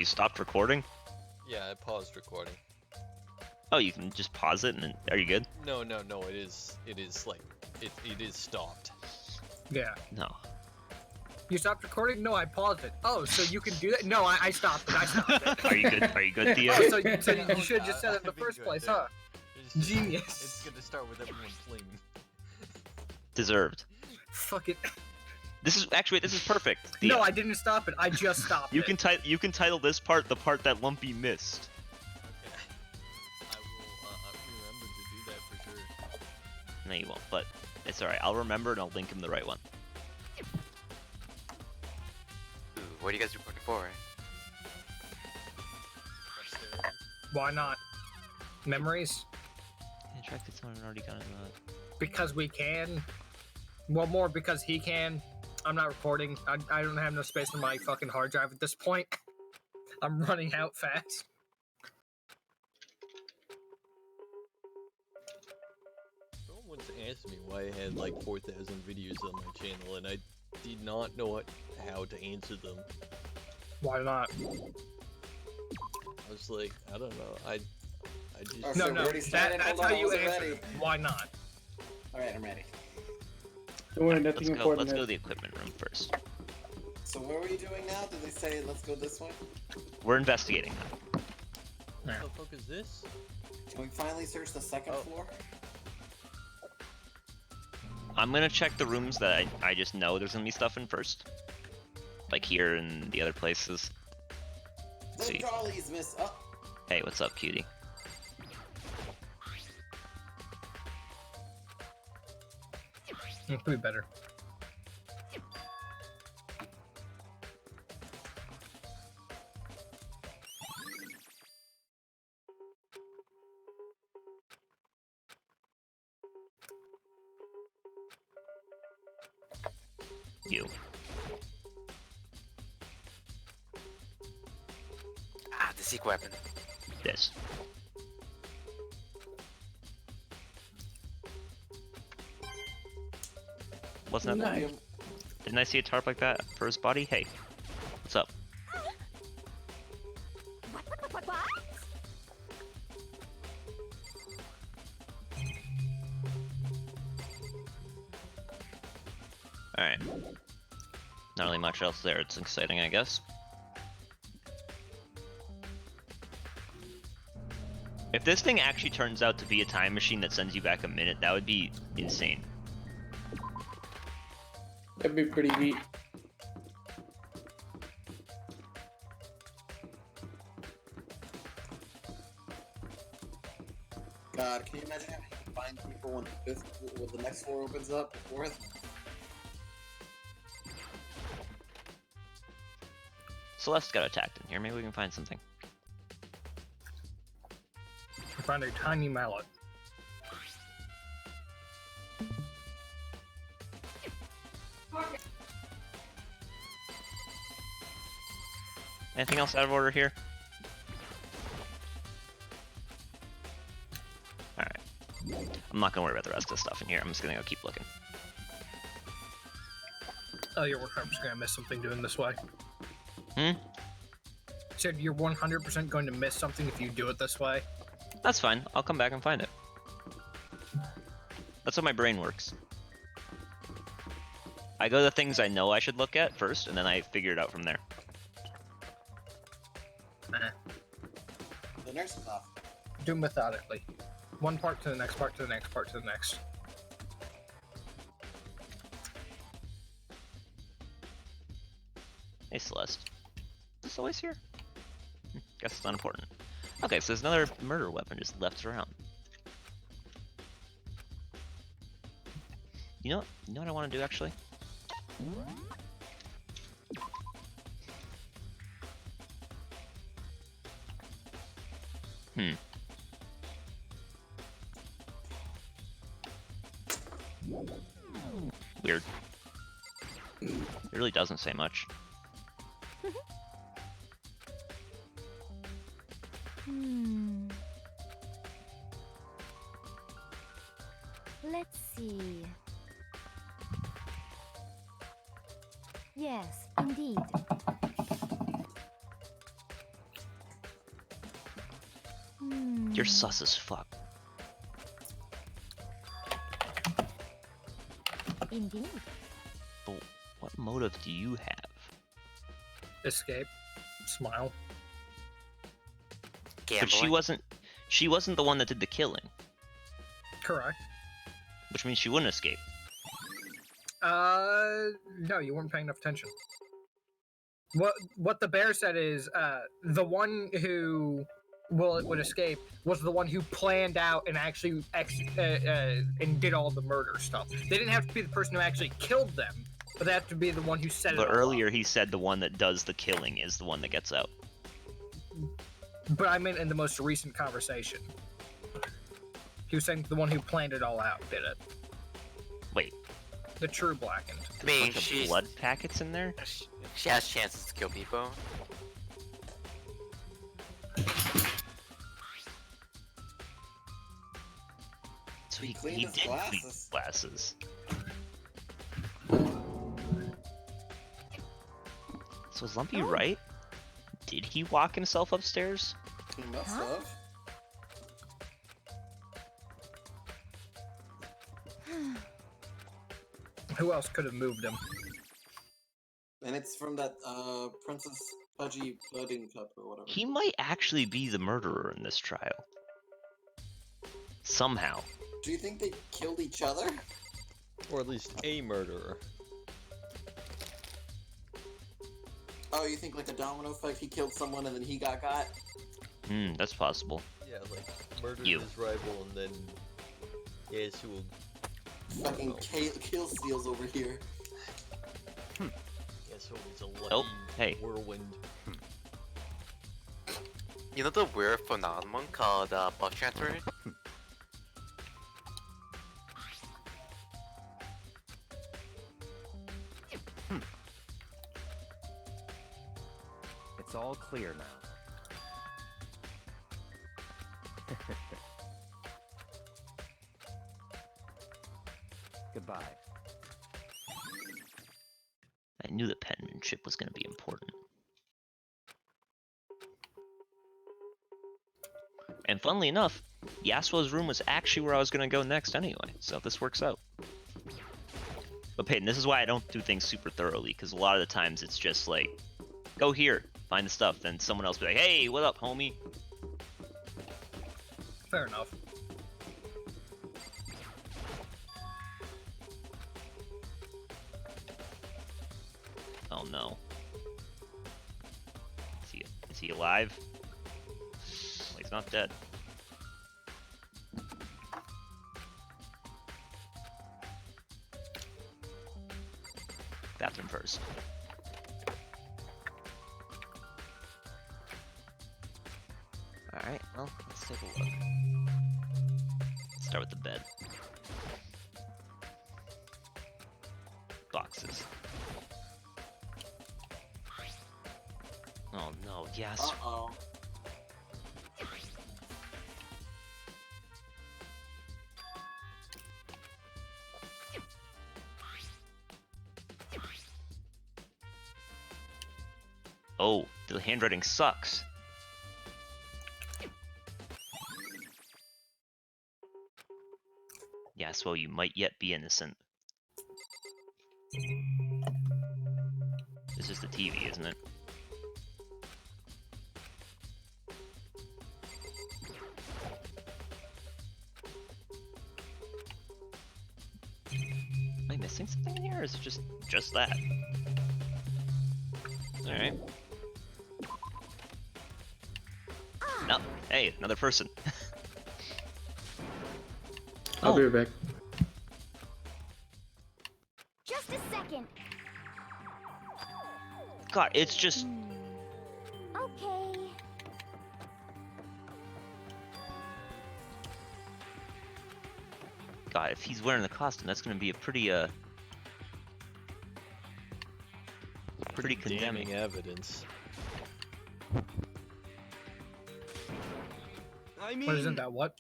stopped recording? Yeah, I paused recording. Oh, you can just pause it and then, are you good? No, it is like, it is stopped. Yeah. No. You stopped recording? No, I paused it. Oh, so you can do that? No, I stopped it. I stopped it. Are you good? Are you good, Theo? Oh, so you should have just said it in the I've been first good place, there. huh? It's Genius. It's gonna start with everyone flaming. Deserved. Fuck it. This is perfect. Theo. No, I didn't stop it. I just stopped You it. can title this part the part that Lumpy missed. Okay. I will remember to do that for sure. No, you won't, but it's alright. I'll remember and I'll link him the right one. Ooh, what are you guys recording for? Why not? Memories? Attracted someone already got in the... Because we can. Well, more because he can. I'm not recording. I don't have no space on my fucking hard drive at this point. I'm running out fast. Someone once asked me why I had like 4,000 videos on my channel, and I did not know how to answer them. Why not? I was like, I don't know. I just Oh, No, so no. we already started? That's Hold on, how I you wasn't answer. ready. it. Why not? Alright, I'm ready. Don't worry, Let's nothing go important. to the equipment room first. So what are we doing now? Did they say let's go this way? We're investigating now. what the fuck is this? Can we finally search the second Oh. floor? I'm gonna check the rooms that I just know there's gonna be stuff in first. Like here and the other places. The See. trolley's miss. Oh, Hey, what's up, cutie? It could be better. You. Ah, the Zeke weapon. This. Wasn't that... Nice. Didn't I see a tarp like that for his body? Hey. What's up? Alright. Not really much else there. It's exciting, I guess. If this thing actually turns out to be a time machine that sends you back a minute, that would be insane. That'd be pretty neat. God, can you imagine having to find people when the next floor opens up? The fourth? Celeste got attacked in here. Maybe we can find something. I found a tiny mallet. Anything else out of order here? Alright. I'm not gonna worry about the rest of the stuff in here. I'm just gonna go keep looking. Oh, you're 100% gonna miss something doing this way. Hmm? Said you're 100% going to miss something if you do it this way. That's fine. I'll come back and find it. That's how my brain works. I go to the things I know I should look at first, and then I figure it out from there. The nurse is off. Do methodically. One part to the next part to the next part to the next. Hey, Celeste. Is this always here? Guess it's not important. Okay, so there's another murder weapon just left around. You know what I want to do, actually? Weird. It really doesn't say much. Let's see. Yes, indeed. You're sus as fuck. Indeed. But what motive do you have? Escape. Smile. But she Gambling. wasn't the one that did the killing, Correct. which means she wouldn't escape. No, you weren't paying enough attention. What the bear said is, the one who would escape was the one who planned out and actually and did all the murder stuff. They didn't have to be the person who actually killed them, but they have to be the one who set it But all up. earlier he said the one that does the killing is the one that gets out. But I meant in the most recent conversation. He was saying the one who planned it all out did it. Wait, The true blackened. I mean, bunch of she's blood packets in there? she has chances to kill people. So He he cleaned his did clean glasses. his glasses. So is Lumpy Oh. right? Did he walk himself upstairs? He must Huh? have. Who else could have moved him? And it's from that Princess Pudgy Pudding Cup or whatever. He might actually be the murderer in this trial. Somehow. Do you think they killed each other? Or at least a murderer. Oh, you think like a domino effect? He killed someone and then he got got? That's possible. Yeah, like murdered You. his rival and then yes, who will Fucking Oh. kill steals over here. yes, who is a lucky Oh, hey. whirlwind. You know the weird phenomenon called bus transferring? It's all clear now. Goodbye. I knew the penmanship was going to be important. And funnily enough, Yasuo's room was actually where I was going to go next anyway, so this works out. But Peyton, this is why I don't do things super thoroughly, because a lot of the times it's just like, go here, find the stuff, then someone else be like, hey, what up, homie? Fair enough. Oh no. Is he alive? Well, he's not dead. Bathroom first. Alright, well, let's take a look. Let's start with the bed. Boxes. Oh no, yes. Uh-oh. Oh, the handwriting sucks. Yes, well, you might yet be innocent. This is the TV, isn't it? Am I missing something here, or is it just that? Alright. No, hey, another person. I'll be right back. Just a second. God, it's just... Okay. God, if he's wearing the costume, that's gonna be a pretty, pretty condemning. Damning evidence. I mean, What isn't that what?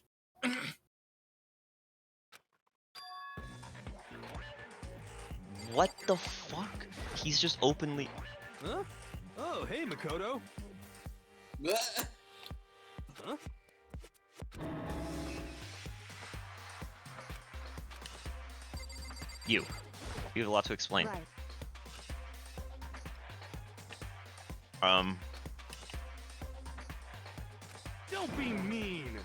What the fuck? He's just openly... Huh? Oh, hey, Makoto. Bleh. You have a lot to explain. Right. Don't be mean.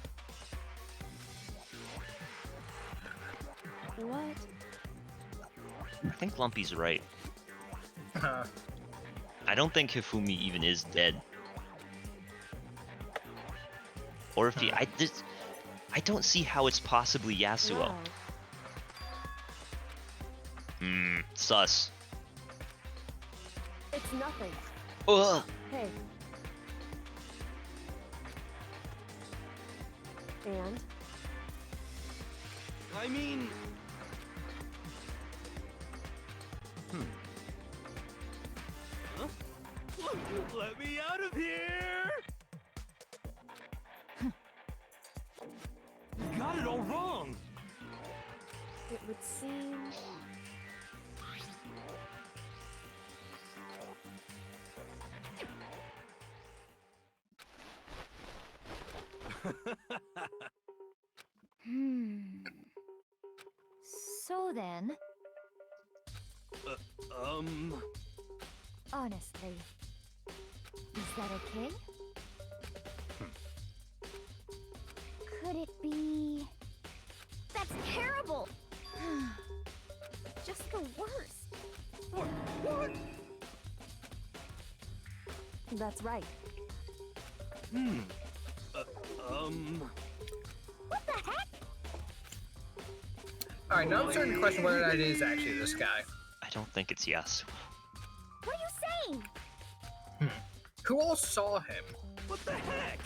What? I think Lumpy's right. Uh, I don't think Hifumi even is dead. Or if he, I don't see how it's possibly Yasuo. Wow. Sus. It's nothing. Ugh. Hey. And? I mean... Huh? Let me out of here! You got it all wrong! It would seem... So then, honestly, is that okay? Could it be... That's terrible! Just the worst. What? That's right. What the heck? Alright, now I'm starting to question whether that is actually this guy. I don't think it's Yasuo. What are you saying? Who all saw him? What the heck?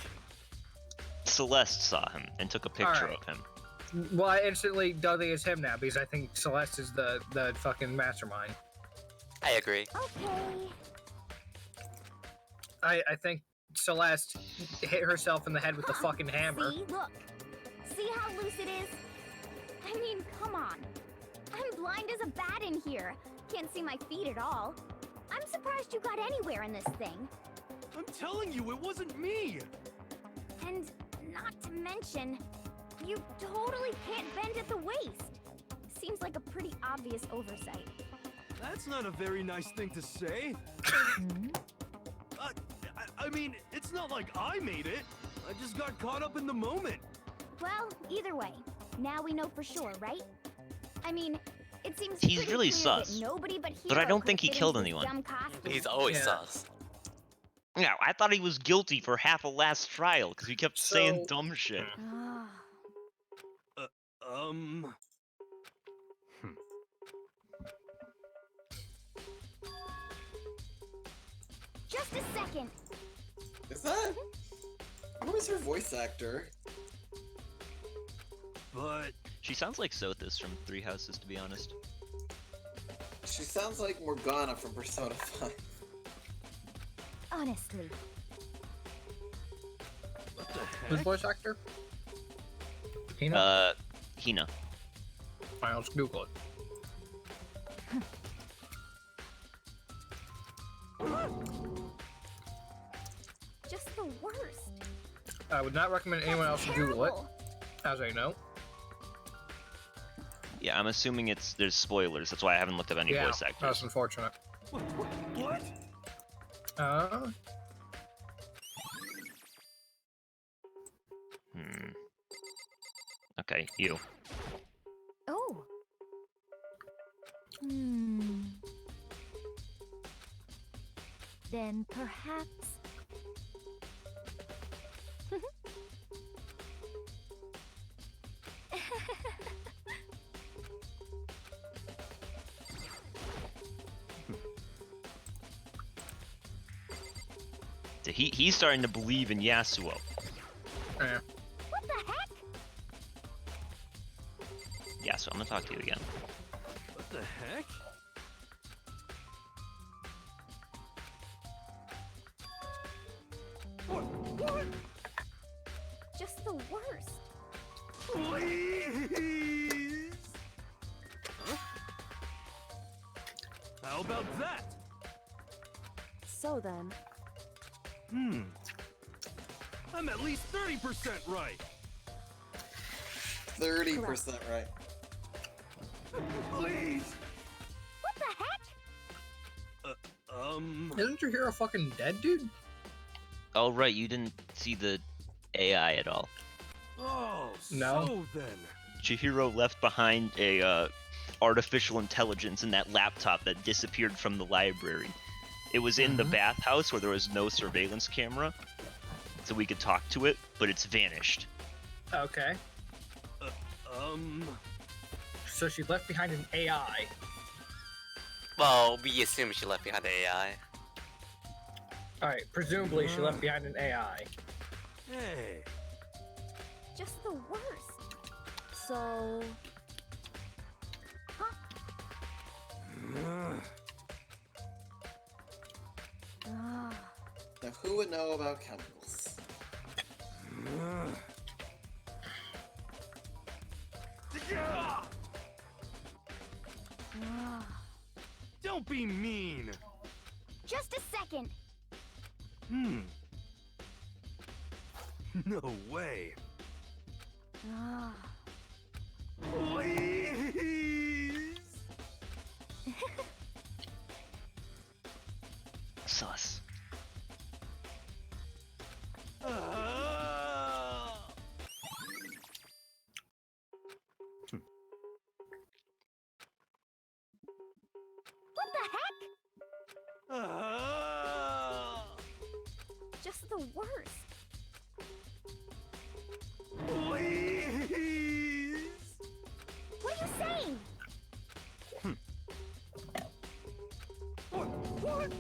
Celeste saw him and took a picture Alright. of him. Well, I instantly dug it as him now because I think Celeste is the fucking mastermind. I agree. Okay. I think Celeste hit herself in the head with the fucking hammer. See, look. See how loose it is? I mean, come on. I'm blind as a bat in here. Can't see my feet at all. I'm surprised you got anywhere in this thing. I'm telling you, it wasn't me! And not to mention, you totally can't bend at the waist. Seems like a pretty obvious oversight. That's not a very nice thing to say. I mean, it's not like I made it. I just got caught up in the moment. Well, either way, now we know for sure, right? I mean, it seems He's pretty really clear that sus. nobody but But I Hero don't could think he fit killed into this anyone. dumb costume. He's always Yeah. sus. Yeah, I thought he was guilty for half a last trial because he kept saying So- dumb shit. Ah, just a second. Is that? Who is her voice actor? But She sounds like Sothis from Three Houses, to be honest. She sounds like Morgana from Persona 5. Honestly, what the Who's heck? voice actor? Hina? Hina. Alright, let's Google it. just the worst. I would not recommend anyone else That's Google it, terrible. as I know. Yeah, I'm assuming there's spoilers. That's why I haven't looked up any Yeah, voice that's actors. unfortunate. What? Okay, you. Oh. Then perhaps. He's starting to believe in Yasuo. Yeah. What the heck? Yasuo, I'm gonna talk to you again. What the heck? What? Just the worst. Please? Huh? How about that? So then, I'm at least 30% right. 30% right. Please. What the heck? Isn't your hero fucking dead, dude? Oh right, you didn't see the AI at all. Oh, No. so then. Chihiro left behind a artificial intelligence in that laptop that disappeared from the library. It was in the bathhouse where there was no surveillance camera, so we could talk to it, but it's vanished. Okay. So she left behind an AI. Well, we assume she left behind the AI. Alright, presumably she left behind an AI. Hey. Just the worst. So, Ah, Now, who would know about chemicals? ah. Don't be mean. Just a second. No way. Ah. Please. Sus. What the heck? Just the worst. Please. What are you saying? What?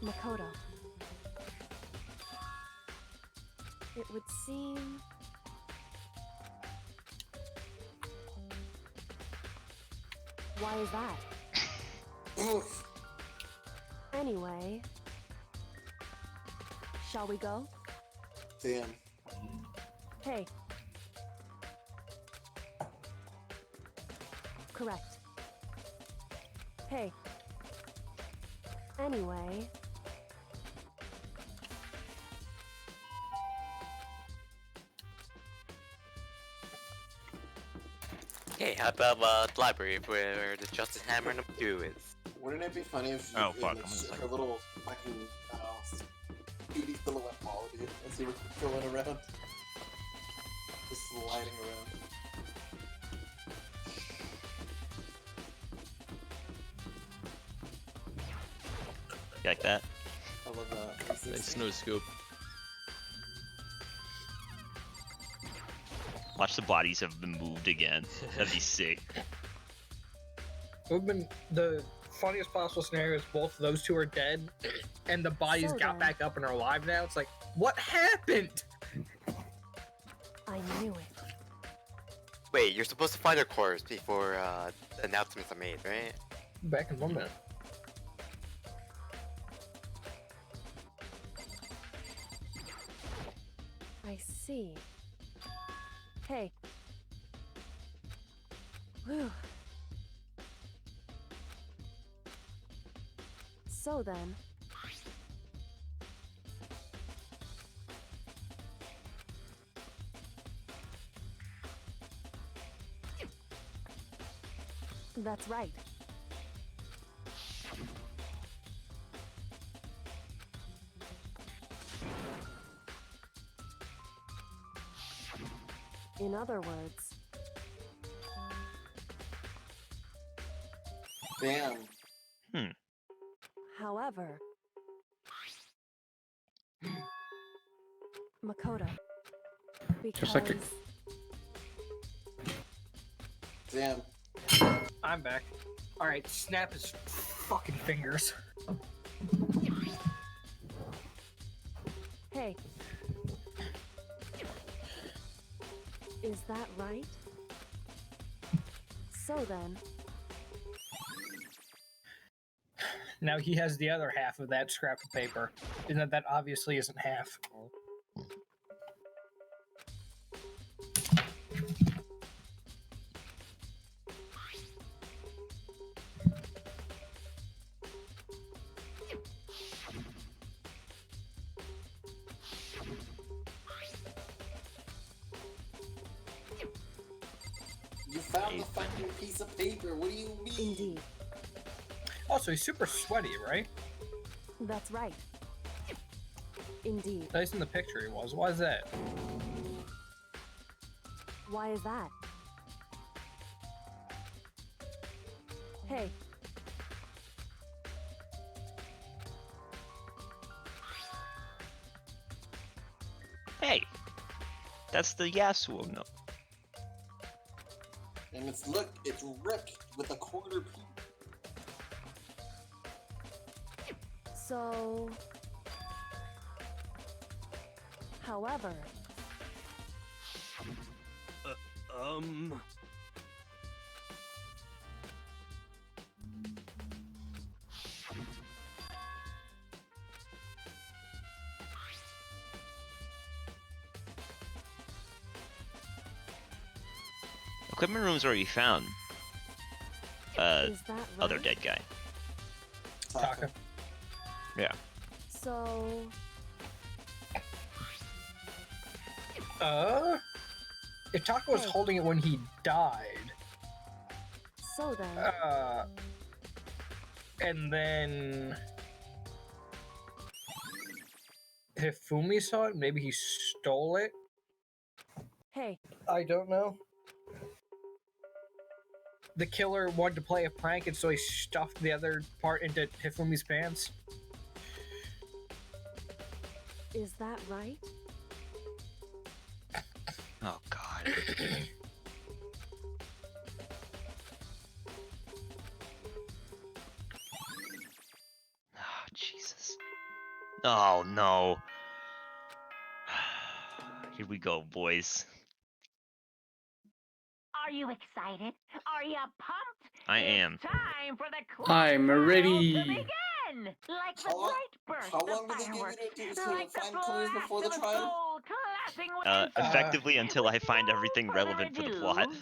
Makoto. It would seem... Why is that? Oof. Anyway... Shall we go? Damn. Hey. Correct. Hey. Anyway... Hey, how about the library where the Justice Hammer number 2 is? Wouldn't it be funny if Oh, it fuck, was I'm just like- her little fucking cutie silhouette model, dude, as you were going around, just sliding around. You like that? I love that. Nice no scope. Watch the bodies have been moved again. That'd be sick. We've been the funniest possible scenario is both of those two are dead, and the bodies So got then- back up and are alive now. It's like, what happened? I knew it. Wait, you're supposed to find their corpse before the announcements are made, right? Back in 1 minute. I see. Hey. Whew. So then... That's right. In other words, Damn. however, Makoto, because Just like Damn. I'm back. Alright, snap his fucking fingers. hey, is that right? So then, Now he has the other half of that scrap of paper. And that obviously isn't half. found the fucking piece of paper. What do you mean? Indeed. Also, he's super sweaty, right? That's right. Indeed. At least in the picture he was. Why is that? Why is that? Hey, Hey, that's the Yasuo note. And it's Rick with a quarter piece. so... However, Equipment room's already found. is that right? Other dead guy. Taka. Yeah. So... If Taka was Hey. holding it when he died, So then... and then Hifumi saw it, maybe he stole it. Hey, I don't know. The killer wanted to play a prank, and so he stuffed the other part into Hifumi's pants. is that right? Oh god. Oh Jesus. Oh no. Here we go, boys. Are you excited? Are you pumped? I am. It's time for the I'm club ready. to begin! Like the How long- bright burst how of long do they give you fireworks, to do to like the find clues before the blast of a trial? soul collapsing with Effectively until I with find no everything further relevant for the plot. ado,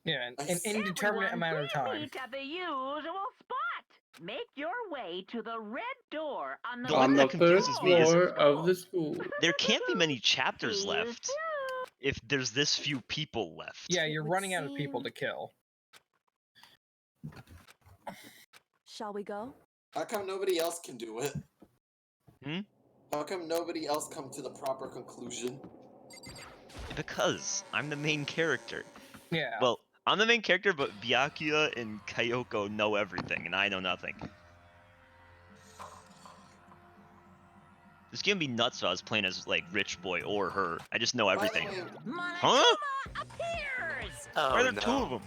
Yeah, I an see. indeterminate everyone amount of time. meet at the usual spot. Make your way to the red door on the, The one On that the first confuses me is- floor of the school. There can't be many chapters See you left soon. if there's this few people left. Yeah, It you're would running out of people seem- to kill. Shall we go? How come nobody else can do it? Hmm? How come nobody else come to the proper conclusion? Because I'm the main character. Yeah. Well, I'm the main character, but Byakuya and Kyoko know everything, and I know nothing. This game would be nuts if I was playing as, like, Rich Boy or her. I just know everything. By the way, Huh? Appears. Oh Why are there no. two of them?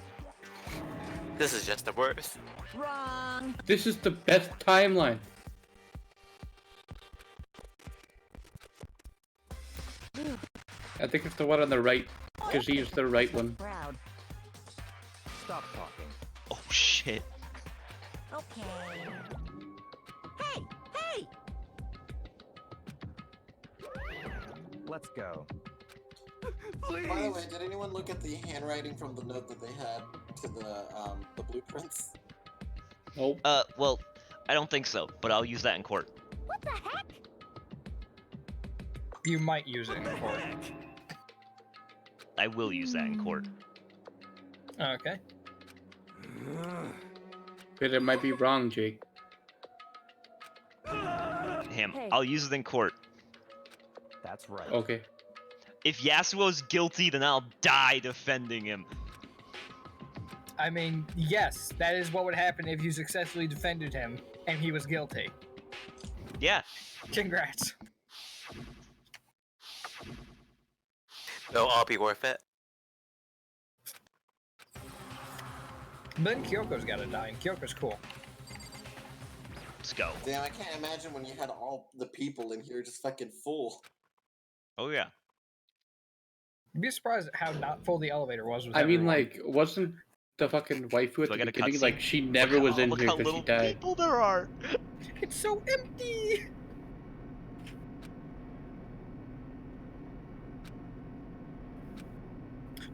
This is just the worst. Wrong. This is the best timeline. I think it's the one on the right, because he is the right one. Proud. Stop talking. Oh, shit. Okay. Hey, hey! Let's go. by the way, did anyone look at the handwriting from the note that they had to the blueprints? Nope. Well, I don't think so, but I'll use that in court. What the heck? You might use it in court. I will use that in court. Okay. But it might be wrong, Jake. Him. Hey. I'll use it in court. That's right. Okay. If Yasuo's guilty, then I'll die defending him. I mean, yes, that is what would happen if you successfully defended him and he was guilty. Yeah. Congrats. They'll all be worth it. But then Kyoko's gotta die, and Kyoko's cool. Let's go. Damn, I can't imagine when you had all the people in here just fucking full. Oh, yeah. You'd be surprised at how not full the elevator was with I mean, everyone. like, wasn't the fucking waifu at Do I the get a beginning, cutscene? like, she never was in Look here how because she little died? people there are. It's so empty!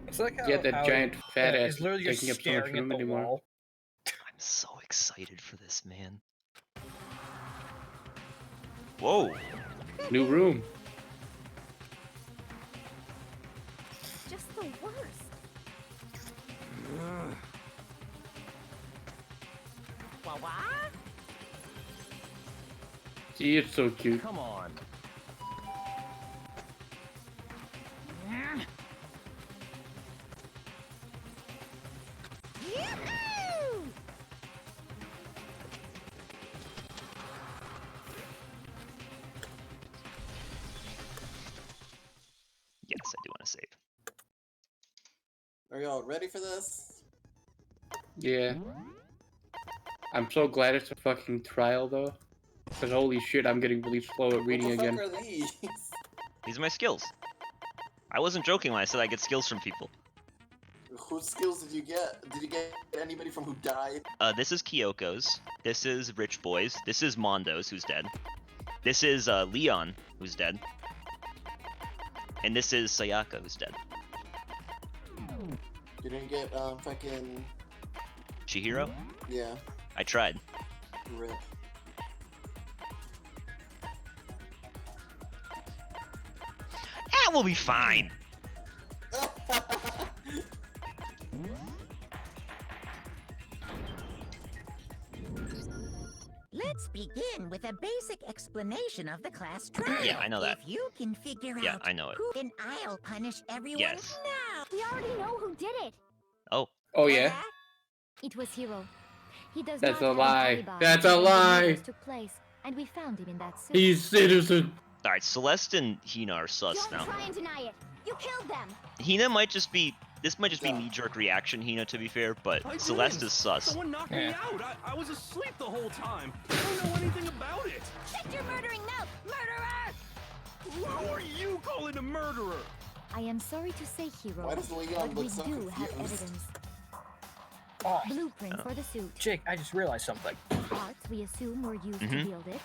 It's like how, Yeah, that how giant fat ass is literally just taking up so much staring at room the anymore. wall. I'm so excited for this, man. Whoa. New room. Just the worst. He is so cute. Come on. Yes, I do want to save. Are y'all ready for this? Yeah. I'm so glad it's a fucking trial though. Cause holy shit, I'm getting really slow at reading What the again. fuck are these? These are my skills. I wasn't joking when I said I get skills from people. Whose skills did you get? Did you get anybody from who died? This is Kyoko's. This is Rich Boy's. This is Mondo's, who's dead. This is Leon, who's dead. And this is Sayaka, who's dead. You didn't get fucking Chihiro? yeah, I tried. rip. That will be fine. Let's begin with a basic explanation of the class trial. Yeah, I know that. If you can figure Yeah, out I know it. who, then I'll punish everyone Yes. now. We already know who did it. Oh, Oh yeah? It was Hiro. He does That's not a have lie. an alibi That's a when the lie. murders took place, and we found him in that suit. He's innocent. alright, Celeste and Hina are sus Don't now. try and deny it. You killed them. Hina might just be... This might just be Yeah. knee-jerk reaction, Hina, to be fair, but I Celeste didn't. is sus. Someone knocked me Yeah. out. I was asleep the whole time. I don't know anything about it. Check your murdering mouth, murderer! Who are you calling a murderer? I am sorry to say, Hiro, Why does Leon but we look so do have confused? evidence. Oh, Blueprints for the suit. Jake, I just realized something. Parts we assume were used to Mhm. wield it,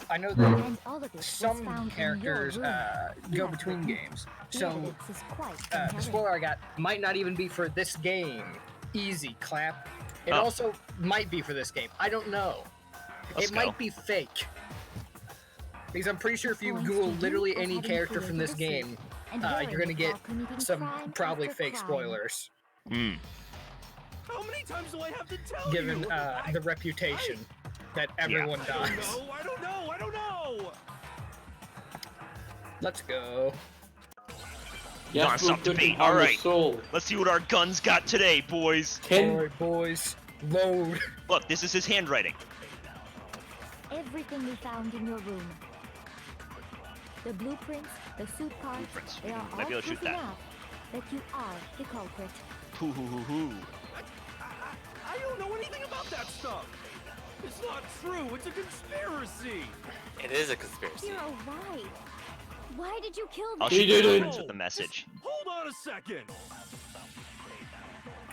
I know that and all of it was some found characters in your room. go between games. The So evidence is quite the compelling. spoiler I got might not even be for this game. Easy clap. It Oh. also might be for this game. I don't know. Let's it go. might be fake. Because I'm pretty sure if you Points Google to you literally as any having character from created this the suit, game, and you're wearing gonna it get while committing some crime probably after fake crime. spoilers, Hmm. How many times do I have to tell given you? the reputation that everyone I don't dies. know. I don't know. I don't know. Let's go. Gonna stop we're good debate, on the alright. soul. Let's see what our guns got today, boys. Alright, boys, load. Look, this is his handwriting. Everything we found in your room. The blueprints, the suit parts, Blueprints. they are Might all be able to shoot proof that. enough that you are the culprit. Hoo hoo hoo hoo. I don't know anything about that stuff. It's not true. It's a conspiracy. It is a conspiracy. Hiro, why? Why did you kill them? I'll He shoot the didn't. blueprints with the message. Hold on a second.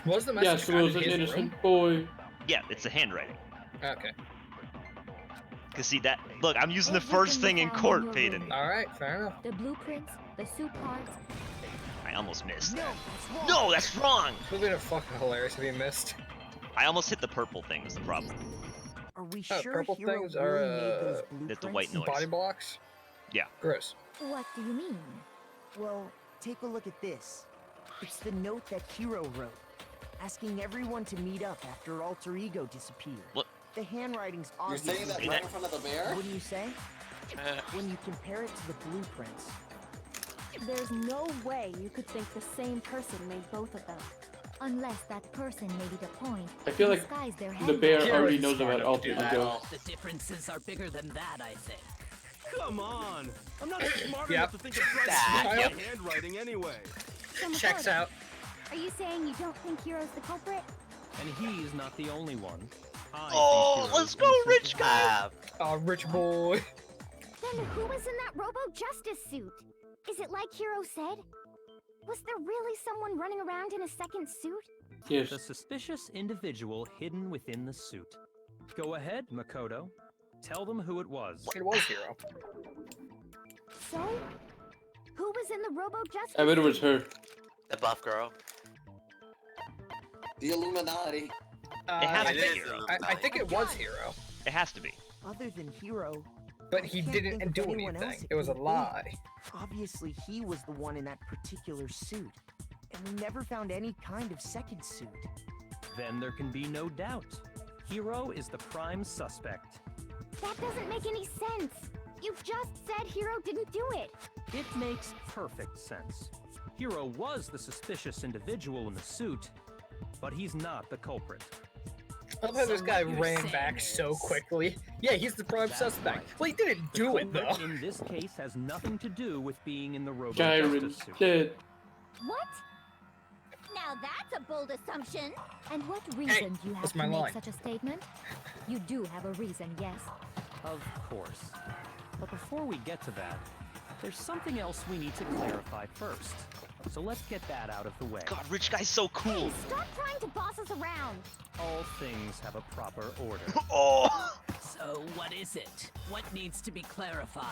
Was the message Yes, it found was in an his innocent room? boy. Yeah, it's the handwriting. Okay. Cause see that, look, I'm using the Everything first we thing in found court, your Peyton. room. Alright, fair enough. The blueprints, the suit parts. I almost missed. No, that's wrong. No, that's wrong! It would have been fucking hilarious if he missed. I almost hit the purple thing, was the problem. Are we Oh, sure purple Hiro things really are, made those That's the blueprints? white noise. Body blocks? Yeah. Gross. What do you mean? Well, take a look at this. It's the note that Hiro wrote, asking everyone to meet up after Alter Ego disappeared. What? The handwriting's You're obviously... saying that Say right that- in front of the bear? What do you say? When you compare it to the blueprints, There's no way you could think the same person made both of them. Unless that person made it a point I feel to like disguise their the handwriting. bear Hero already is knows smart about enough to Alter do that. Ego. the differences are bigger than that, I think. Come on. I'm not smart Yep. enough to think of trying to Ah, switch yep. my handwriting anyway. So, Checks Makoto, out. Are you saying you don't think Hiro's the culprit? And he's not the only one. I Oh, think Hero's let's go, innocent rich as guy! Oh, rich boy. Then who was in that Robo Justice suit? Is it like Hiro said? Was there really someone running around in a second suit? Yes. The suspicious individual hidden within the suit. Go ahead, Makoto. Tell them who it was. It was Hiro. So, who was in the Robo Justice I bet it suit? was her. The buff girl. The Illuminati. It has I to be think, Hiro. I think it was Hiro, It has to be. Other than Hiro, but I he can't didn't think of do anyone else anything. It was a could be. lie. Obviously, he was the one in that particular suit. and we never found any kind of second suit. Then there can be no doubt. Hero is the prime suspect. That doesn't make any sense. You just said Hero didn't do it. It makes perfect sense. Hero was the suspicious individual in the suit, but he's not the culprit. I love how this guy ran back so quickly. Yeah, he's the prime suspect. right. Well, he didn't do it, though. Culprit in this case has nothing to do with being in the Kyron, Robo-Justice suit. shit. What? Now that's a bold assumption. And what reason do you have that's to my make line. such a statement? You do have a reason, yes. Of course. But before we get to that, there's something else we need to clarify first. So let's get that out of the way. God, Rich Guy's so cool. Hey, stop trying to boss us around. All things have a proper order. Oh. So what is it? What needs to be clarified?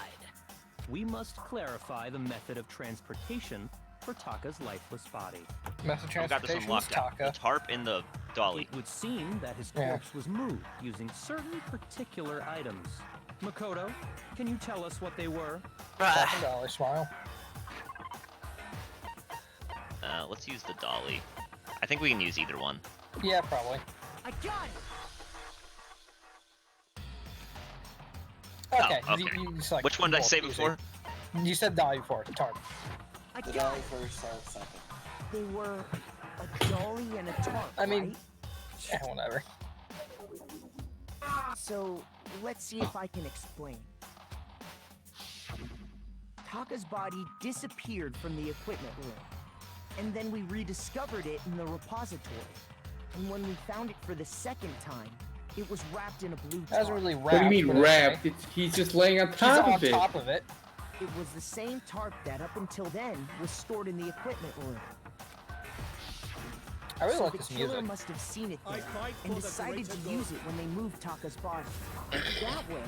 We must clarify the method of transportation for Taka's lifeless body. Method I've got this transportation one was locked out. The Taka. tarp in the dolly. It would seem that his Yeah. corpse was moved using certain particular items. Makoto, can you tell us what they were? $1,000 smile. Let's use the dolly. I think we can use either one. Yeah, probably. I got it! Okay. Oh, okay. You just, like, Which one did I both say easy. before? You said dolly before. Tarp. I The got dolly it! first, Tarp second. They were a dolly and a tarp, I mean- right? Yeah, whatever. So, let's see if I can explain. Taka's body disappeared from the equipment room, and then we rediscovered it in the repository. And when we found it for the second time, it was wrapped in a blue That tarp. doesn't really wrap. What do you mean but it's wrapped? okay. He's just laying on He's top on of it. top of it. It was the same tarp that up until then was stored in the equipment room. I really So like the this killer music. must have seen it I there fight and for the decided to greater use it when they moved Taka's body. That way,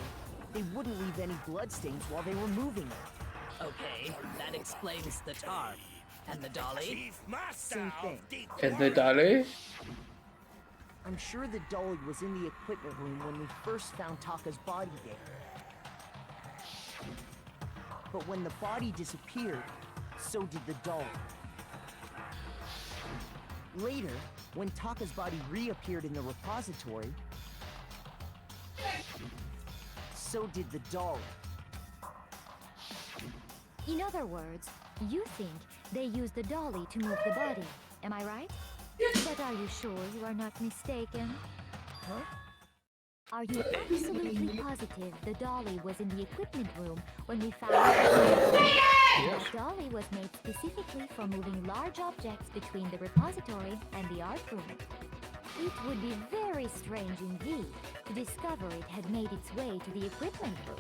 they wouldn't leave any bloodstains while they were moving it. Okay, that explains the tarp. And the dolly? Same thing. And the dolly? I'm sure the dolly was in the equipment room when we first found Taka's body there. But when the body disappeared, so did the dolly. Later, when Taka's body reappeared in the repository, so did the dolly. In other words, you think they used the dolly to move the body. Am I right? But are you sure you are not mistaken? Huh? Are you absolutely positive the dolly was in the equipment room when we found it? The dolly was made specifically for moving large objects between the repository and the art room. It would be very strange indeed to discover it had made its way to the equipment room.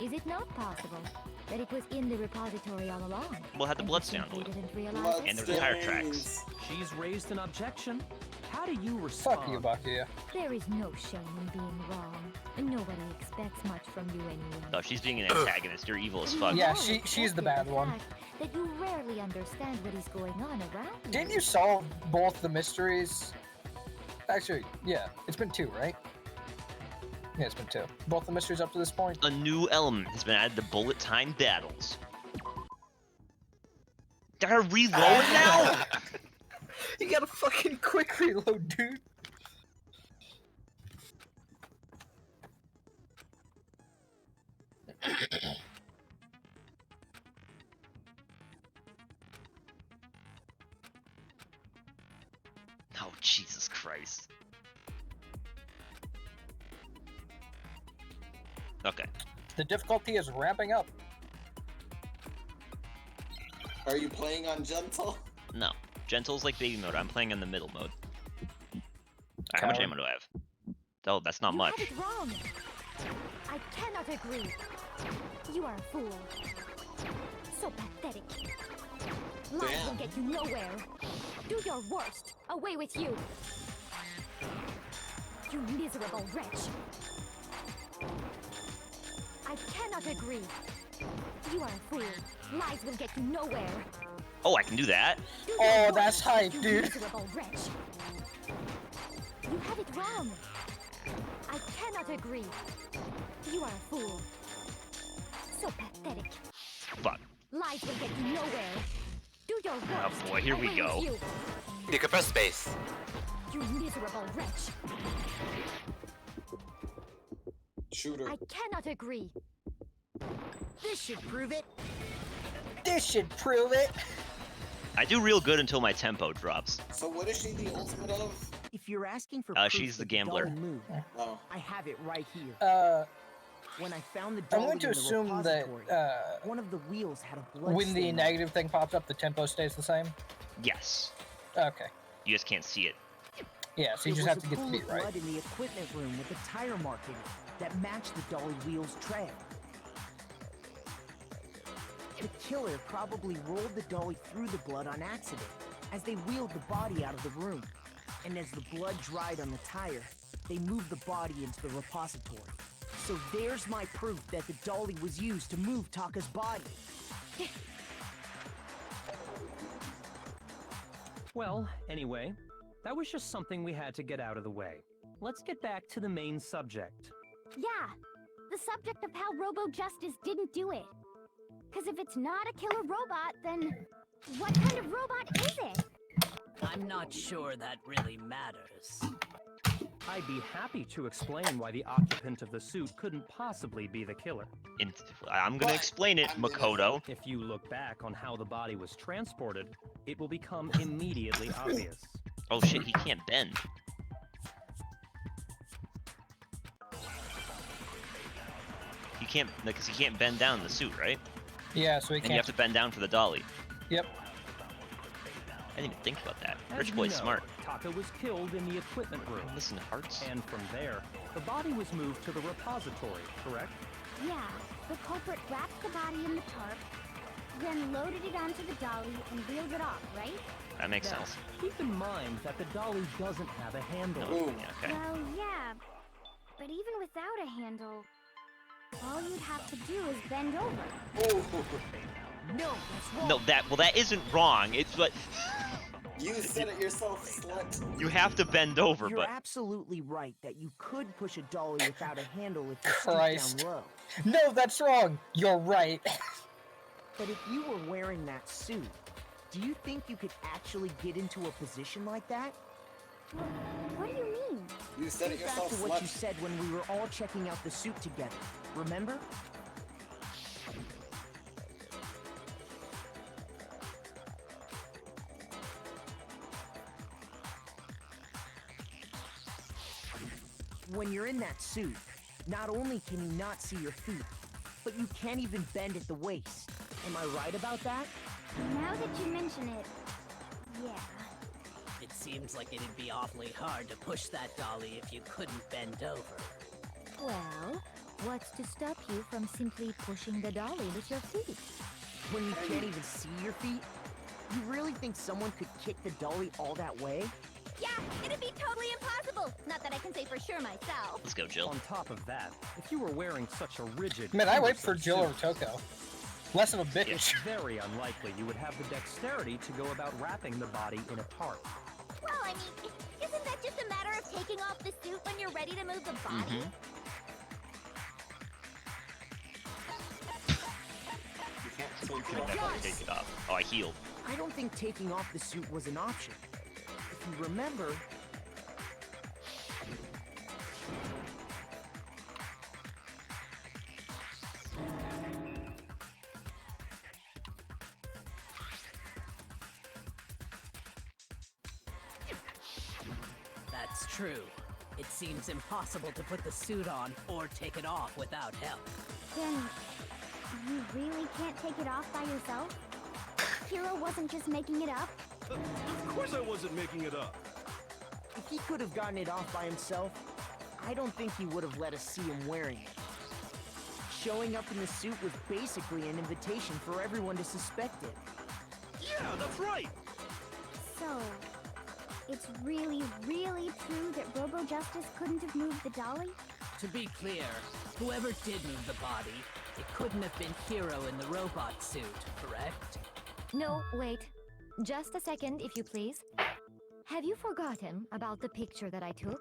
Is it not possible that it was in the repository all along? We'll have the and bloodstain on the simply wheel. didn't realize it? And there's tire tracks. She's raised an objection. How do you respond? Fuck you, Bakuya. There is no shame in being wrong. Nobody expects much from you anyway. No, she's being an antagonist. You're evil as fuck. Yeah, You know she's the accepted bad one. fact That you rarely understand what is going on around you. Didn't you solve both the mysteries? Actually, yeah. It's been 2, right? Yeah, it's been 2. Both the mysteries up to this point? A new element has been added to bullet time battles. I gotta reload now? You got a fucking quick reload, dude. Oh, Jesus Christ. Okay. The difficulty is ramping up. Are you playing on gentle? No. Gentle's like baby mode. I'm playing in the middle mode. Alright, how much ammo do I have? Oh, that's not You much. have it wrong. I cannot agree. You are a fool. So pathetic. Lies will Damn. get you nowhere. Do your worst. Away with you. You miserable wretch. I cannot agree. You are a fool. Lies will get you nowhere. Oh, I can do that? Do your Oh, worst, that's hype, you dude. miserable wretch. You have it wrong. I cannot agree. You are a fool. So pathetic. Fuck. Lies will get you nowhere. Do your worst. boy, here we Away with go. You. You can press space. You miserable wretch. Shooter. I cannot agree. This should prove it. This should prove it. I do real good until my tempo drops. So what is she the ultimate of? If you're asking for She's the that gambler. dolly moved, Oh. I have it right here. When I found the I'm dolly going to in the assume that repository, one of the wheels had a blood when the stain on it. negative thing pops up, the tempo stays the same. Yes. Okay. You just can't see it. Yeah, so you It just was have to a get the pool beat of right. blood in the equipment room with a tire mark in it that matched the dolly wheel's trail. The killer probably rolled the dolly through the blood on accident as they wheeled the body out of the room. And as the blood dried on the tire, they moved the body into the repository. So there's my proof that the dolly was used to move Taka's body. Well, anyway, that was just something we had to get out of the way. Let's get back to the main subject. Yeah, the subject of how Robo Justice didn't do it. Because if it's not a killer robot, then what kind of robot is it? I'm not sure that really matters. I'd be happy to explain why the occupant of the suit couldn't possibly be the killer. I'm gonna explain it, Makoto. If you look back on how the body was transported, it will become immediately obvious. Oh shit, he can't bend. You can't, because he can't bend down the suit, right? Yeah, so he And can't. you have to bend down for the dolly. Yep. I didn't even think about that. As Rich you Boy's know, smart. Taka was killed in the equipment room. Listen, Hearts. And from there, the body was moved to the repository, correct? Yeah, the culprit wrapped the body in the tarp, then loaded it onto the dolly and wheeled it off, right? That makes Now, sense. Keep in mind that the dolly doesn't have a handle. No, yeah, okay. Well, yeah, but even without a handle, all you'd have to do is bend over. No, that's wrong. No, that isn't wrong. It's like You said it yourself, slut. you have to bend over, You're but absolutely right that you could push a dolly without a handle if you Christ. stoop down low. No, that's wrong. You're right. But if you were wearing that suit, do you think you could actually get into a position like that? What do you mean? You said it Think back yourself, to what you slut. said when we were all checking out the suit together. Remember? When you're in that suit, not only can you not see your feet, but you can't even bend at the waist. Am I right about that? Now that you mention it, yeah. It seems like it'd be awfully hard to push that dolly if you couldn't bend over. Well, what's to stop you from simply pushing the dolly with your feet? When you can't even see your feet? You really think someone could kick the dolly all that way? Yeah, it'd be totally impossible. Not that I can say for sure myself. let's go, Jill. On top of that, if you were wearing such a rigid... Man, I wait for cumbersome Jill or suit, Toko. Less of a it's bitch. very unlikely you would have the dexterity to go about wrapping the body in a tarp. Well, I mean, isn't that just a matter of taking off the suit when you're ready to move the body? You can't You take can it off. never take it off. Oh, I healed. I don't think taking off the suit was an option. If you remember, That's true. It seems impossible to put the suit on or take it off without help. Then, you really can't take it off by yourself? Hero wasn't just making it up? Of course I wasn't making it up. if he could have gotten it off by himself, I don't think he would have let us see him wearing it. Showing up in the suit was basically an invitation for everyone to suspect it. Yeah, that's right. So, it's really, really true that Robo Justice couldn't have moved the dolly? To be clear, whoever did move the body, it couldn't have been Hero in the robot suit, correct? No, wait. Just a second, if you please. Have you forgotten about the picture that I took?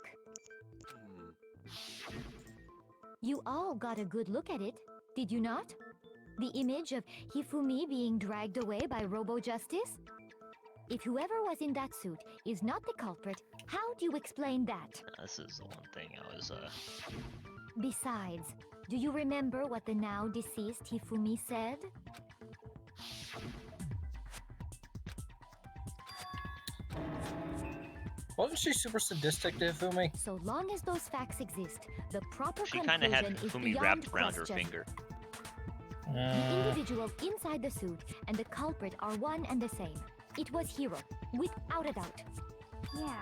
You all got a good look at it, did you not? The image of Hifumi being dragged away by Robo-Justice? If whoever was in that suit is not the culprit, how do you explain that? This is the one thing I was, Besides, do you remember what the now deceased Hifumi said? Wasn't she super sadistic to Hifumi? So long as those facts exist, the proper She kind of had conclusion is Hifumi beyond wrapped around her question. finger. The individual inside the suit and the culprit are one and the same. It was Hiro, without a doubt. Yeah.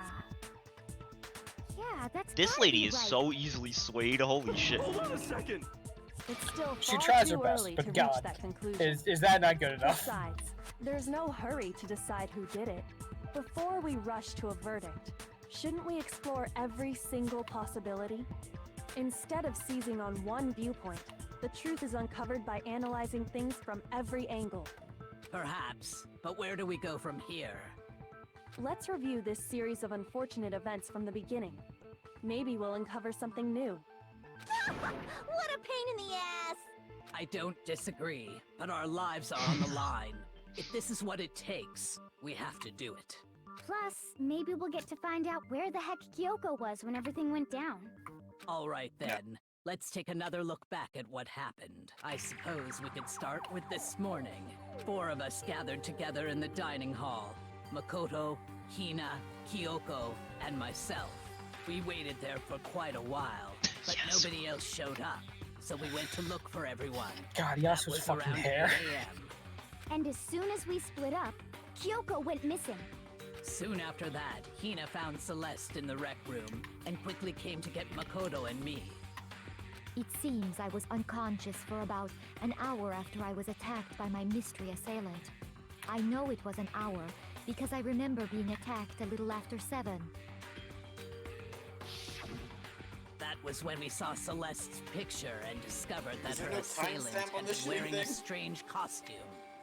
Yeah, that's This gotta lady be is right. so easily swayed. Holy shit. Hold on a second. It's still She far tries too her best, early but to God, reach that conclusion. is that not good enough? Besides, there's no hurry to decide who did it. Before we rush to a verdict, shouldn't we explore every single possibility? Instead of seizing on one viewpoint, the truth is uncovered by analyzing things from every angle. Perhaps, but where do we go from here? Let's review this series of unfortunate events from the beginning. Maybe we'll uncover something new. What a pain in the ass! I don't disagree, but our lives are on the line. If this is what it takes, we have to do it. Plus, maybe we'll get to find out where the heck Kyoko was when everything went down. All right then, let's take another look back at what happened. I suppose we could start with this morning. 4 of us gathered together in the dining hall. Makoto, Hina, Kyoko, and myself. We waited there for quite a while, but nobody else showed up. So we went to look for everyone. God, That Yasuo's was fucking around hair. 8 a.m. And as soon as we split up, Kyoko went missing. Soon after that, Hina found Celeste in the rec room and quickly came to get Makoto and me. It seems I was unconscious for about an hour after I was attacked by my mystery assailant. I know it was an hour because I remember being attacked a little after 7. That was when we saw Celeste's picture and discovered that Is there her no assailant timestamp on had this been shitty wearing a thing? strange costume.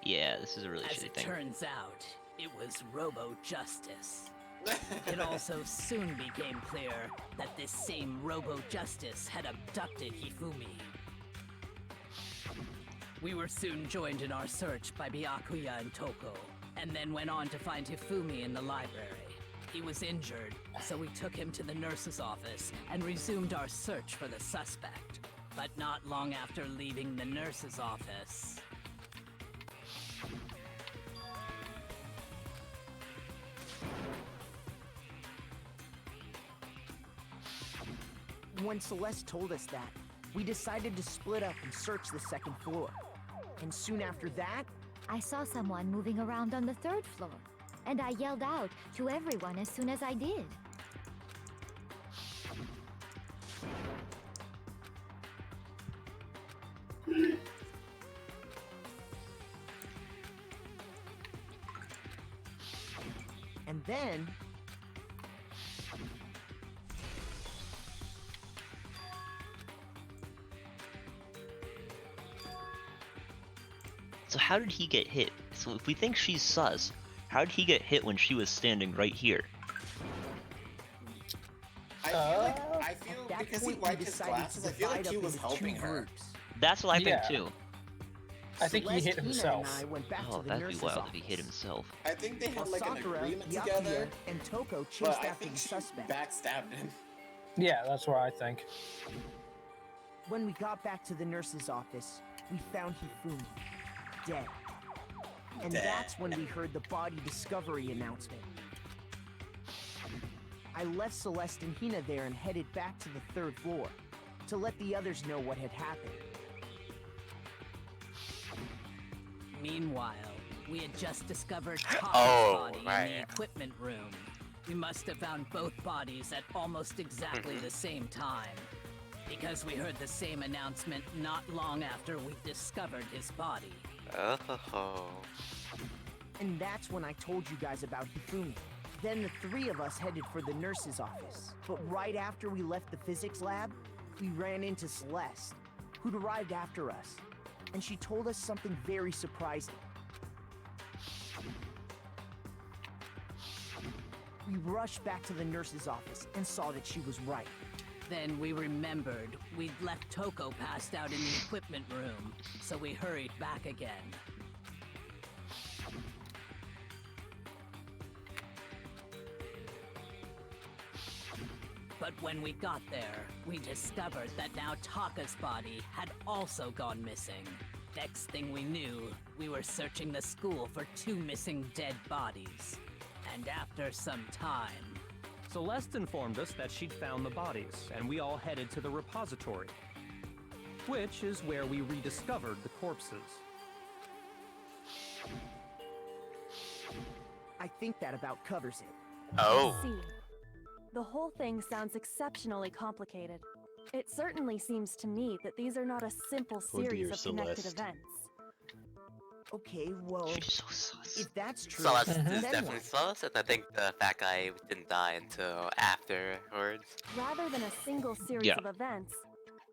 Yeah, this is a really As shitty it thing. turns out, it was Robo-Justice. It also soon became clear that this same Robo-Justice had abducted Hifumi. We were soon joined in our search by Byakuya and Toko, and then went on to find Hifumi in the library. He was injured, so we took him to the nurse's office and resumed our search for the suspect. But not long after leaving the nurse's office, When Celeste told us that, we decided to split up and search the second floor. And soon after that, I saw someone moving around on the 3rd floor, and I yelled out to everyone as soon as I did. and then So how did he get hit? So if we think she's sus, how did he get hit when she was standing right here? I feel at that because he point, we wiped his decided glasses, to I feel like divide he up was into helping two her. groups. That's what I Yeah. think too. I think he Celeste, hit Hina, himself. And I went back Oh, to the that'd be nurse's wild office. if he hit himself. I think they had While like an Sakura, agreement Byakuya, together, and Toko chased but I after think the she suspect. backstabbed him. Yeah, that's what I think. When we got back to the nurse's office, we found Hifumi dead. And Dead. that's when we heard the body discovery announcement. I left Celeste and Hina there and headed back to the 3rd floor to let the others know what had happened. meanwhile, we had just discovered Taka's Oh, body in right. the equipment room. We must have found both bodies at almost exactly the same time, because we heard the same announcement not long after we discovered his body. Oh. And that's when I told you guys about Hifumi. Then the 3 of us headed for the nurse's office. But right after we left the physics lab, we ran into Celeste, who'd arrived after us. And she told us something very surprising. We rushed back to the nurse's office and saw that she was right. Then we remembered we'd left Toko passed out in the equipment room, so we hurried back again. But when we got there, we discovered that now Taka's body had also gone missing. Next thing we knew, we were searching the school for 2 missing dead bodies. And after some time... Celeste informed us that she'd found the bodies, and we all headed to the repository, which is where we rediscovered the corpses. I think that about covers it. Oh. I see. The whole thing sounds exceptionally complicated. It certainly seems to me that these are not a simple Oh series dear, of connected Celeste. events. Okay, well, She's so sus. if that's true, Celeste then is what? definitely Celeste, and I think the fat guy didn't die until afterwards. Rather than a single series Yeah. of events,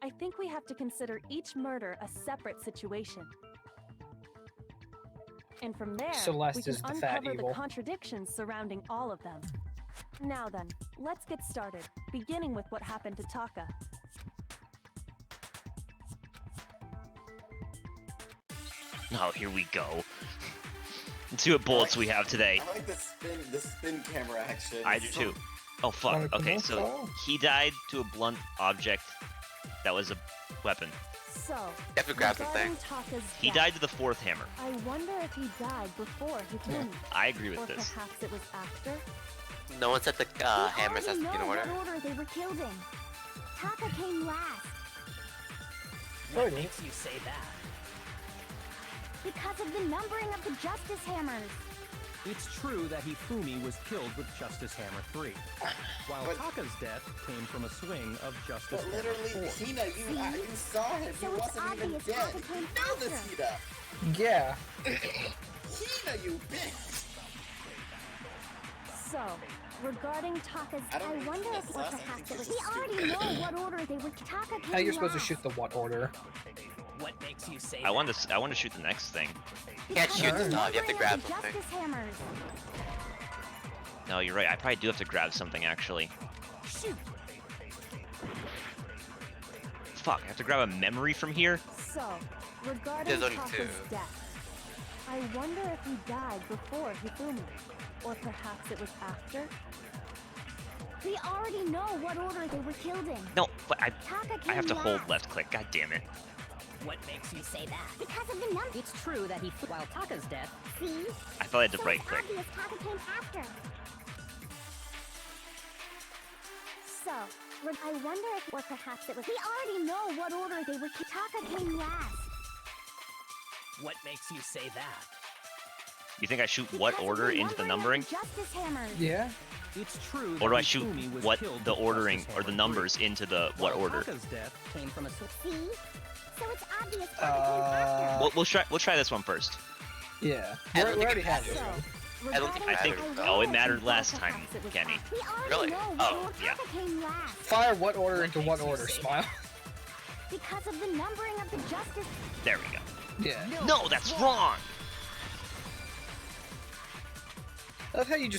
I think we have to consider each murder a separate situation. And from there, Celeste we can is the fat uncover evil. the contradictions surrounding all of them. Now then, let's get started, beginning with what happened to Taka. Oh, here we go. Let's see what bullets we have today. I like the spin camera action. I do too. Oh fuck. Alright, Okay, come so on. he died to a blunt object that was a weapon. So, have to grab regarding something. Taka's He death, died to the 4th hammer. I wonder if he died before Hifumi. I agree Or with this. perhaps it was after. No one said the We hammers has already to be in know order. what order they were killed in. Taka came last What makes you say that? because of the numbering of the Justice Hammers. It's true that Hifumi was killed with Justice Hammer 3, while But- Taka's death came from a swing of Justice But Hammer literally, 4. Hina, you saw him. So he it's wasn't even obvious dead. Taka came Know this, after. Hina. Yeah. Hina, you bitch. So, regarding Taka's, I don't I think wonder that's if or last. I perhaps think it was. this We is already stupid. know what order they were. Taka came How you're supposed to last. shoot the what order? What makes you say I want to shoot the next thing. You can't shoot Alright. stuff, you have to grab the something. Justice Hammers. No, you're right. I probably do have to grab something actually. Shoot. Fuck, I have to grab a memory from here? So, regarding There's only Taka's 2. death, I wonder if he died before Hifumi, or perhaps it was after. We already know what order they were killed in. No, but I Taka came have to hold last. left click. God damn it. What makes you say that? Because of the number. It's true that while Taka's death, See? I thought I had to So right it's click. obvious Taka came after. So, I wonder if, or perhaps it was. We already know what order they were. Taka came last. what makes you say that? You think I shoot what Because of order into the numbering? of Justice Hammers. Yeah. It's true Or do that I shoot Hifumi was what killed the with ordering Justice or the Hammer numbers 3, into the what while order? Taka's death came from a See? So it's obvious Taka came after. We'll try this one first. Yeah. I We don't think already it have matters. this one. I don't think I think matters, though. oh it mattered last time, Kenny. We already Really? know what Oh, order yeah. Taka came last. Fire what order into what makes you order, say Smile? Because of the numbering of the Justice. There we go. Yeah. No, that's wrong. I love how you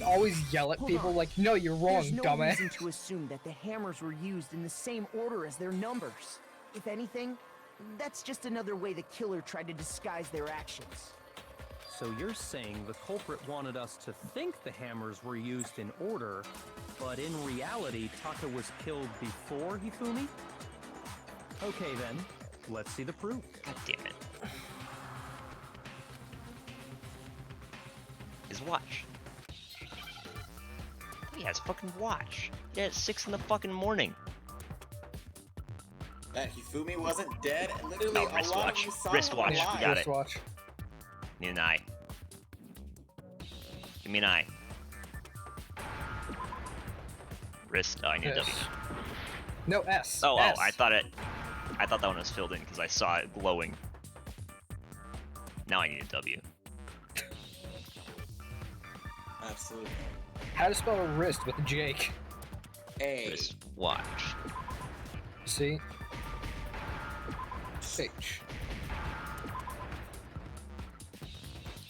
always yell at Hold people on. like, no, you're wrong, There's no dumbass. reason to assume that the hammers were used in the same order as their numbers. If anything, that's just another way the killer tried to disguise their actions. So you're saying the culprit wanted us to think the hammers were used in order, but in reality, Taka was killed before Hifumi? Okay then, let's see the proof. God damn it. His watch. He has fucking watch. Yeah, it's 6 in the fucking morning. That Hifumi wasn't dead. Literally, No, a lot of wristwatch. you saw Wristwatch, him we alive. got it. Wristwatch. Need an eye. Give me an eye. Wrist. Oh, I need a Yes. W. No, S. Oh, S. I thought that one was filled in because I saw it glowing. Now I need a W. Absolutely. How to spell a wrist with Jake? A. Wrist watch. C. H.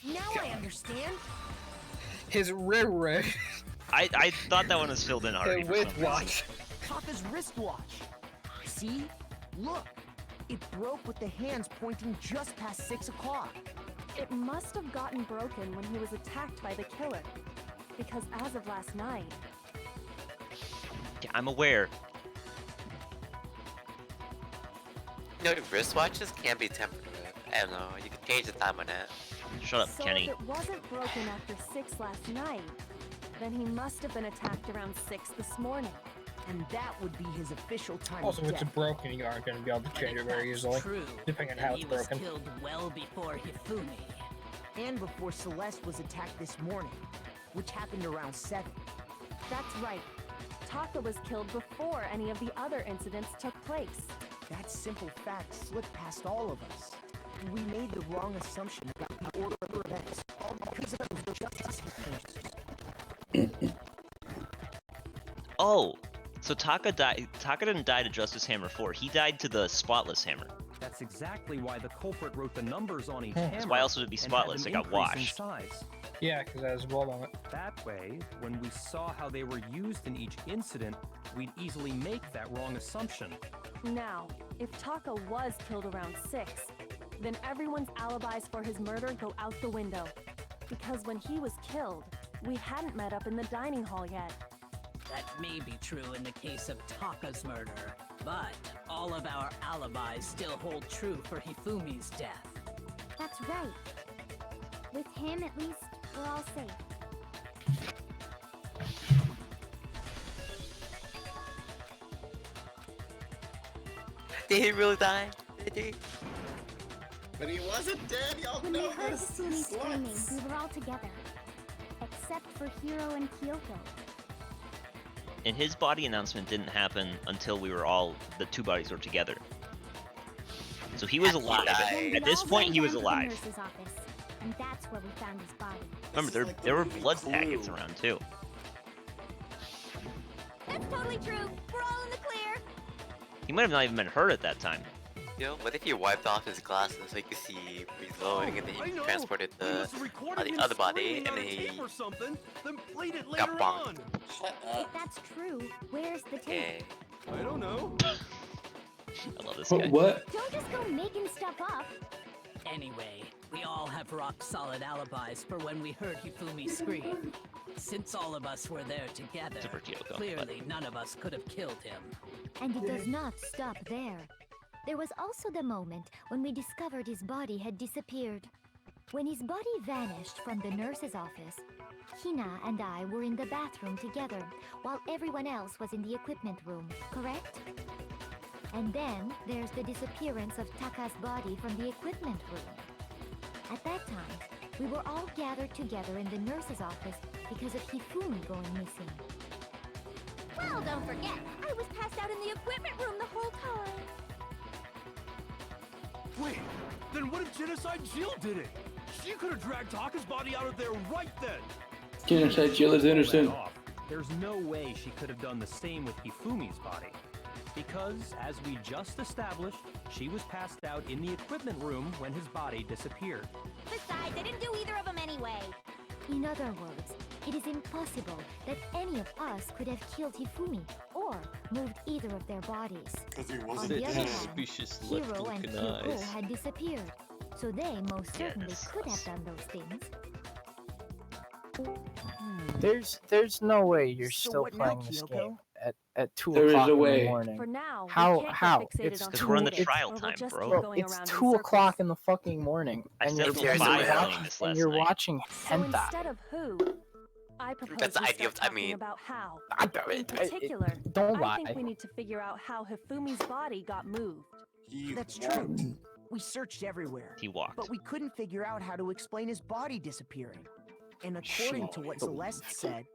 Now I understand. His rear I thought that one was filled in already. for with some reason. watch. Taka's wristwatch. See? Look. It broke with the hands pointing just past 6 o'clock. It must have gotten broken when he was attacked by the killer. Because as of last night, Yeah, I'm aware. You know, wristwatches can be tempered with. I don't know, you can change the time on it. Shut up, so Kenny. if it wasn't broken after 6 last night, then he must have been attacked around 6 this morning. And that would be his official time Also, of if it's death. broken, you aren't going to be able to change it very easily, True. depending on then how he it's was broken. killed well before Hifumi. And before Celeste was attacked this morning, which happened around 7. That's right. Taka was killed before any of the other incidents took place. That simple fact slipped past all of us. We made the wrong assumption about the order of events, all because of the justice forces. Oh, so Taka died. Taka didn't die to Justice Hammer 4. He died to the Spotless Hammer. That's exactly why the culprit wrote the numbers on each Hmm. hammer. That's why else would it be and had spotless? them It got increase in washed. size. Yeah, because that has blood on it. That way, when we saw how they were used in each incident, we'd easily make that wrong assumption. Now, if Taka was killed around 6, then everyone's alibis for his murder go out the window. Because when he was killed, we hadn't met up in the dining hall yet. That may be true in the case of Taka's murder, but all of our alibis still hold true for Hifumi's death. That's right. With him, at least, we're all safe. Did he really die? Did he? But he wasn't dead, y'all When we know heard this. Hifumi He's screaming, sluts. we were all together. Except for Hiro and Kyoko. And his body announcement didn't happen until we were all, the two bodies were together. So he was And he alive. died. At this point, he was Down to alive. the nurse's office, and that's where we found his body. Remember, This is like there the were movie blood Clue. packets around too. That's totally true. We're all in the clear. He might have not even been hurt at that time. You know, what if he wiped off his glasses so he could see where he's going and then I he know. transported He the must have recorded the him other body screaming and on then a he tape or something, then played it got later bonked. on. Shut If up. that's true, where's the tape? Okay. I don't know. I love this guy. What? Don't just go making stuff up. Anyway, we all have rock-solid alibis for when we heard Hifumi scream. Since all of us were there together, Except for Kyoko, clearly none of us could have killed him. And it does not stop there. There was also the moment when we discovered his body had disappeared. When his body vanished from the nurse's office, Hina and I were in the bathroom together, while everyone else was in the equipment room, correct? And then there's the disappearance of Taka's body from the equipment room. At that time, we were all gathered together in the nurse's office because of Hifumi going missing. Well, don't forget, I was passed out in the equipment room the whole time. Wait, then what if Genocide Jill did it? She could have dragged Taka's body out of there right then. Genocide Jill is innocent. Off. There's no way she could have done the same with Hifumi's body. Because, as we just established, she was passed out in the equipment room when his body disappeared. Besides, I didn't do either of them anyway. In other words, it is impossible that any of us could have killed Hifumi or moved either of their bodies. Because he On wasn't the other dead. hand, Suspicious Hiro and left-looking Kyoko eyes. had disappeared, so they most certainly this could have sucks. done those things. There's no way you're So still what now, playing this Kyoko? game at 2 There is o'clock a in the way. morning. For now, we How? can't How? get fixated It's on 'cause we're in the Hifumi, trial or we'll time, just bro. keep Bro, going it's around in 2 o'clock circles. in the fucking morning, I and said you're, for you're 5 watching, a.m. this and last you're night. watching So hentai. instead of who, I propose That's we ideal. start I talking mean- about how. I- In particular, don't I lie. think we need to figure out how Hifumi's body got moved. He That's walked. true. We searched everywhere, He walked. but we couldn't figure out how to explain his body disappearing. And according to what Celeste said,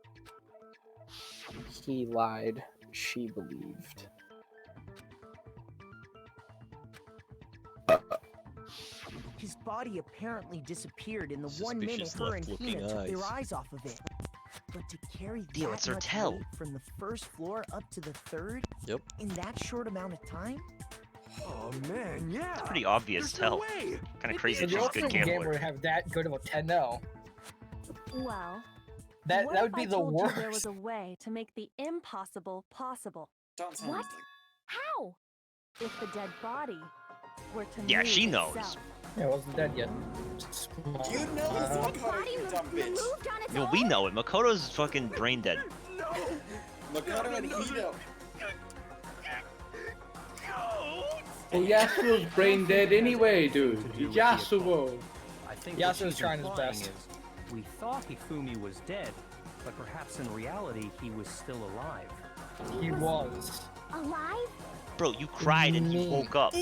He lied. She believed. his body apparently disappeared in the 1 minute Suspicious her and left-looking Hina took their eyes. eyes off of it. But to carry Dio, that it's her much tell. weight from the first floor up to the third Yep. in that short amount of time? Oh man, yeah. It's pretty obvious There's no tell. way. Kind of It crazy did that You're she's a also good in a game where gambler. you have that good of a 10-0. Well, That what that if would be I the told worst. you there was a way to make the impossible possible? Don't tell What? me. How? If the dead body were to Yeah, move she knows. itself. Yeah, it wasn't dead yet. You know this, Dead Makoto, body you dumb bitch. moved on its No, own? we know it. Makoto's fucking brain dead. Makoto and Hito. Well, Yasuo's brain dead anyway, dude. Yasuo. I think Yasuo's what she's trying his implying best. is we thought Hifumi was dead, but perhaps in reality he was still alive. He was. Alive? Bro, you cried and you woke up.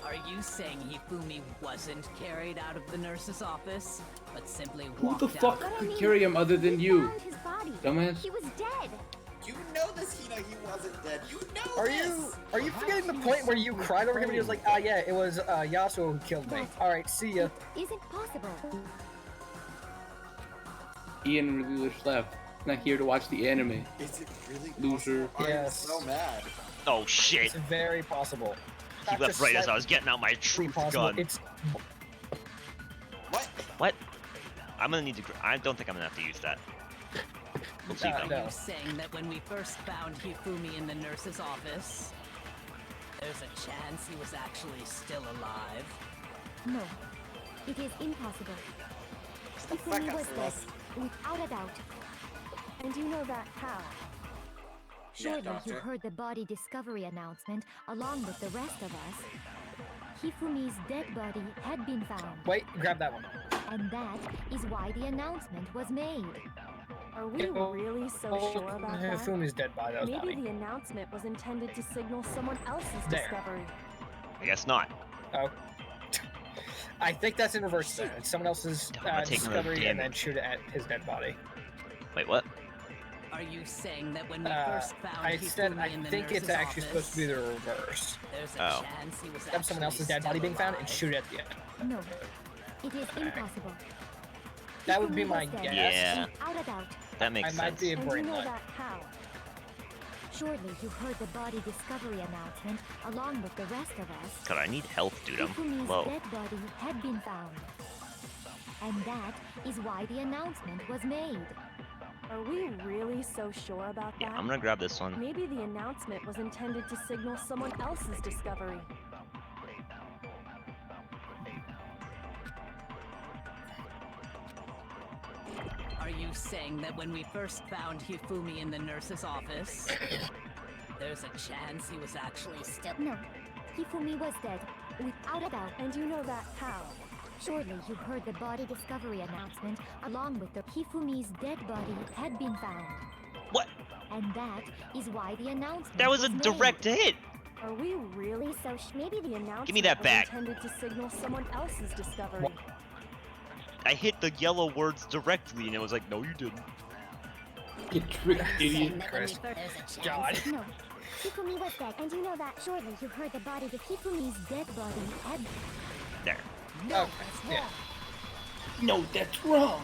Are you saying Hifumi wasn't carried out of the nurse's office, but simply Who walked the fuck out? could carry him other than you? Found his body. Dumbass. He was dead. You know this, Hito. He wasn't dead. You know Are this. you forgetting the point where you cried over him and he was like, ah yeah, it was Yasuo who killed me. Alright, see ya. Isn't possible. Ian really just left. Not here to watch the anime. Is it really Loser. possible? Yes. I'm so mad. Oh shit. It's very possible. He Not left just right as I slightly was getting out my truth possible, gun. It's What? I'm gonna need to. I don't think I'm gonna have to use that. We'll see Are though. you saying that when we first found Hifumi in the nurse's office, there's a chance he was actually still alive? No, it is impossible. Hifumi was dead, without a doubt. And you know that how? Surely you Doctor. heard the body discovery announcement along with the rest of us. Hifumi's dead body had been found, wait, grab that one. and that is why the announcement was made. Are we really so sure about that? Hifumi's dead body, that was Maybe body. the announcement was intended to signal someone else's There. discovery. I guess not. Oh. I think that's in reverse then. It's someone else's I'm gonna take another discovery and then damage. shoot it at his dead body. Wait, what? Are you saying that when we Uh, first found I said Hifumi I in the think nurse's it's actually office, supposed to be the reverse. there's a Oh. chance he was Have someone else's actually dead body still being found and alive? shoot it at the end. No, it is impossible. That would be Hifumi my was dead, guess. Yeah. without a doubt. That makes I might sense. be a And you brain know nut. that how? Surely you heard the body discovery announcement along with the rest of us. God, I need health, dude. I'm Hifumi's low. dead body had been found. And that is why the announcement was made. Are we really so sure about Yeah, that? I'm gonna grab this one. Maybe the announcement was intended to signal someone else's discovery. Are you saying that when we first found Hifumi in the nurse's office, there's a chance he was actually still... No, Hifumi was dead, without a doubt. And you know that how? Surely you heard the body discovery announcement along with the Hifumi's dead body had been found. What? And that is why the announcement That was a made. direct hit. Are we really so maybe the announcement me that was back. intended to signal someone else's discovery? I hit the yellow words directly, and it was like, no, you didn't. You trick idiot. Christ. There's a chance. God. No, Hifumi was dead, and you know that. Surely you heard the body of Hifumi's dead body had... There. Oh, yeah. No, that's wrong.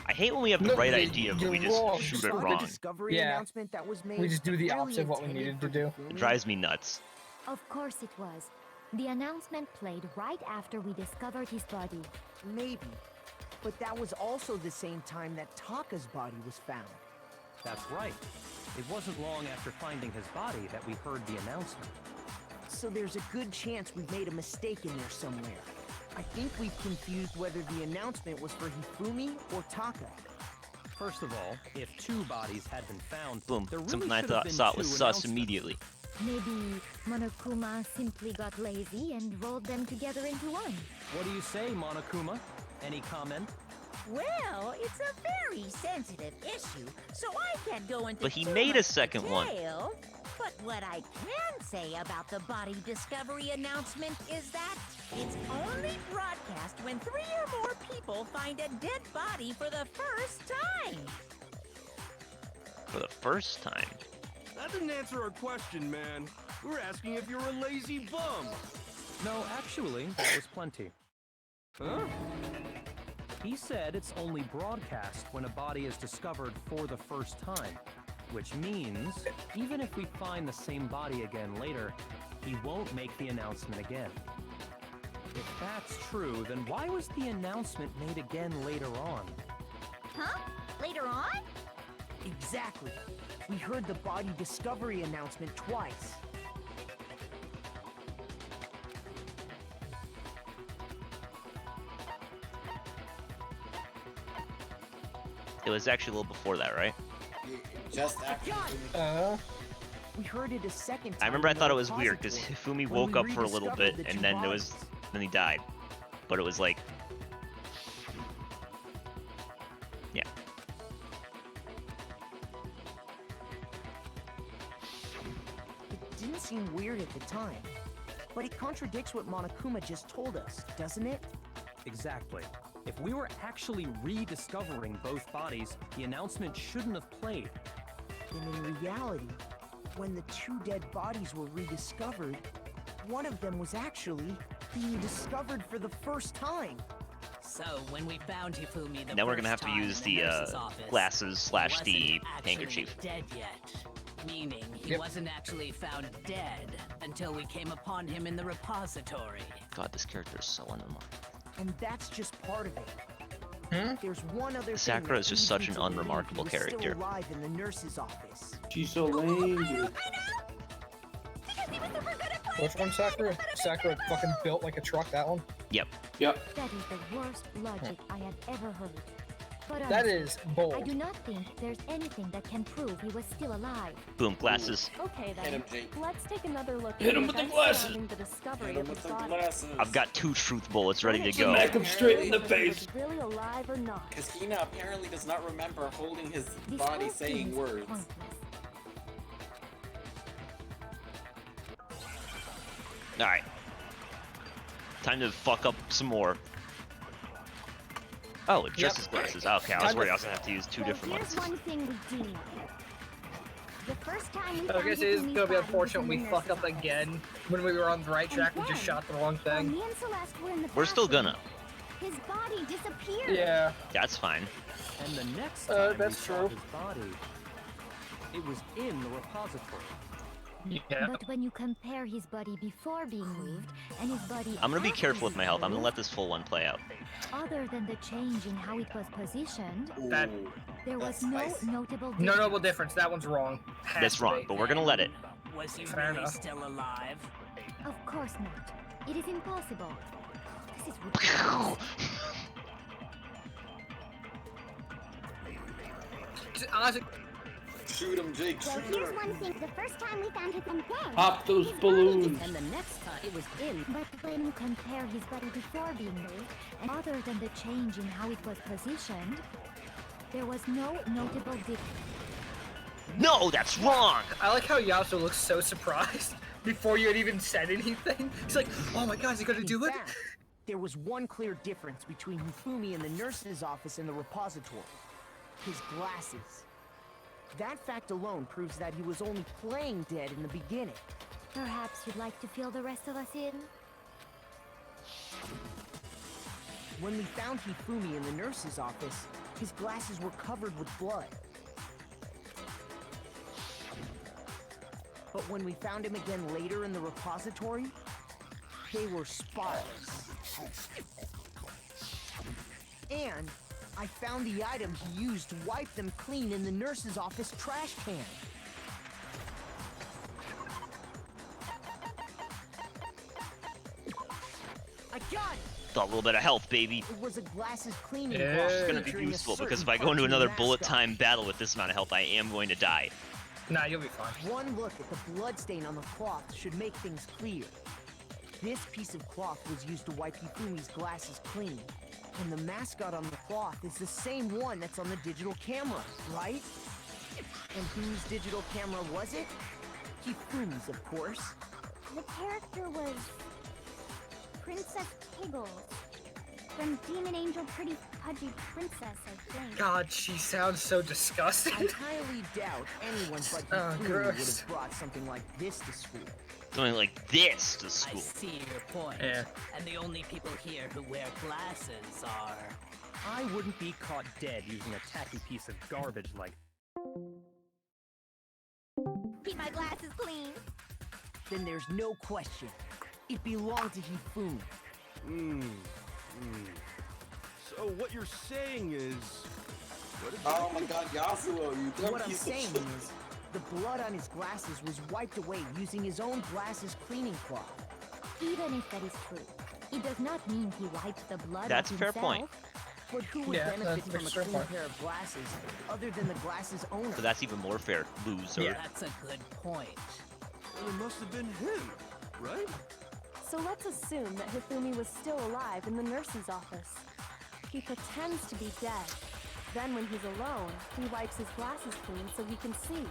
I hate when we have the No, right you- idea, but we you're just wrong. shoot So it the wrong. discovery Yeah. announcement that was made. We just do the really opposite of what we intended needed to for do. It Hifumi? drives me nuts. Of course it was. The announcement played right after we discovered his body. Maybe. But that was also the same time that Taka's body was found. That's right. It wasn't long after finding his body that we heard the announcement. So there's a good chance we've made a mistake in there somewhere. I think we've confused whether the announcement was for Hifumi or Taka. First of all, if two bodies had been found, Boom. there really Something I should have been thought two was sus announcements. immediately. Maybe Monokuma simply got lazy and rolled them together into one. What do you say, Monokuma? Any comment? Well, it's a very sensitive issue, so I can't go into But he too made a much second one. detail. But what I can say about the body discovery announcement is that it's only broadcast when 3 or more people find a dead body for the first time. For the first time. That didn't answer our question, man. We're asking if you're a lazy bum. No, actually, that was plenty. Huh? He said it's only broadcast when a body is discovered for the first time, which means even if we find the same body again later, he won't make the announcement again. If that's true, then why was the announcement made again later on? Huh? Later on? Exactly. We heard the body discovery announcement twice. It was actually a little before that, right? Just after. We heard it a second time. I remember I in the thought it was weird because repository Hifumi when woke we up for a little rediscovered bit the and two then bodies. then he died. But it was like, yeah. It didn't seem weird at the time, but it contradicts what Monokuma just told us, doesn't it? Exactly. If we were actually rediscovering both bodies, the announcement shouldn't have played. And in reality, when the two dead bodies were rediscovered, one of them was actually being discovered for the first time. So when we found Hifumi the Now we're gonna have first to time use in the nurse's office, glasses / he wasn't the actually handkerchief. dead yet. Meaning he wasn't actually found dead until we came upon him in the repository. God, this character is so unremarkable. And that's just part of it. There's one other Sakura thing is that just leads such me an to believe unremarkable he was character. Still alive in the nurse's office. She's so lame, dude. Which one, Sakura? Sakura fucking built like a truck, that one? Yep. Yep. That is the worst logic I have ever heard. But That honestly, is bold. I do not think there's anything that can prove he was still alive. Boom, glasses. Okay Hit then, him, Jake. let's take another look Hit at him the with the events glasses. surrounding the discovery Hit him of with his the body. glasses. I've got 2 truth bullets ready to go. Smack him straight in the Whether he face. was really alive or not. Because Hina apparently does not remember holding his This body whole saying thing's words. pointless. Alright. Time to fuck up some more. Oh, just his glasses. Okay, I was worried I was gonna have to use 2 So different here's ones. one thing we do know. The first time we I found guess it is Hifumi's gonna be body unfortunate was we in the fuck up nurse's again. When we were on the right track, we And just then, shot the wrong while thing. me and Celeste were in the We're still bathroom, gonna. His body disappeared. Yeah. That's fine. And the next Uh, time that's we saw true. his body, it was in the repository. Yeah. But when you compare his body before being moved and his body I'm gonna be after careful with my health. I'm gonna being let this full one play out. moved, other than the change in how it was positioned, That there was that's no spicy. notable no notable difference. That one's wrong. Has That's to wrong, be. but we're gonna let it. Was he Fair really enough. still alive? Of course not. It is impossible. This is ridiculous. Honestly, Shoot him, Jake. So Shoot here's him. one thing. The first time we found him dead. Pop those his body balloons. just- And the next time it was in. But when you compare his body before being moved, and other than the change in how it was positioned, there was no notable difference. No, that's wrong! I like how Yasuo looks so surprised before you had even said anything. He's like, oh my god, is he gonna In do it? fact, there was one clear difference between Hifumi in the nurse's office and the repository. His glasses. That fact alone proves that he was only playing dead in the beginning. Perhaps you'd like to fill the rest of us in? When we found Hifumi in the nurse's office, his glasses were covered with blood. But when we found him again later in the repository, they were spotless. And I found the item he used to wipe them clean in the nurse's office trash can. I got it! Got a little bit of health, baby. It was a glasses cleaning Yeah. cloth It's gonna be featuring a useful because certain if I go into cartoon another bullet mascot. time battle with this amount of health, I am going to die. Nah, you'll be fine. One look at the bloodstain on the cloth should make things clear. This piece of cloth was used to wipe Hifumi's glasses clean. And the mascot on the cloth is the same one that's on the digital camera, right? And whose digital camera was it? Hifumi's, of course. The character was Princess Piggles from Demon Angel Pretty Pudgy Princess, I think. God, she sounds so disgusting. I highly doubt anyone but Oh, Hifumi would gross. have brought something like this to school. Something like this to I school. see your point. Yeah. And the only people here who wear glasses are... I wouldn't be caught dead using a tacky piece of garbage like. Keep my glasses clean. Then there's no question. It belonged to Hifumi. So what you're saying is... Oh my god, Yasuo, you dumb What I'm piece of saying shit. is, the blood on his glasses was wiped away using his own glasses cleaning cloth. Even if that is true, it does not mean he wiped the blood That's off a fair himself. point. But who would Yeah, benefit that's from a a fair clean point. pair of glasses other than the glasses owner? So that's even more fair, loser. Yeah. That's a good point. Well, it must have been him, right? So let's assume that Hifumi was still alive in the nurse's office. He pretends to be dead. Then when he's alone, he wipes his glasses clean so he can see.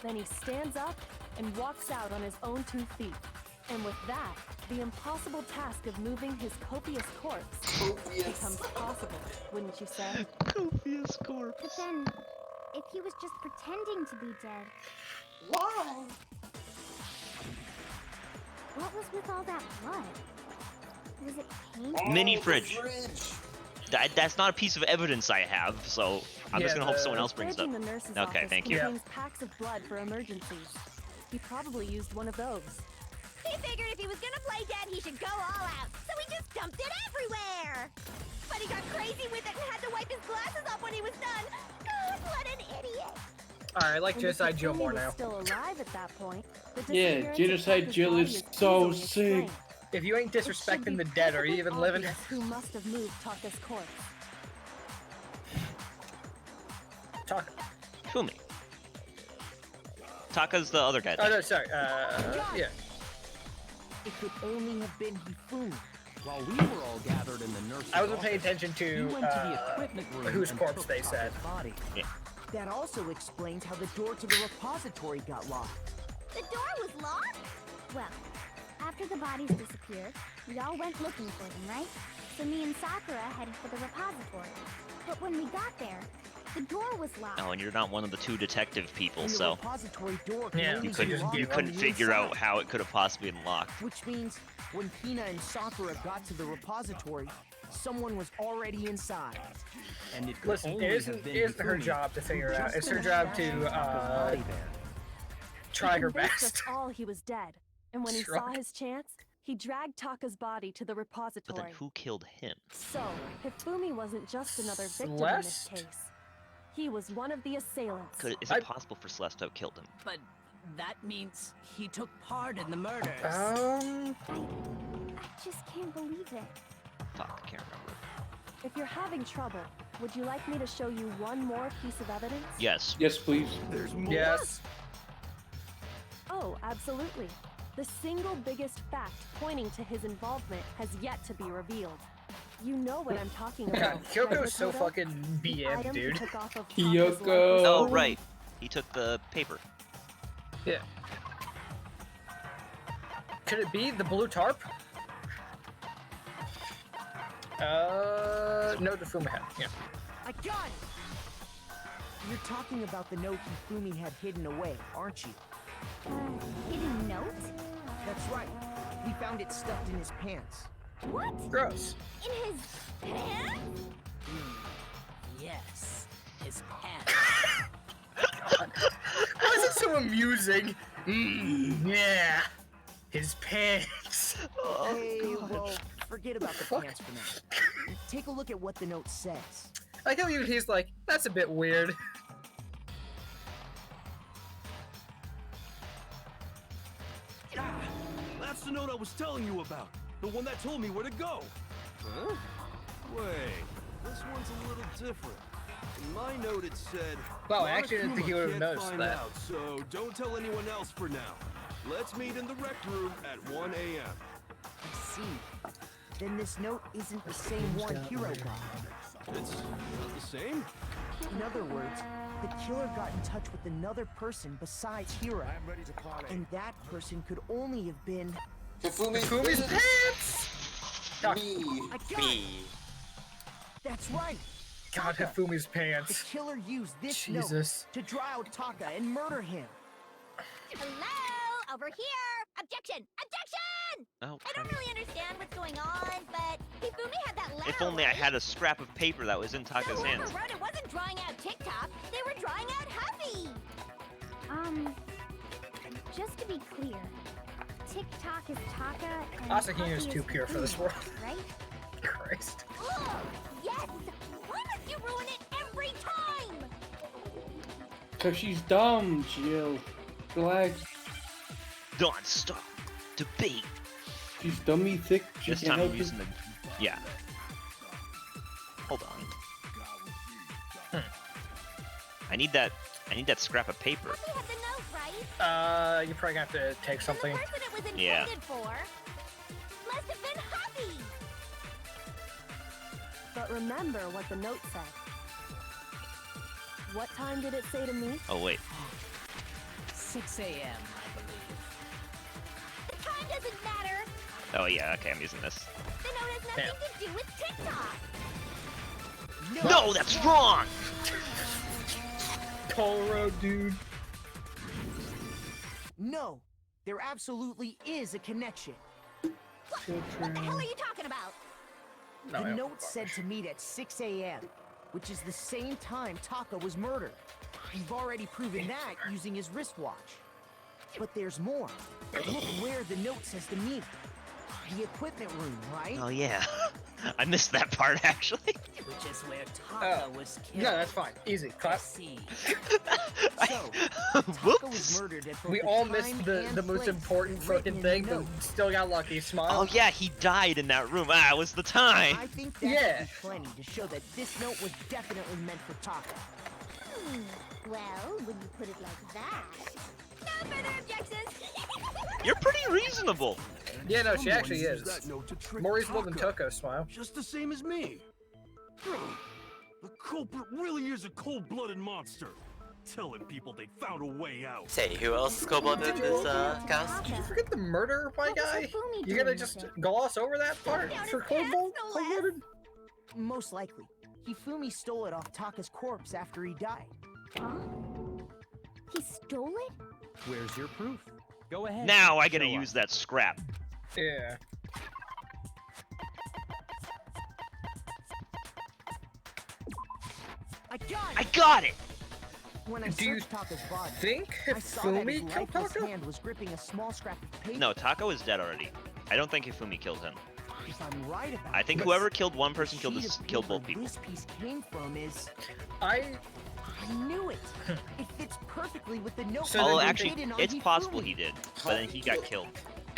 Then he stands up and walks out on his own 2 feet. And with that, the impossible task of moving his copious corpse becomes possible, wouldn't you say? Copious corpse. But then, if he was just pretending to be dead, Why? what was with all that blood? Was it paint? Mini the fridge. That's not a piece of evidence I have, so I'm just Yeah, gonna hope the someone The else brings fridge it in up. the nurse's Okay, office thank you. contains packs of blood for emergencies. He probably used one of those. He figured if he was gonna play dead, he should go all out, so he just dumped it everywhere. But he got crazy with it and had to wipe his glasses off when he was done. God, what an idiot! Alright, I like And if Genocide Jill Hifumi more was now. still alive at that point, the Yeah, disappearance of Genocide Taka's Jill body is is so easily sick. explained. If you ain't It should disrespecting be the dead, are you perfectly even living? obvious who must have moved Taka's corpse? Taka. Fumi. Taka's the other guy. Oh no, sorry. Yeah. It could only have been Hifumi. While we were all gathered in the nurse's I wasn't paying office, attention he to went to the equipment room whose and corpse took they said. Taka's body. Yeah. That also explains how the door to the repository got locked. The door was locked? Well, after the bodies disappeared, we all went looking for them, right? So me and Sakura headed for the repository. But when we got there, the door was locked. Oh, and you're not one of the 2 detective people, And the so repository door can Yeah. only you be couldn't locked you on couldn't the figure inside. out how it could have possibly been locked. Which means when Hina and Sakura got to the repository, someone was already inside. And it could Listen, only it have isn't, been it isn't her Hifumi job to who figure it out. just It's her stashed job to Taka's body there. try He her convinced best. us all he was dead, and when he saw Shrug. his chance, he dragged Taka's body to the But then repository. who killed him? So, Hifumi wasn't just another victim in this Celeste? case. He was one of the assailants. Is it possible for Celeste to have killed him? But that means he took part in the murders. Um, I just can't believe it. Fuck, I can't remember. If you're having trouble, would you like me to show you one more piece of evidence? Yes. Yes, please. There's more. yes. Oh, absolutely. The single biggest fact pointing to his involvement has yet to be revealed. You know what I'm talking God, about. Kyoko's so Makoto? fucking The BM, item he dude. took off of Taka's Kyoko. lifeless Oh, body? right. He took the paper. Yeah. Could it be the blue tarp? No, the Fuma had. Yeah. I got it! You're talking about the note Hifumi had hidden away, aren't you? Hidden note? That's right. We found it stuffed in his pants. What? Gross. In his pants? Yes, his pants. Why is it so amusing? Yeah. His pants. Hey, well, forget about the pants for now. Take a look at what the note says. I like how even he's like, that's a bit weird. Ah, that's the note I was telling you about. The one that told me where to go. Huh? Wait, this one's a little different. In my note it said, Wow, I actually didn't think he would have "Monokuma can't noticed find that. out, so don't tell anyone else for now. Let's meet in the rec room at 1 a.m. I see. Then this note isn't the same one Hiro got. It's not the same? In other words, the killer got in touch with another person besides Hiro. And that person could only have been... Hifumi's pants! Me. I got it! That's right! God, Taka. Hifumi's The pants. killer used this Jesus. note to draw out Taka and murder him. Hello? Over here! Objection! Objection! Oh, I don't really understand what's going on, but Hifumi had that letter. if only I right? had a scrap of paper that was in Taka's So hands. whoever wrote it wasn't drawing out TikTok, they were drawing out Huffy! Just to be clear, TikTok is Taka and Asahina is Huffy too pure for this Hifumi, world. right? Christ. Oh, yes! Why must you ruin it every time? Cause she's dumb, Jill. Relax. Don't stop. Debate. She's dummy thick. She This can time help I'm you. using the. Yeah. Hold on. I need that. I need that scrap of paper. You had the note, right? You're probably gonna have to take something. The person it was intended Yeah. for must have been Huffy. But remember what the note said. What time did it say to me? Oh wait. 6 a.m., I believe. The time doesn't matter. Oh yeah. Okay, I'm using this. The note has nothing to do with TikTok. No, that's wrong. Toro, dude. No, there absolutely is a connection. What the hell are you talking about? No, I The don't note said to meet at 6 a.m., which is the same time Taka was murdered. We've already proven that using his wristwatch. But there's more. Look where the note says to meet. The equipment room, right? Oh yeah. I missed that part actually. Which is where Taka was killed. No, that's fine. Easy. Clap. See. So, Taka was murdered at both We the all time missed the and most place important written fucking in thing, the but note. still got lucky. Smile. Oh yeah, he died in that room. Ah, it was the time. I think that Yeah. should be plenty to show that this note was definitely meant for Taka. Well, when you put it like that. No further objections. You're pretty reasonable. Yeah, no, she Someone actually used is. that note to trick More reasonable than Taka. Toko. Smile. Just the same as me. The culprit really is a cold-blooded monster. Telling people they found a way out. Say, who else is cold-blooded in this cast? Did you forget the murder, my guy? Hifumi You gotta doing just with it? gloss over that part down for his pants, no less. cold-blooded? Most likely. Hifumi stole it off Taka's corpse after he died. Huh? He stole it? Where's your proof? Go ahead. Now I gotta Show use us. that scrap. Yeah. I got it! I got it. When I Do you searched Taka's body, Think I saw that his Hifumi killed lifeless Taka? hand was gripping a small scrap of paper. No, Taka is dead already. I don't think Hifumi killed him. If I'm right about I think this, whoever killed one the person killed sheet this, of killed paper both people. This piece came from is. I knew it. It fits perfectly with the note. So Although then you actually, written on it's Hifumi. possible he did, but then he got killed.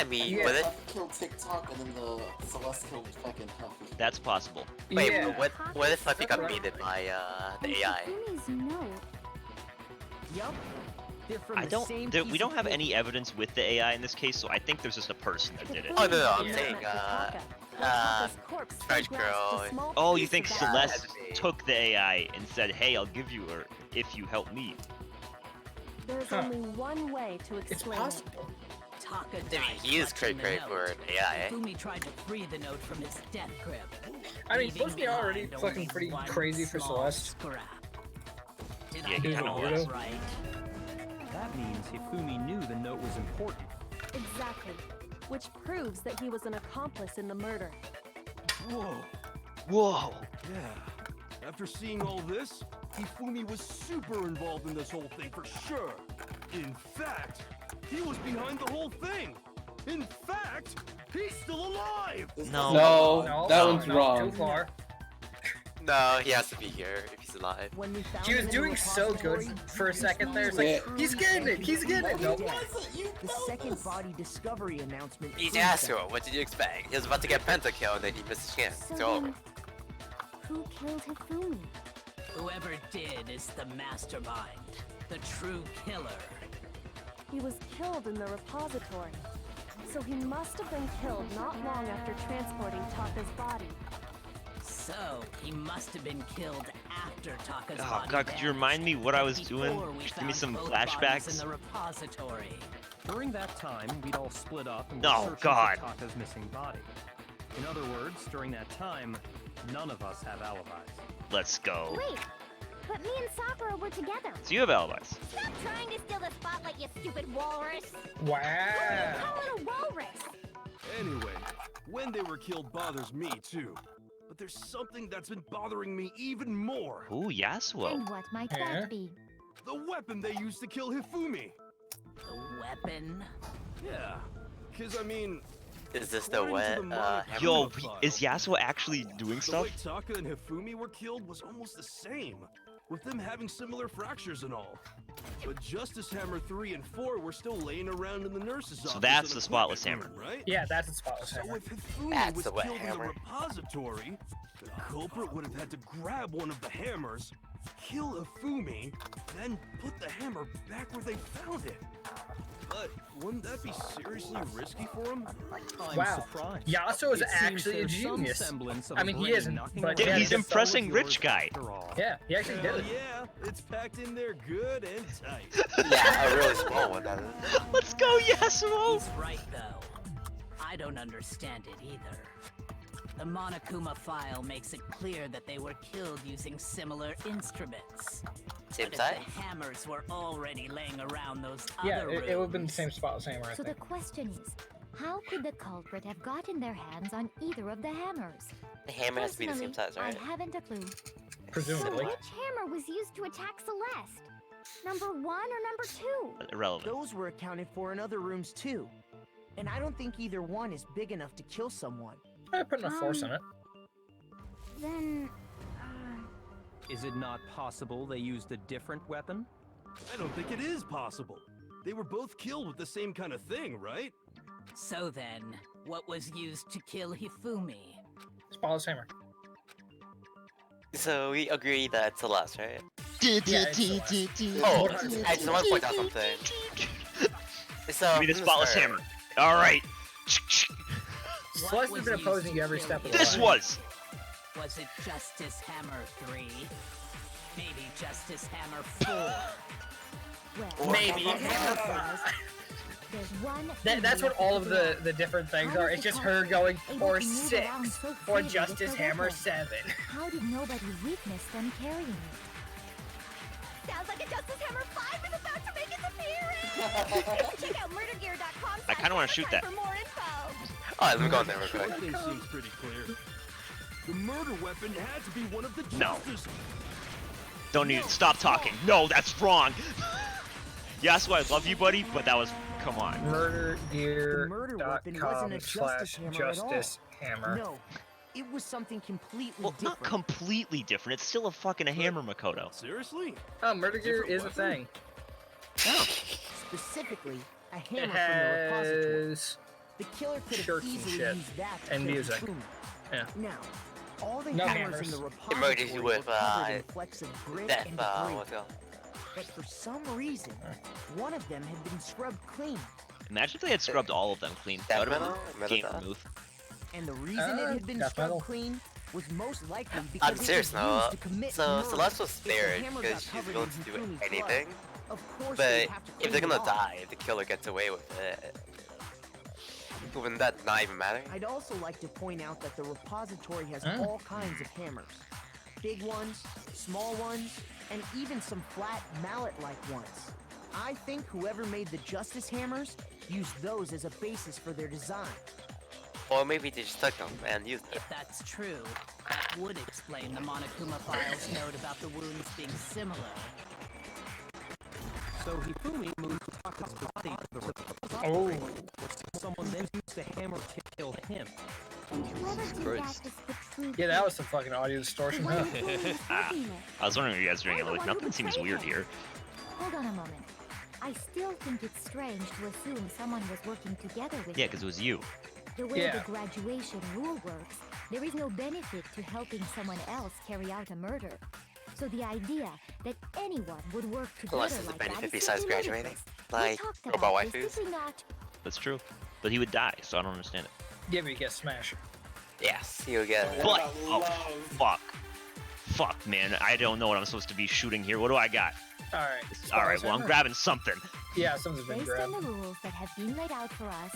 I mean, Yeah. with it. Huffy killed TikTok and then the Celeste killed fucking Huffy. That's possible. Wait, yeah. what if Huffy got That's beaten by the And AI? Hifumi's note. Yup. They're from I the don't. same We piece don't of have paper. any evidence with the AI in this case, so I think there's just a person that did it. Oh no, I'm Yeah. saying Taka's corpse French grasped girl. a small Oh, you piece think of that. Celeste had to be. took the AI and said, "Hey, I'll give you her if you help me"? There's Huh. only one way to It's explain it. possible. Taka I mean, died he is clutching the cray-cray note. for an AI. Hifumi tried to free the note from its death grip. I mean, leaving supposed to be already behind fucking only pretty one crazy for small Celeste. Scrap. Did Yeah, I he get kinda all was. that right? That means Hifumi knew the note was important. Exactly. Which proves that he was an accomplice in the murder. Whoa. Whoa! Yeah. After seeing all this, Hifumi was super involved in this whole thing for sure. In fact, he was behind the whole thing. In fact, he's still alive. No. No, that one's no, wrong. Too far. No, he has to be here if he's alive. When we found She was it in the doing so good repository, for a second there. It's like, Yeah. he's getting it. He's getting it. Nope. the second body discovery announcement. He's proved that. Yasuo, what did you expect? He was about to get pentakill and then he missed his chance. So It's over. then, who killed Hifumi? Whoever did is the mastermind, the true killer. He was killed in the repository. So he must have been killed not long after transporting Taka's body. So he must have been killed after Taka's Oh body God, could you vanished, remind me what I was before doing? we Just give me found some both bodies flashbacks. in the repository. During that time, we'd all split up and Oh, were searching God. for Taka's missing body. In other words, during that time, none of us have alibis. Let's go. Wait, but me and Sakura were together. So you have alibis. Stop trying to steal the spotlight, you stupid walrus. Wow. Call it a walrus. Anyway, when they were killed bothers me too. But there's something that's been bothering me even more. Ooh, Yasuo. And what might Yeah. that be? The weapon they used to kill Hifumi. The weapon? Yeah. Cause I mean, Is this the according wet, to the modern Yo, Hammer file, is Yasuo actually doing the stuff? way Taka and Hifumi were killed was almost the same. with them having similar fractures and all. But Justice Hammer 3 and 4 were still laying around in the nurse's office. So that's in the a spotless equipment hammer. room, right? Yeah, that's a spotless So hammer. if Hifumi That's was the wet killed in hammer. the repository, the culprit would have had to grab one of the hammers, kill Hifumi, then put the hammer back where they found it. But wouldn't that be seriously risky for him? Wow. Yasuo is actually a genius. I mean, he isn't, but Dude, yeah, he's impressing rich guy. Yeah, he actually did it. Yeah, it's packed in there good and tight. Yeah, a really small one, that is. Let's go, Yasuo! He's right, though. I don't understand it either. The Monokuma file makes it clear that they were killed using similar instruments. Same But if size? the hammers were already laying around those Yeah, other it would have been the rooms, same spotless hammer, I So the think. question is, how could the culprit have gotten their hands on either of the hammers? The hammer has to be the same size, right? I haven't a clue. Presumably. So which hammer was used to attack Celeste? Number 1 or number 2? Irrelevant. Those were accounted for in other rooms too. And I don't think either one is big enough to kill someone. I put enough force on it. Then, Is it not possible they used a different weapon? I don't think it is possible. They were both killed with the same kind of thing, right? So then, what was used to kill Hifumi? Spotless hammer. So we agree that it's Celeste, right? Yeah, it's Celeste. Oh, I just want to point out something. So, Give me the from spotless start- hammer. Alright. Celeste has been opposing you every step of the This way. was! Was it Justice Hammer 3? Maybe Justice Hammer 4? Well, Maybe. there's one. That's what all of the the different things How are. does It's the just her culprit going, able or to move 6, around so or freely with Justice their Hammer weapon? 7. How did nobody witness them carrying it? sounds like a Justice Hammer 5 is about to make its appearance! Check out murdergear.com I kinda wanna shoot that. for more info. Alright, let me go in there real One quick. thing seems pretty clear. The murder weapon had to be one of the No. Justice. Don't need stop talking. No, that's wrong. Yasuo, I love you, buddy, but that was come on. The murder weapon wasn't a Murdergear.com/justice Justice hammer. No, it was something completely Well, different. not completely different. It's still a fucking hammer, Makoto. Seriously? Oh, Murder Gear Different is a weapon? thing. Specifically, a It hammer from the repository. has The killer could have shirts and easily shit. used that to And kill music. Hifumi. Yeah. Now, all the No hammers in hammers. the Emergency repository with, were covered in flecks of grit Death, and debris. what's it called? But for some reason, one of them had been scrubbed clean. Imagine if they had scrubbed all of them clean. Death That would have metal? been Metal game death? remove. And the reason it had been death scrubbed metal. clean was most likely because I'm it serious was now. used to commit So murder. Celeste was If the spared hammer because got she's covered willing in to do Hifumi's anything. blood, of course But they'd have to if they're clean it gonna off. die, the killer gets away with it. Wouldn't that not even matter? I'd also like to point out that the repository has Mm. all kinds of hammers. Big ones, small ones, and even some flat mallet-like ones. I think whoever made the Justice Hammers used those as a basis for their design. Or maybe they just took them and used it. If that's true, that would explain the Monokuma file's note about the wounds being similar. So Hifumi moved Taka's body to the repository, Oh. where someone then used the hammer to kill him. And whoever did that Christ. is the true Yeah, that was some fucking audio distortion, huh? Ah, I was wondering what you guys are doing. Like, nothing seems weird here. Hold on a moment. I still think it's strange to assume someone was working together with Yeah, him. because it was you. The way Yeah. the graduation rule works, there is no benefit to helping someone else carry out a murder. So the idea that anyone would work together Unless there's a like benefit that is besides simply graduating. ludicrous. Like we talked robot about this, waifus. did we not? That's true. But he would die, so I don't understand it. Yeah, but you get smashed. Yes, you'll get it. But, oh, fuck. Fuck, man. I don't know what I'm supposed to be shooting here. What do I got? Alright. Alright, well, I'm grabbing something. Yeah, something's been Based on grabbed. the rules that have been laid out for us,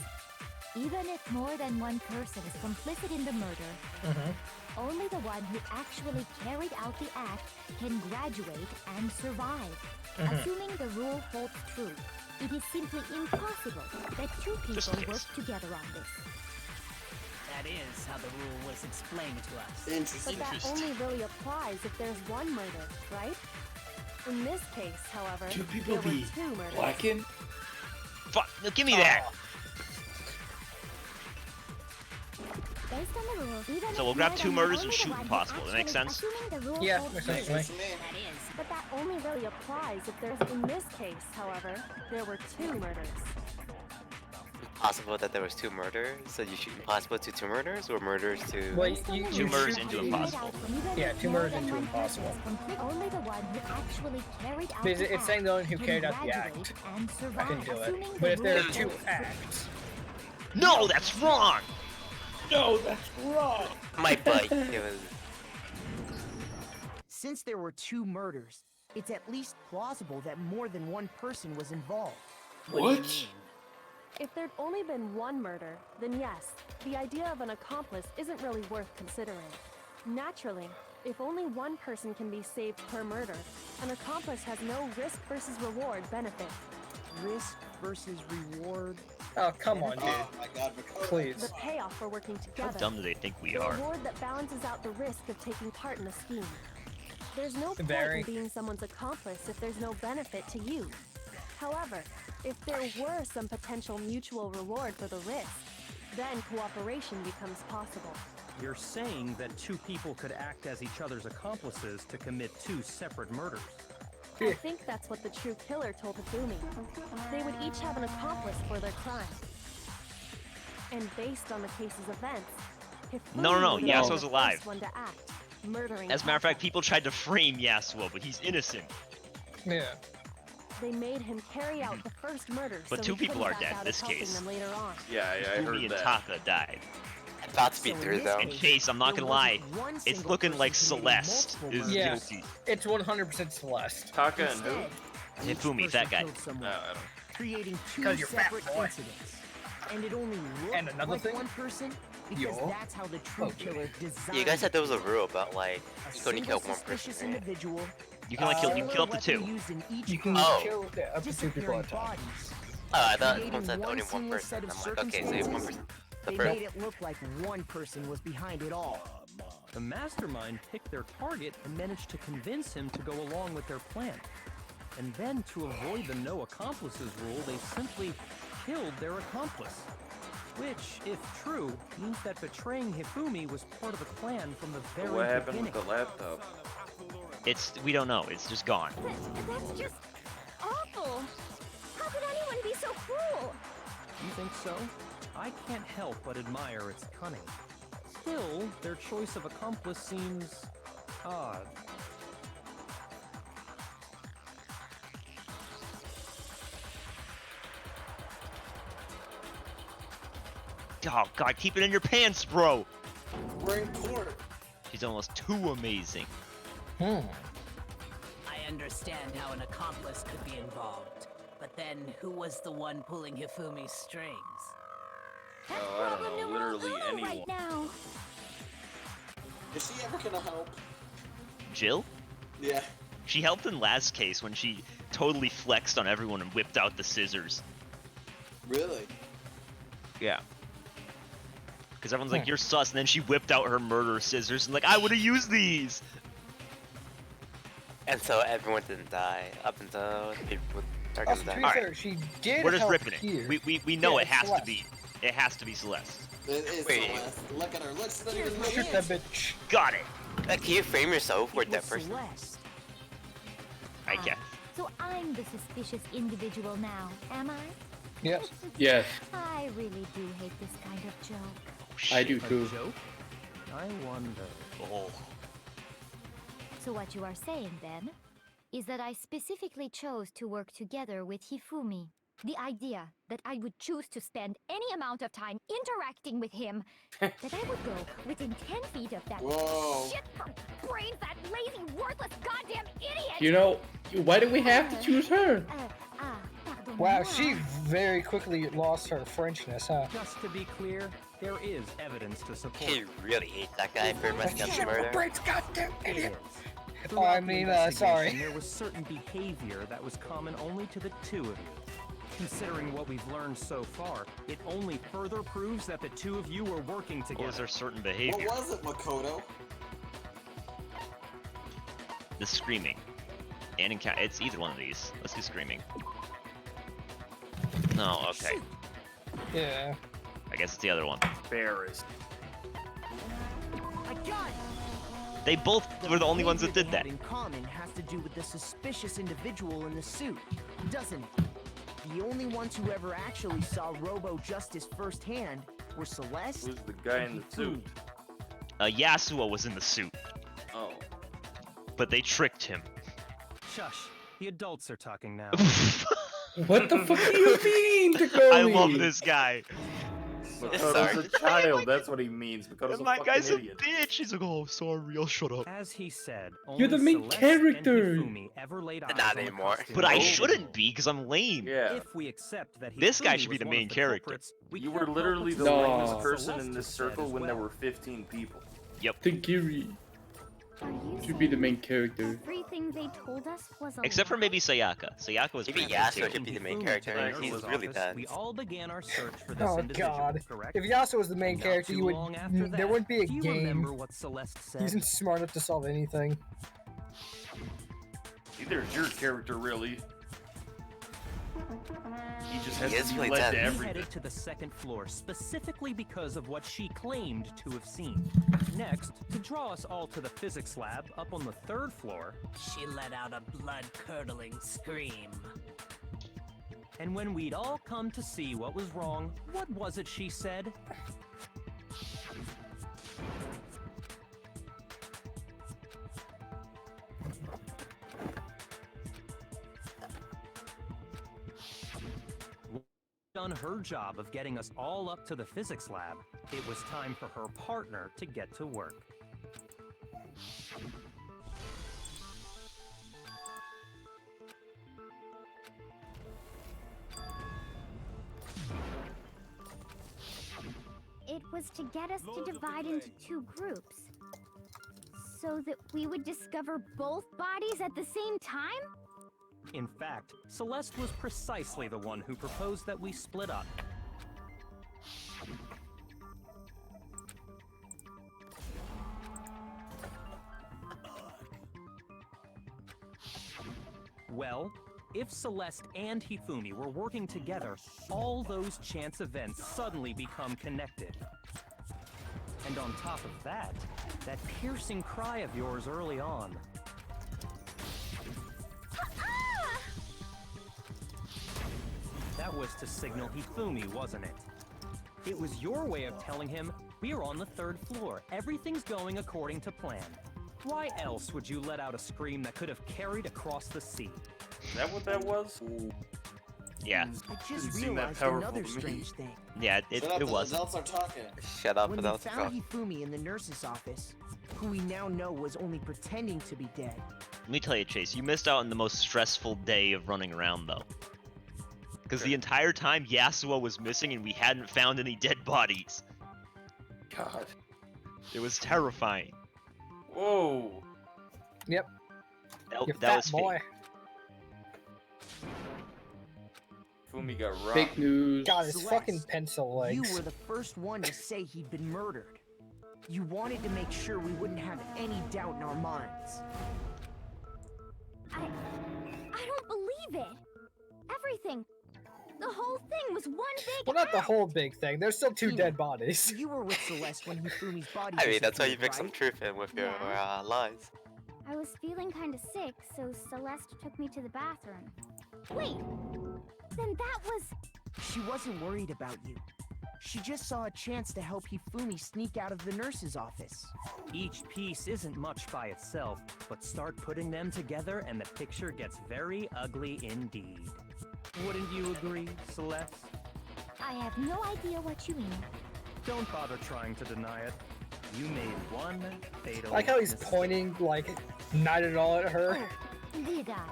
even if more than one person is complicit in the murder, Mm-hmm. only the one who actually carried out the act can graduate and survive. Mhm. Assuming the rule holds true, it is simply impossible that two Just people in work case. together on this. That is how the rule was explained to us. But that only really applies if there's one murder, right? In this case, however, Two people there were be two murders. blackened? Fuck, no, give me that. Based on the rules, even So if we'll grab more two than murders only and the shoot one if who possible. That makes actually- sense? assuming the rule Yeah, holds makes true, sense to me. That is But that only really applies if there's. In this case, however, there were 2 murders. Possible that there was 2 murders, so you shoot impossible to 2 murders, or murders to... Well, Two murders into impossible. Yeah, 2 murders into impossible. Only the one who actually carried out Because the it's saying the one who act carried can out the act graduate and survive, can do it. assuming But the if there are rules 2 are- acts, No, that's wrong. No, that's wrong. My butt. It was... Since there were 2 murders, it's at least plausible that more than one person was involved. What? If there'd only been 1 murder, then yes, the idea of an accomplice isn't really worth considering. Naturally, if only 1 person can be saved per murder, an accomplice has no risk versus reward benefit. Risk versus reward. oh come on, dude, Oh my god, Makoto. please. The payoff for working How together. dumb do they think we The are? reward that balances out the risk of taking part in a scheme. There's no point Very. in being someone's accomplice if there's no benefit to you. However, if there were some potential mutual reward for the risk, then cooperation becomes possible. You're saying that 2 people could act as each other's accomplices to commit 2 separate murders. I think that's what the true killer told Hifumi. They would each have an accomplice for their crime. And based on the case's events, Hifumi No, would have Yasuo's been the alive. first one to act, murdering As a matter of fact, Taka. people tried to frame Yasuo, but he's innocent. Yeah. They made him carry out the first murder, But so 2 he people couldn't are back dead out in this of helping case. them later on. Yeah, I Fumi heard and that. Taka died. About to be So in 3 this though. And Chase, I'm not there gonna lie, wasn't one it's single looking person like committing Celeste multiple is murders. Yeah. guilty. It's 100% Celeste. Taka and who? Instead, each Hifumi, person fat guy. killed someone, No, I don't. creating 2 'Cause you're fat, separate boy. incidents. And it only looked And another like thing? 1 person because Yo. that's how the true Okay. killer designed You guys said there was a it to be. rule about like A you can only single kill 1 suspicious person. Right? individual, You can only kill, you similar can kill up to weapon 2. used in each You can crime, Oh. kill up to 2 people at a disappearing time. bodies. Oh, I thought Creating one said one only 1 seamless person. set of I'm like, okay, so you have 1 person. The They first. made it look like 1 person was behind it all. The mastermind picked their target and managed to convince him to go along with their plan. And then, to avoid the no accomplices rule, they simply killed their accomplice. Which, if true, means that betraying Hifumi was part of the plan from the very What happened beginning. with the laptop? We don't know, it's just gone. That's just awful. How could anyone be so cruel? You think so? I can't help but admire its cunning. Still, their choice of accomplice seems odd. Oh god, keep it in your pants, bro! We're in court. She's almost too amazing. Hmm. I understand how an accomplice could be involved. But then, who was the one pulling Hifumi's strings? Oh, I don't know, literally anyone. Right now. Is she ever gonna help? Jill? Yeah. She helped in last case when she totally flexed on everyone and whipped out the scissors. Really? Yeah. Because everyone's like, you're sus, and then she whipped out her murder scissors and like, I would have used these! And so everyone didn't die up until people started Also, to to die. be fair, she did We're just help ripping it. here. We know Yeah, it has Celeste. to be. It has to be Celeste. It is Wait. Celeste. Look at her. Look, she's not even Shoot looking. that bitch. Got it! Can you frame yourself for It that was person? Celeste. I guess. So I'm the suspicious individual now, am I? Yes. Yes, I really do hate this kind of joke. Oh, I do shit. too. A joke? I wonder. Oh. So what you are saying then is that I specifically chose to work together with Hifumi. The idea that I would choose to spend any amount of time interacting with him, that I would go within 10 feet of that Whoa. Shit for brains, that lazy, worthless, goddamn idiot! You know, why do we have to choose her? Pardon Wow, moi. she very quickly lost her Frenchness, huh? Just to be clear, there is evidence to support. He really hates that guy for messing up the Shit, murder. brains, goddamn It idiot. is. Oh, Throughout I the mean, investigation, sorry. There was certain behavior that was common only to the 2 of you. Considering what we've learned so far, it only further proves that the 2 of you were working What was together. their certain What behavior? was it, Makoto? The screaming. And it's either one of these. Let's do screaming. No, okay. Yeah. I guess it's the other one. Embarrassed. I got it. They both were the only ones that behavior did they that. had in common has to do with the suspicious individual in the suit, doesn't it? The only ones who ever actually saw Robo Justice firsthand were Celeste. Who's the guy in the suit? Yasuo was in the suit, Oh. but they tricked him. Shush. The adults are talking now. What the fuck do you mean, Takumi? I love this guy. Makoto's a child, that's what he means. Makoto's a My fucking guy's a idiot. bitch. He's like, oh, sorry, I'll shut up. As he said, You're the only main Celeste character. and Hifumi ever laid eyes Not on the anymore. costume. But I No. shouldn't be, because I'm lame. Yeah. If we accept that This guy Hifumi should be was the one main of character. culprits, we You can't were help literally but the No. lamest what person Celeste in this said circle as when there well. were 15 people. Tagiri Are you should be the saying main character. everything they told us was a Except for lie? maybe Sayaka. Sayaka was Maybe pretty Yasuo good, should too. be the main Hifumi character. to the He's nurse's really office, bad. We all began our search for this Oh individual, god. correct? If Yasuo was the main Not character, too you would long after there that, wouldn't be a do you game. remember what Celeste said? He isn't smart enough to solve anything. Neither is your character, really. He just has He is to be really led dead. to We everything. headed to the second floor specifically because of what she claimed to have seen. Next, to draw us all to the physics lab up on the third floor. She let out a blood-curdling scream. And when we'd all come to see what was wrong, what was it she said? Done her job of getting us all up to the physics lab, it was time for her partner to get to work. It was to get us to divide into two groups. So that we would discover both bodies at the same time? In fact, Celeste was precisely the one who proposed that we split up. Well, if Celeste and Hifumi were working together, all those chance events suddenly become connected. And on top of that piercing cry of yours early on. That was to signal Hifumi, wasn't it? It was your way of telling him, we're on the third floor, everything's going according to plan. Why else would you let out a scream that could have carried across the sea? Is that what that was? Yeah. I Didn't just seem that realized powerful another to me. strange thing. Yeah, it Shut up, the was. adults are talking. Shut up, When we adults. found Hifumi in the nurse's office, who we now know was only pretending to be dead, Let me tell you, Chase, you missed out on the most stressful day of running around, though. Because the entire time Yasuo was missing and we hadn't found any dead bodies. God. It was terrifying. Whoa. Yep. That, You that fat was boy. fake. Fumi got robbed. Fake news. God, his Celeste, fucking pencil legs. you were the first one to say he'd been murdered. You wanted to make sure we wouldn't have any doubt in our minds. I don't believe it. Everything. The whole thing was one big Well, not the act. whole big thing. There's still two dead bodies. You were with Celeste when Hifumi's body I mean, that's why you disappeared, mix some right? truth in with your lies. I was feeling kind of sick, so Celeste took me to the bathroom. Wait, then that was... She wasn't worried about you. She just saw a chance to help Hifumi sneak out of the nurse's office. Each piece isn't much by itself, but start putting them together and the picture gets very ugly indeed. Wouldn't you agree, Celeste? I have no idea what you mean. Don't bother trying to deny it. You made one fatal I like how he's mistake. pointing, like, not at all at her. Did I?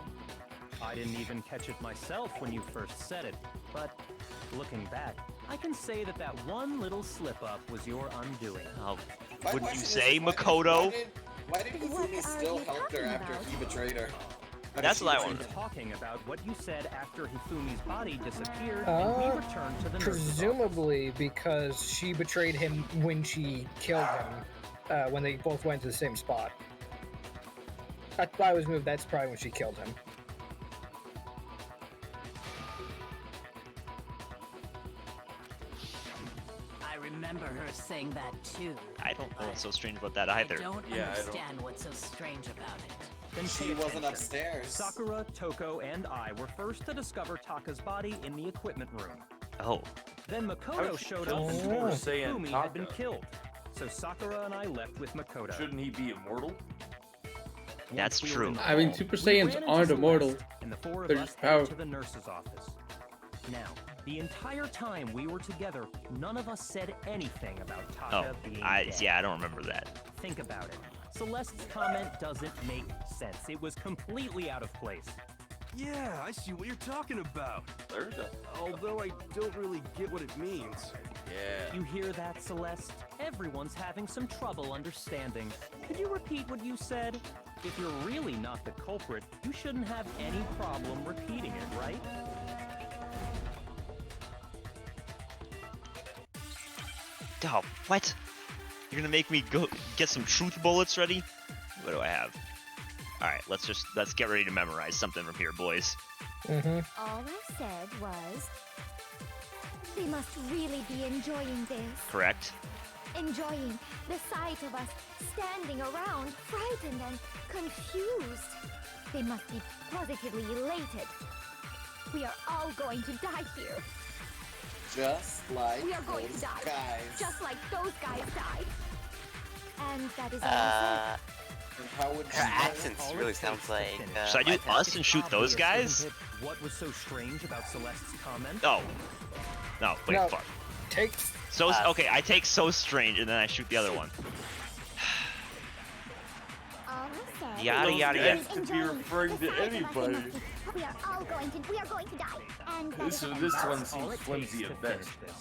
I didn't even catch it myself when you first said it, but looking back, I can say that that one little slip-up was your undoing. Oh, My wouldn't you question say, is, Makoto? Why did Hifumi still help her after he betrayed her? How did That's she what I betray wanted. her? Talking about what you said after Hifumi's body disappeared and we returned to the nurse's office. Presumably because she betrayed him when she killed him, when they both went to the same spot. I was moved. That's probably when she killed him. I remember her saying that too. I don't know what's so strange about that either. I don't understand what's so strange about it. Then She pay wasn't attention. upstairs. Sakura, Toko, and I were first to discover Taka's body in the equipment room. Oh. Then Makoto How'd she showed kill up and Super told us Saiyan Fumi had been Taka? killed. So Sakura and I left with Makoto. Shouldn't he be immortal? That's Once we were true. in the I mean, hall, Super we Saiyans ran into aren't Celeste, immortal. And the four of They're us just headed to powerful. the nurse's office. Now, the entire time we were together, none of us said anything about Taka being dead. Yeah, I don't remember that. Think about it. Celeste's comment doesn't make sense. It was completely out of place. Yeah, I see what you're talking about. There's a... Although I don't really get what it means. Yeah. You hear that, Celeste? Everyone's having some trouble understanding. Could you repeat what you said? If you're really not the culprit, you shouldn't have any problem repeating it, right? Oh, what? You're gonna make me go get some truth bullets ready? What do I have? Alright, let's get ready to memorize something from here, boys. All I said was, they must really be enjoying this. Correct? Enjoying the sight of us standing around, frightened and confused. They must be positively elated. We are all going to die here. Just like We are going to those die. guys. Just like those guys died. And that is all I said. And how would Her accent really sounds like. Should I do us and shoot those guys? Isn't it what was so strange about Celeste's comment? Oh. No, wait, No. fuck. Take. So, okay, I take so strange and then I shoot the other one. All I said Yada, was yada, we yada. are Could be enjoying referring the to sight of us anybody. in the- We are all going to die. And that This is this all. one All seems it takes flimsy to at best. finish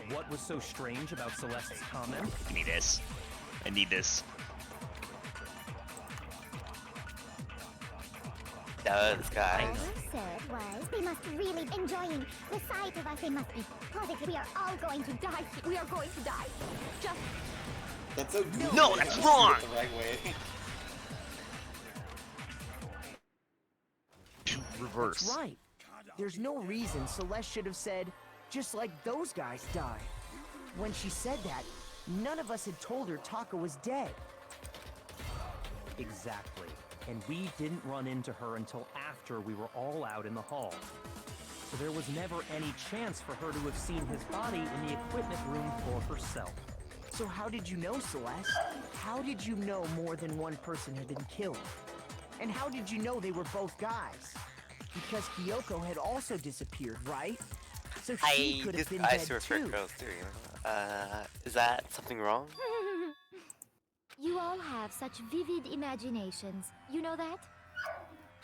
this. What was so strange about Celeste's comment? Give me this. I need this. Those All guys. I said was they must really enjoying the sight of us. They must be positive. We are all going to die. We are going to die. Just That's so good. No, that's wrong! The right way. Reverse. That's right. There's no reason Celeste should have said, just like those guys died. When she said that, none of us had told her Taka was dead. Exactly. And we didn't run into her until after we were all out in the hall. So there was never any chance for her to have seen his body in the equipment room for herself. So how did you know, Celeste? How did you know more than one person had been killed? And how did you know they were both guys? Because Kyoko had also disappeared, right? So she could have been I dead swear for too. girls too, you know? Is that something wrong? you all have such vivid imaginations. You know that?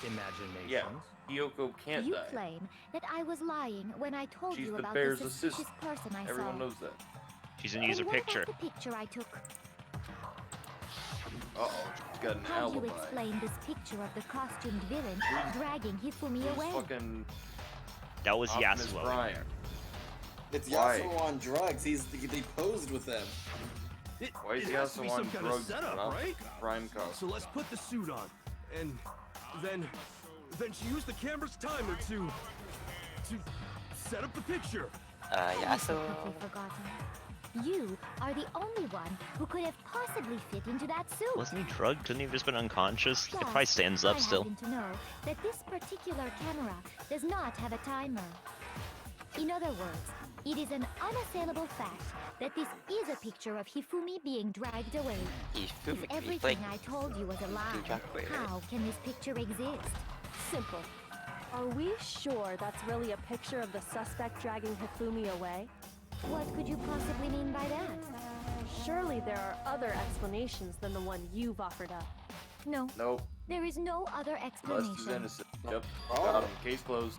Imaginations. Yeah, Kyoko can't You die. claim that I was lying when I told She's you the about bear's the suspicious assistant. person I Everyone saw. knows that. She's gonna use her And what picture. about the picture I took? Uh-oh, she's got an How do you alibi. explain this picture of the costumed villain dragging Hifumi Who's away? fucking That was Optimus Yasuo. Prime? It's Why? Yasuo on drugs. They posed with them. Why is It has to be Yasuo on some kind of drugs? setup, without right? Prime costume. So let's put the suit on, and then she used the camera's timer to set up the picture. I've completely forgotten. You are the only one who could have possibly fit into that suit. Wasn't he drugged? Couldn't he have just been unconscious? It Plus, probably stands up I still. happen to know that this particular camera does not have a timer. In other words, it is an unassailable fact that this is a picture of Hifumi being dragged away. If everything I told you was a lie, how can this picture exist? Simple. Are we sure that's really a picture of the suspect dragging Hifumi away? What could you possibly mean by that? Surely there are other explanations than the one you've offered up. No. Nope. There is no other Celeste is explanation. innocent. Yep. Got him. Case closed.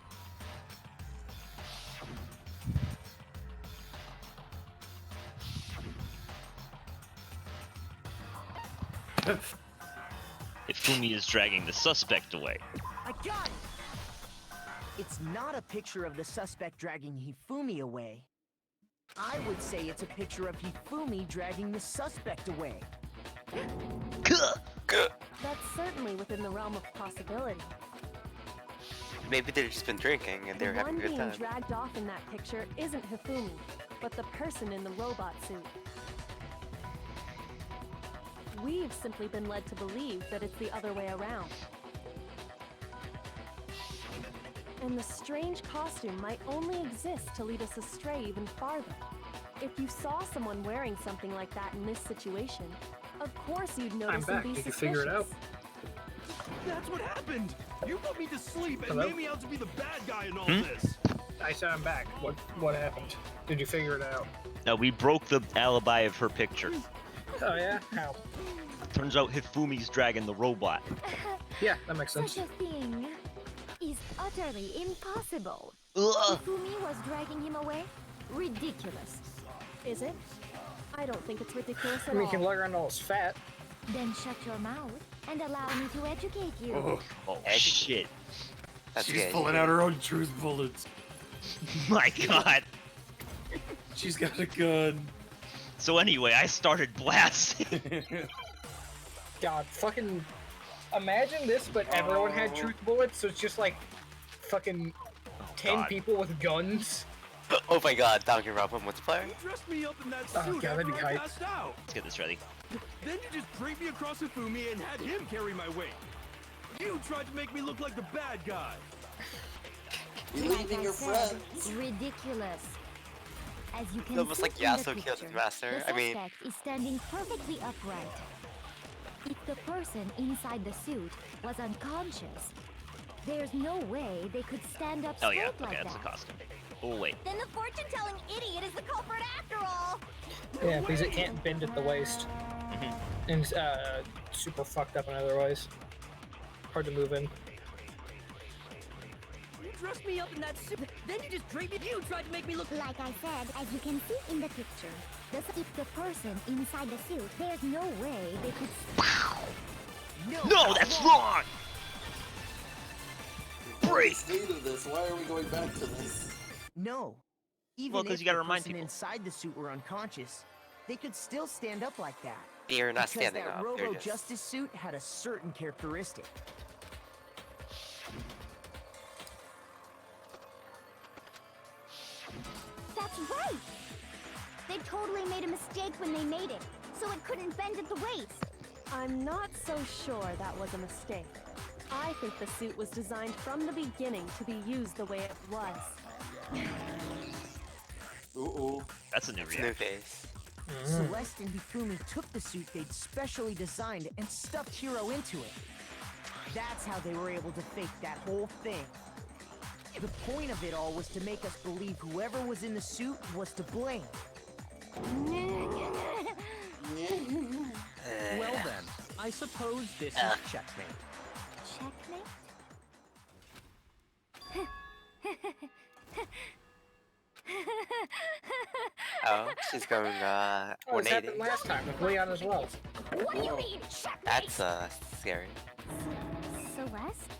Ifumi is dragging the suspect away. I got it! It's not a picture of the suspect dragging Hifumi away. I would say it's a picture of Hifumi dragging the suspect away. That's certainly within the realm of possibility. Maybe they've just been drinking and The they're having one a good being time. dragged off in that picture isn't Hifumi. but the person in the robot suit. We've simply been led to believe that it's the other way around. And the strange costume might only exist to lead us astray even farther. If you saw someone wearing something like that in this situation, of course you'd notice and be Did you suspicious. figure it out? That's what happened! You put me to sleep and Hello? made me out to be the bad guy in all Hmm? this! I said I'm back. What happened? Did you figure it out? No, we broke the alibi of her picture. Oh yeah? How? Turns out Hifumi's dragging the robot. Yeah, that makes sense. Such a thing is utterly impossible. Ugh. Hifumi was dragging him away? Ridiculous. Is it? I don't think it's ridiculous I at mean, all. you can lug around all his fat. Then shut your mouth and allow me to educate you. Oh, Oh shit. That's she's good. pulling out her own truth bullets. My god. She's got a gun. So anyway, I started blasting. God, fucking imagine this, but everyone had truth bullets, so it's just like fucking 10 God. people with guns. Oh my god, Danganronpa multiplayer? You dressed me up in that Oh, suit God, that'd after be I hype. passed out! Let's get this ready. Then you just dragged me across Hifumi and had him carry my weight. You tried to make me look like the bad guy. You're Like leaving I your said, friends. ridiculous. As you can Almost see like in Yasuo the killed his picture, master. the I mean- suspect is standing perfectly upright. If the person inside the suit was unconscious, there's no way they could stand up Oh straight yeah, like okay, that's that. the costume. Oh wait. Then the fortune-telling idiot is the culprit after all. Yeah, because it can't bend at the waist. And super fucked up in other ways. Hard to move in. You dressed me up in that suit, then you just dragged me. You tried to make me look Like I said, as you can see in the picture, if the person inside the suit, there's no way they could. No, that's wrong! Break! State of this. Why are we going back to this? No. Even Well, 'cause if you gotta the remind person people. inside the suit were unconscious, they could still stand up like that. You're not because standing that up. You're Robo just... Justice suit had a certain characteristic. That's right! They totally made a mistake when they made it, so it couldn't bend at the waist. I'm not so sure that was a mistake. I think the suit was designed from the beginning to be used the way it was. Ooh. That's a new New reaction. face. Celeste and Hifumi took the suit they'd specially designed and stuffed Hiro into it. That's how they were able to fake that whole thing. The point of it all was to make us believe whoever was in the suit was to blame. Well then, I suppose this is checkmate. Checkmate? Oh, she's going, Oh, it 180. happened last time with Leon as well. What do you mean, checkmate? That's, scary. Celeste?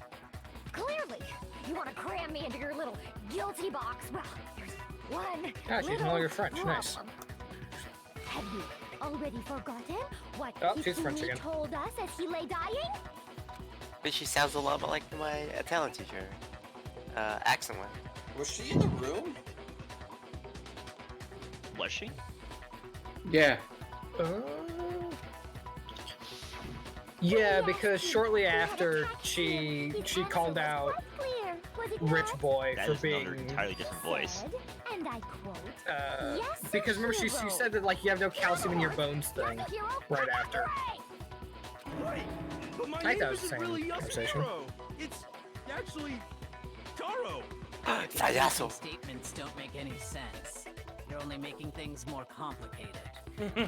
Clearly, you want to cram me into your little guilty box. Well, there's one Ah, she's little all your French. Nice. problem. Have you already forgotten what Oh, she's French Hifumi again. told us as he lay dying? But she sounds a lot like my Italian teacher. Accent one. Was she in the room? Was she? Yeah. Yeah, because shortly after she called out Clear, was it Rich not? Boy That for is being another entirely different voice. Said, and I quote, yes, because remember she hero. said that like you have no calcium in your bones thing Yes, hero, right after. Right, but my I name thought it was the isn't same really conversation. Yasuhiro. It's actually Taro. Sayasu. Statements don't make any sense. You're only making things more complicated.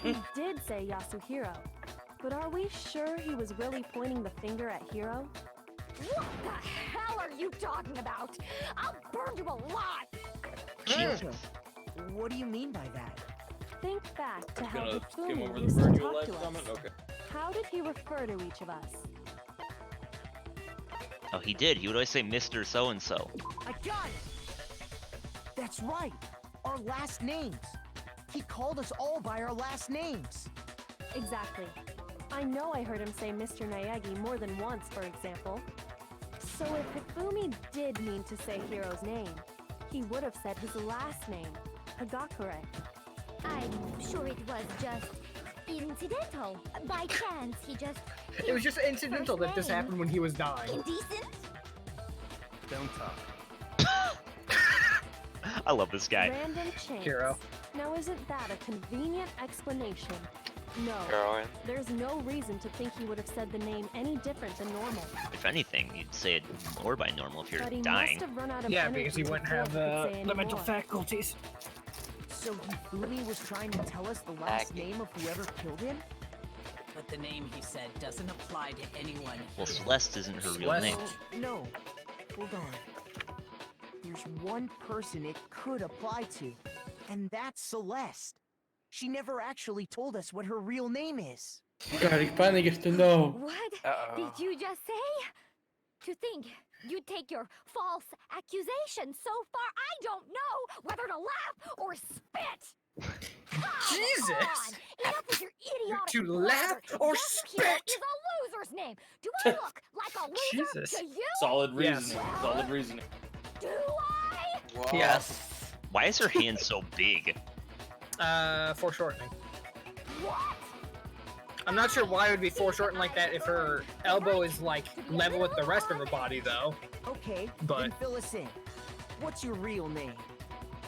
He did say Yasuhiro, but are we sure he was really pointing the finger at Hiro? What the hell are you talking about? I'll burn you alive! Jesus. What do you mean by that? Think back to how Gonna skim Hifumi over the used to Virgil talk life to us. comment? Okay. How did he refer to each of us? Oh, he did. He would always say Mr. So-and-so. I got it! That's right! Our last names! He called us all by our last names! Exactly. I know I heard him say Mr. Naegi more than once, for example. So if Hifumi did mean to say Hiro's name, he would have said his last name. Hagakure. I'm sure it was just incidental. By chance, he just. It was just incidental that this happened when he was dying. Indecent? Don't talk. I love this guy. Random chance. Hero. Now isn't that a convenient explanation? No. Heroin. There's no reason to think he would have said the name any different than normal. If anything, you'd say it more by normal if you're But he dying. must have run out of Yeah, energy because he wouldn't before have he could say the mental anymore. faculties. So Hifumi was trying to tell us the last name of whoever killed him? But the name he said doesn't apply to anyone. Well, Celeste isn't her real Celeste. name. No. Hold on. There's one person it could apply to, and that's Celeste. She never actually told us what her real name is. God, he finally gets to know. What Uh-oh. did you just say? To think you take your false accusation so far, I don't know whether to laugh or spit. Jesus! On. Enough with your idiotic To blunder. laugh or Yasuhiro spit? is a loser's name. Do I look like a loser Jesus. to you? Solid Yes. reasoning. Solid reasoning. Do I? Wow. Yes. Why is her hand so big? Foreshortening. What? I'm not sure why it would be foreshortened like that if her elbow is like level with the rest of her body, though. Okay, But- then fill us in. What's your real name?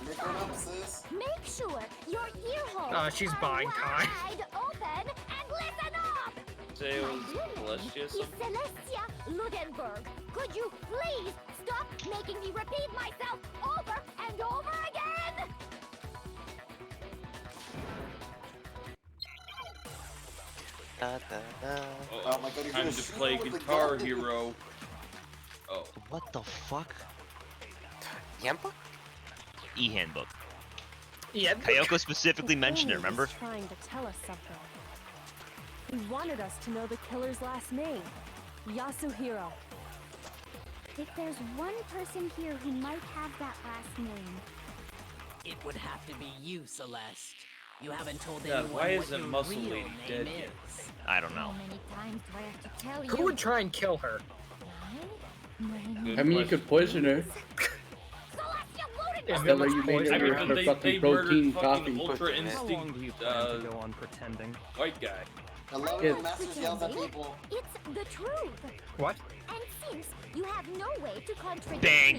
Make it up, sis. Make sure your ear holes She's are buying time. wide open and listen up. Say it My was real name Celestia is something? Celestia Ludenberg. Could you please stop making me repeat myself over and over again? Da, da, da. Oh my god, you're Time gonna to shoot play her with the Guitar gun. Hero. Oh. What the fuck? Handbook? E-handbook. Yeah. Kayoko specifically mentioned it, Hifumi was remember? trying to tell us something. He wanted us to know the killer's last name, Yasuhiro. If there's one person here who might have that last name, It would have to be you, Celeste. You haven't told God, anyone why what isn't your Muscle real Lady name dead is. yet? I don't know. how many times do I have to tell you? Who would try and kill her? I mean, you could poison her. Is Tell her you made poison? her I her mean, they fucking protein murdered fucking coffee. Ultra How long do you Instinct, plan to go on pretending? white guy. I love Yeah. it when Masters yells at people. It's the truth. What? And since you have no way to contradict Bang.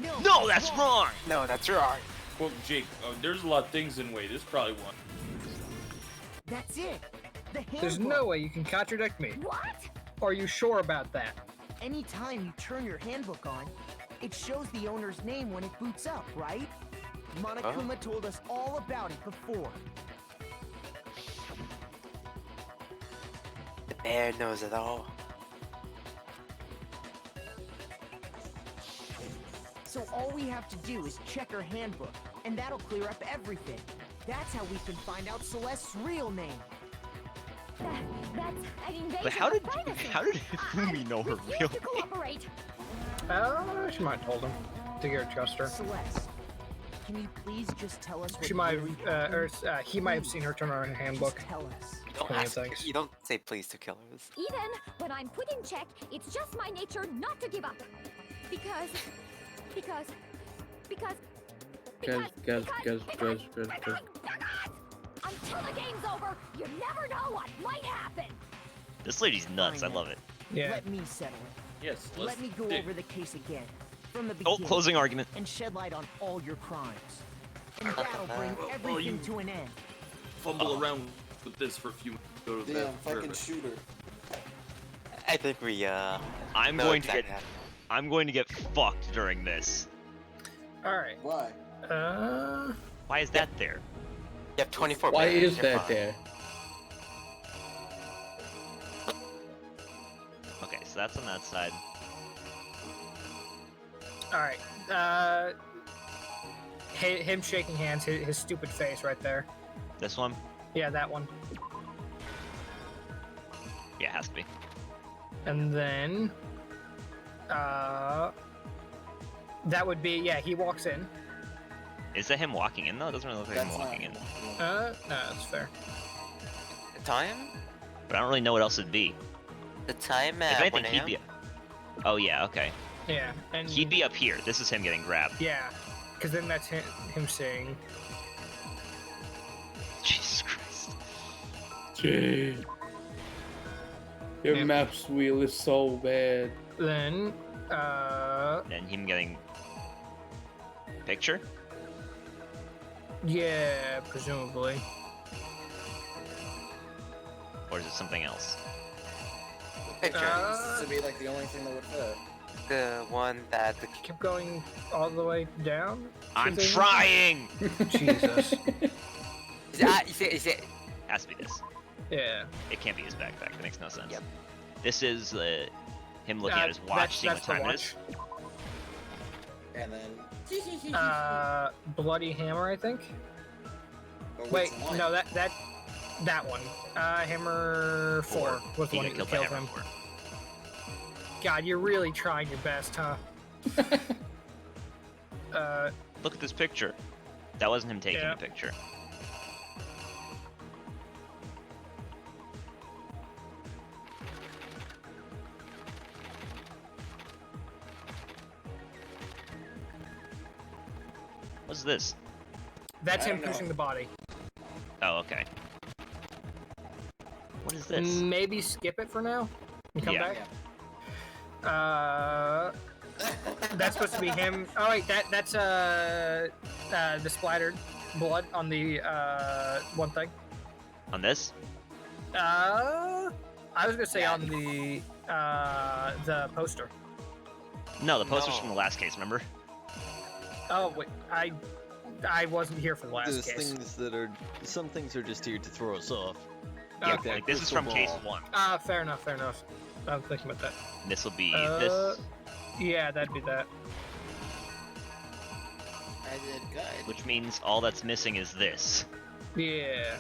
me, No, that's wrong! No, that's wrong. Quote Jake, there's a lot of things in way. This is probably one. That's it. The handbook. There's no way you can contradict me. what? Are you sure about that? Anytime you turn your handbook on, it shows the owner's name when it boots up, right? Monokuma told us all about it before. The bear knows it all. So all we have to do is check her handbook, and that'll clear up everything. That's how we can find out Celeste's real name. That's an invasion But how of did privacy. Hifumi know her Refuse real to cooperate. She might have told him to get her trust her. Celeste, can you please just tell us what She might really have, he might have seen her turn on her handbook. Just tell us. You don't, Plenty of ask, things. you don't say please to killers. Even when I'm put in check, it's just my nature not to give up. Because until the game's over, you never know what might happen. This lady's nuts, I love it. Yeah. Let me settle it. Yes, Let me go dig. over the case again, from the Oh, beginning, closing argument. and shed light on all your crimes. And that'll bring everything you- to an end. Fumble around with this for a few minutes. Go to Damn, that. fucking Perfect. shooter. I think we, I'm know going to exactly get how I'm going to get fucked during this. Alright. Why? Why is that there? You have 24 Why minutes. is you're that fine. there? Okay, so that's on that side. Alright. Him shaking hands, his stupid face right there. This one? Yeah, that one. Yeah, it has to be. And then, that would be, yeah, he walks in. Is that him walking in though? It doesn't really look like him That's walking in. not. No, that's fair. The time? But I don't really know what else it'd be. The time If at anything, 1 he'd a.m.? be. Oh yeah, okay. Yeah, and He'd be up here. This is him getting grabbed. yeah, Because then that's him saying. Jesus Christ. Jay. Your maps wheel is so bad. Then, And him getting picture? yeah, presumably. Or is it something else? Picture. This would be like the only thing that would fit. The one that the Keep going all the way down. I'm Something? trying! Jesus. is it? Has to be this. Yeah. It can't be his backpack. That makes no sense. Yep. This is him looking at his watch, that's- seeing what that's the time it is. And then. Bloody Hammer, I think. Well, Wait, what's the line? no, that one. Hammer 4 was the He one got that killed by killed Hammer him. 4. God, you're really trying your best, huh? Look at this picture. That wasn't him taking Yeah. the picture. What's this? That's I him don't know. pushing the body. Oh, okay. What is this? Maybe skip it for now and come Yeah. back. That's supposed to be him. Oh wait, that's the splattered blood on the one thing. On this? I was gonna say on the poster. No, the poster's No. from the last case, remember? Oh wait, I wasn't here for the last There's case. things that are. Some things are just here to throw us off. Yeah, that Like, this is crystal from case ball. 1. Fair enough, fair enough. I'm thinking about that. This will be Uh, this, Yeah, that'd be that. I did good. which means all that's missing is this. Yeah.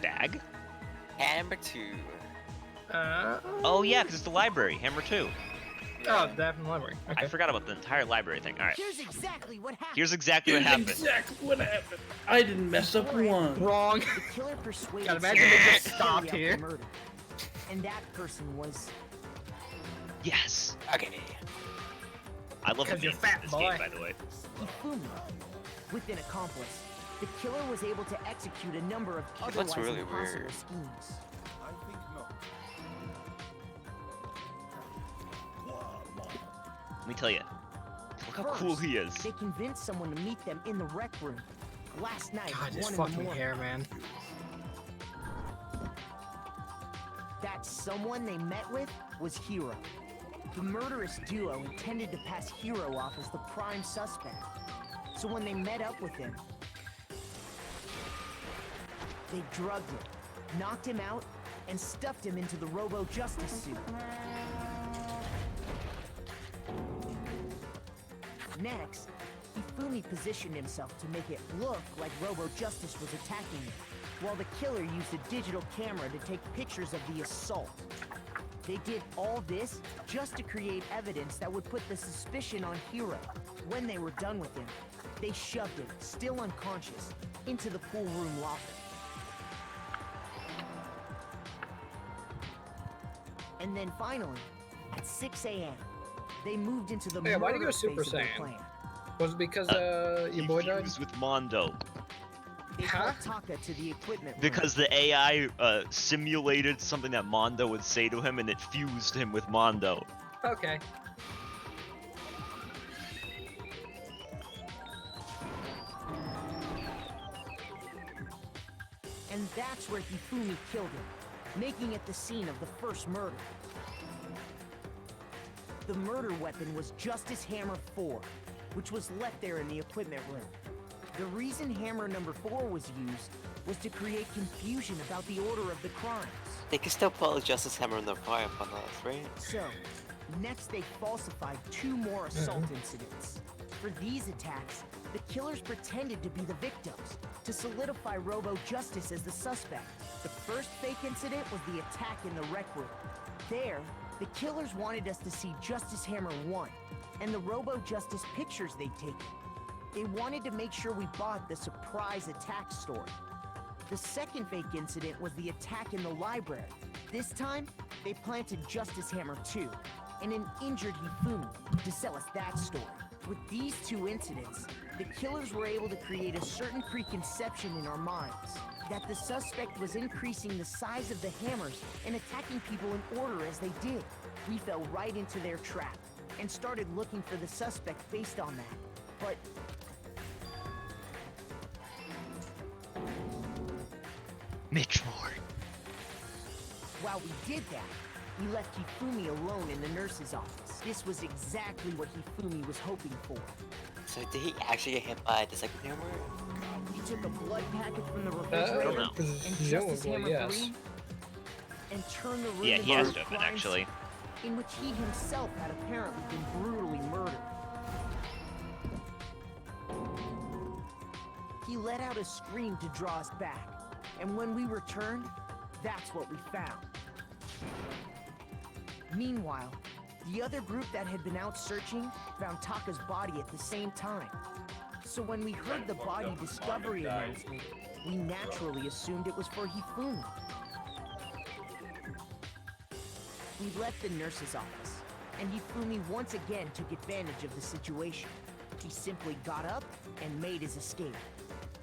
Bag? Hammer 2. Oh yeah, because it's the library, Hammer 2. Oh, that from the library. Okay. I forgot about the entire library thing. Alright. Here's exactly what happened. Here's exactly what happened. Exactly what happened. I didn't mess up one. Wrong. The killer persuaded God, imagine someone they to just carry stopped out the here. murder. And that person was Yes. Okay. I love the 'Cause you're names fat, of this boy. game, by the way. Hifumi. With an accomplice, the killer was able to execute a number of looks otherwise really impossible weird. schemes. Let me tell you. Look how cool First, he is. They convinced someone to meet them in the rec room last night God, at this 1 in the fucking morning. hair, man. That someone they met with was Hiro. The murderous duo intended to pass Hiro off as the prime suspect. So when they met up with him, they drugged him, knocked him out, and stuffed him into the Robo Justice suit. Next, Hifumi positioned himself to make it look like Robo Justice was attacking him, while the killer used a digital camera to take pictures of the assault. They did all this just to create evidence that would put the suspicion on Hiro. When they were done with him, they shoved him, still unconscious, into the pool room locker. And then finally, at 6 a.m., they moved into the Yeah, why'd you murder go Super phase of their Saiyan? plan. Was it because your He boy died? fused with Mondo. They Huh? brought Taka to the equipment room. Because the AI simulated something that Mondo would say to him and it fused him with Mondo. Okay. And that's where Hifumi killed him, making it the scene of the first murder. The murder weapon was Justice Hammer 4, which was left there in the equipment room. The reason Hammer number 4 was used was to create confusion about the order of the crimes. They can still pull Justice Hammer on the fire upon us, right? So, next they falsified 2 more assault incidents. For these attacks, the killers pretended to be the victims, to solidify Robo Justice as the suspect. The first fake incident was the attack in the rec room. There, the killers wanted us to see Justice Hammer 1, and the Robo Justice pictures they'd taken. They wanted to make sure we bought the surprise attack story. The second fake incident was the attack in the library. This time, they planted Justice Hammer 2. and an injured Hifumi to sell us that story. With these two incidents, the killers were able to create a certain preconception in our minds that the suspect was increasing the size of the hammers and attacking people in order as they did. We fell right into their trap and started looking for the suspect based on that. But Mitch Moore. while we did that, we left Hifumi alone in the nurse's office. This was exactly what Hifumi was hoping for. So did he actually get hit by the second hammer? He took a blood packet from the refrigerator and Justice Hammer 3 and turned the room Yeah, he into has a to have been, crime actually. scene in which he himself had apparently been brutally murdered. He let out a scream to draw us back, and when we returned, that's what we found. Meanwhile, the other group that had been out searching found Taka's body at the same time. So when we heard the body discovery announcement, we naturally assumed it was for Hifumi. We left the nurse's office, and Hifumi once again took advantage of the situation. He simply got up and made his escape.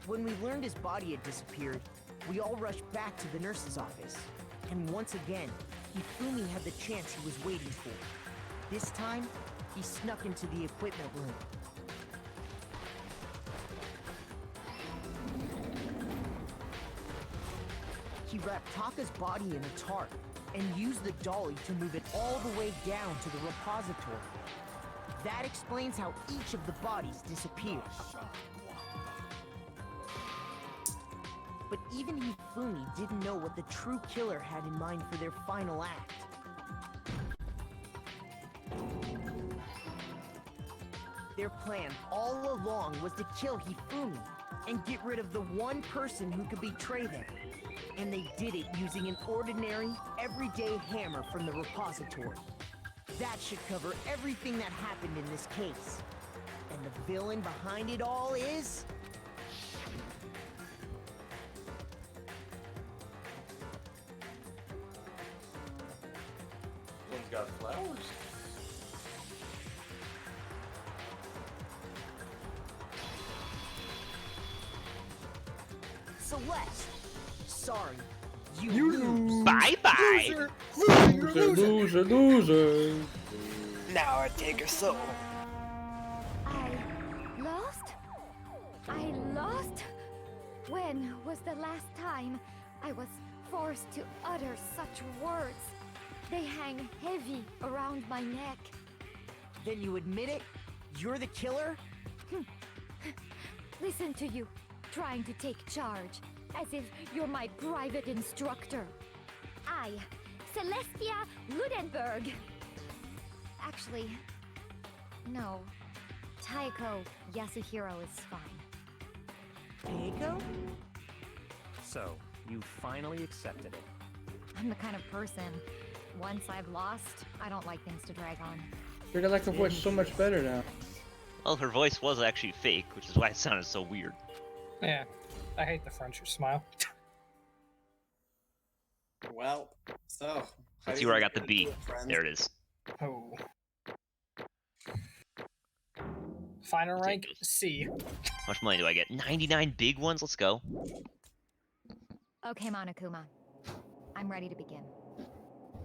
When we learned his body had disappeared, we all rushed back to the nurse's office. And once again, Hifumi had the chance he was waiting for. This time, he snuck into the equipment room. He wrapped Taka's body in a tarp and used the dolly to move it all the way down to the repository. That explains how each of the bodies disappeared. But even Hifumi didn't know what the true killer had in mind for their final act. Their plan all along was to kill Hifumi and get rid of the one person who could betray them. And they did it using an ordinary, everyday hammer from the repository. That should cover everything that happened in this case. And the villain behind it all is... One's got flowers. Celeste. Sorry, you lose. Bye-bye. Loser. Now I take her soul. I lost? When was the last time I was forced to utter such words? They hang heavy around my neck. Then you admit it? You're the killer? Listen to you, trying to take charge, as if you're my private instructor. I, Celestia Ludenberg. Actually, no. Taiko Yasuhiro is fine. Taiko? So, you finally accepted it. I'm the kind of person, once I've lost, I don't like things to drag on. You're like her voice so much better now. Well, her voice was actually fake, which is why it sounded so weird. Yeah, I hate the French smile. Well, so. Let's see where I got the B. There it is. Oh. Final rank C. How much money do I get? 99 big ones? Let's go. Okay, Monokuma. I'm ready to begin.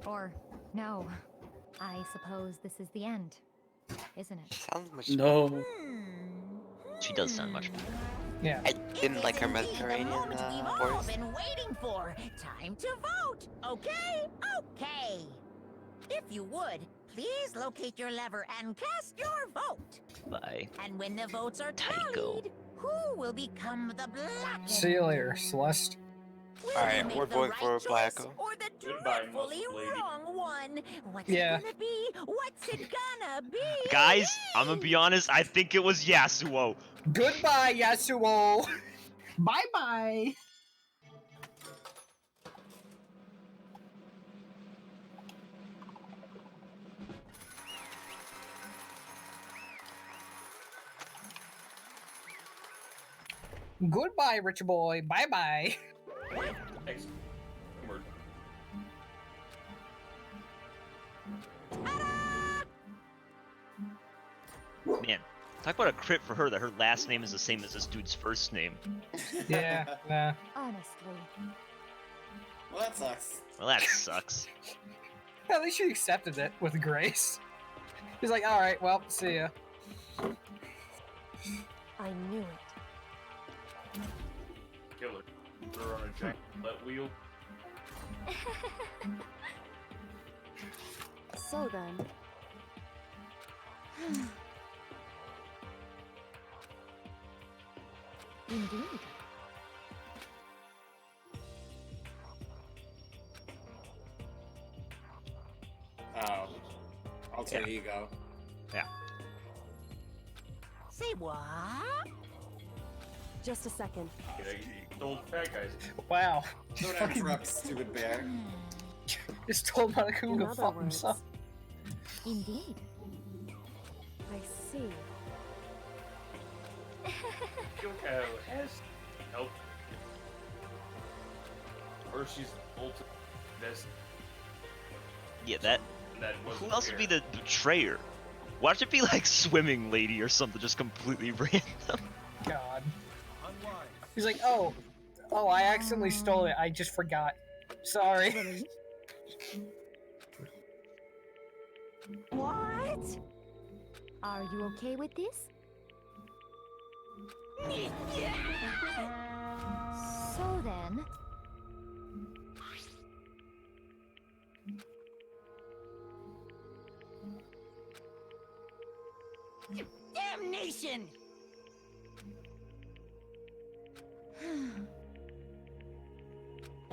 Or, no. I suppose this is the end, isn't it? Sounds much No. She does sound much better. Yeah. I didn't like her We've Mediterranean all voice. been waiting for. Time to vote, okay? Okay. If you would, please locate your lever and cast your vote. Bye. And when the votes are Taiko. tallied, who will become the black? See you later, Celeste. Alright, we're voting for Blacko. Or the Goodbye, dreadfully muscle lady. wrong one. What's Yeah. it gonna be? What's it gonna be? Guys, I'm gonna be honest, I think it was Yasuo. Goodbye, Yasuo. Bye-bye. Goodbye, rich boy. Bye-bye. Excellent. Word. Ta-da! Man, talk about a crit for her that her last name is the same as this dude's first name. Yeah, nah. Honestly. Well, that sucks. Well, that sucks. At least she accepted it with grace. He's like, alright, well, see ya. I knew it. Kill her. Throw her on a giant let wheel. So then. Indeed. Oh. Alter ego. Yeah. Say what? Just a second. Old fat guys. Wow. Don't have trucks, stupid bear. Just told Monokuma In to other fuck words. himself. Indeed. I see. Kyoko has help. Or she's ultimate best. Yeah, that. Who else would be the betrayer? Watch it be like Swimming Lady or something, just completely random. God. He's like, oh, I accidentally stole it. I just forgot. Sorry. What? Are you okay with this? So then. Damnation!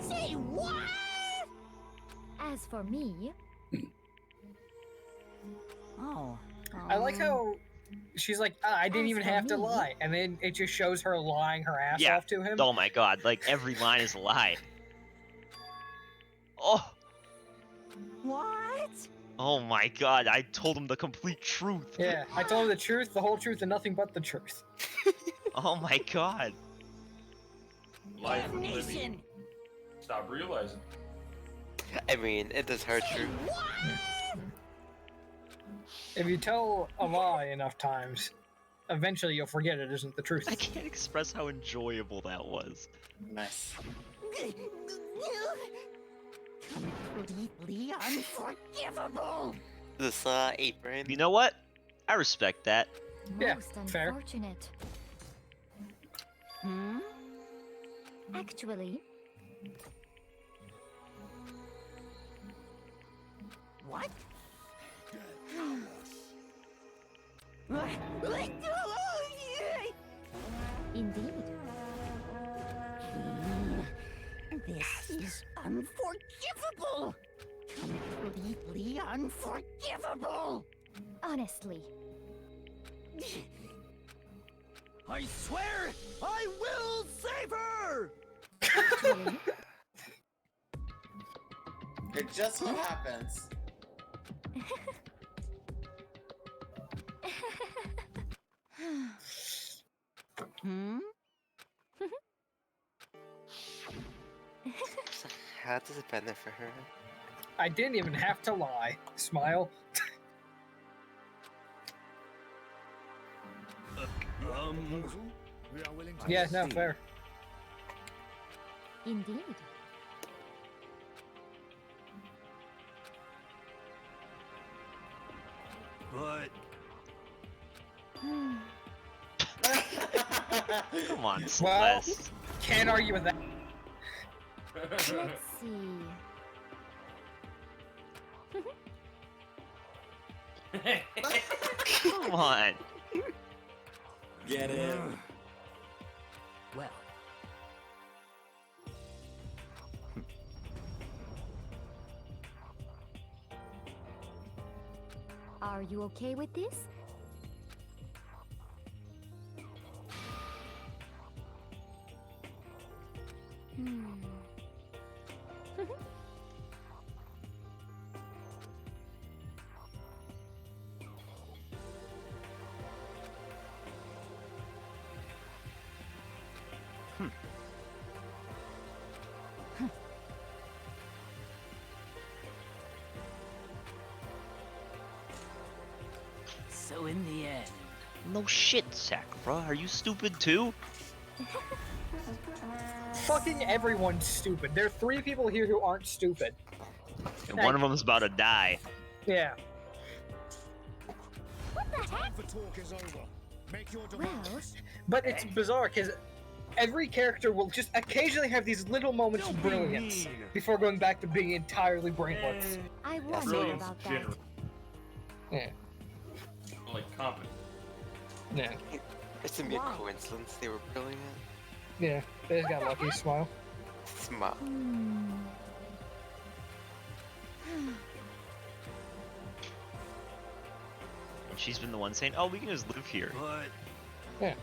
Say what? As for me. Oh. I like how she's like, I didn't even have to lie. And then it just shows her lying her ass Yeah. off to him. Oh my god, like every line is a lie. Oh. What? Oh my god, I told him the complete truth. Yeah, I told her the truth, the whole truth, and nothing but the truth. Oh my god. Life for Damnation! living. Stop realizing. I mean, it is her truth. If you tell a lie enough times, eventually you'll forget it isn't the truth. I can't express how enjoyable that was. Nice. Completely unforgivable! This apron. You know what? I respect that. Yeah, Most fair. unfortunate. Hmm? Actually, What? indeed. This is unforgivable! Completely unforgivable! Honestly. I swear, I will save her! Actually, It just so happens. Hmm? How does it benefit her? I didn't even have to lie. Smile. Yeah, no, fair. indeed. But Come on, Well, Celeste. can't argue with that. Let's see. Come on. Get it. Well, Are you okay with this? So in the end... No shit, Sakura. Are you stupid too? Fucking everyone's stupid. There are 3 people here who aren't stupid. And one of them is about to die. Yeah. What the heck? Well, But it's bizarre because every character will just occasionally have these little moments of brilliance before going back to being entirely brainless. I wonder Brilliance about that. general. Yeah. Like competent. Yeah. It's a mere Why? coincidence they were brilliant. Yeah. They just got lucky. Smile. Smile. And she's been the one saying, "Oh, we can just live here." But Yeah.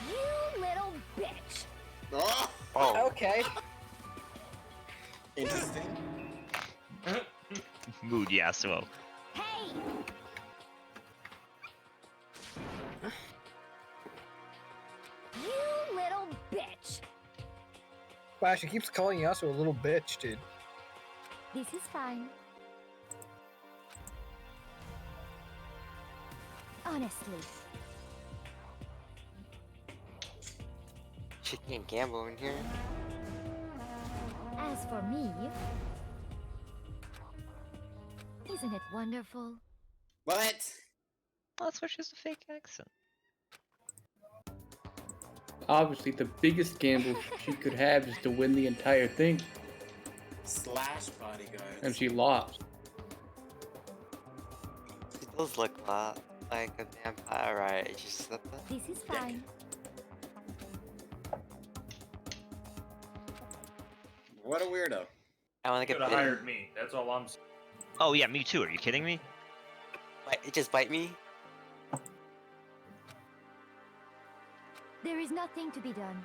You little bitch. Oh, Okay. Interesting. Mood Yasuo. Hey! You little bitch. Wow, she keeps calling Yasuo a little bitch, dude. This is fine. Honestly. she can't gamble in here. As for me, isn't it wonderful? What? Well, that's why she has a fake accent. Obviously, the biggest gamble she could have is to win the entire thing, Slash bodyguard. and she lost. She does look a lot like a vampire, right? You just said that. This is fine. What a weirdo. I want to Could get have bitten. hired me. That's all I'm saying. Oh yeah, me too. Are you kidding me? Just bite me? There is nothing to be done.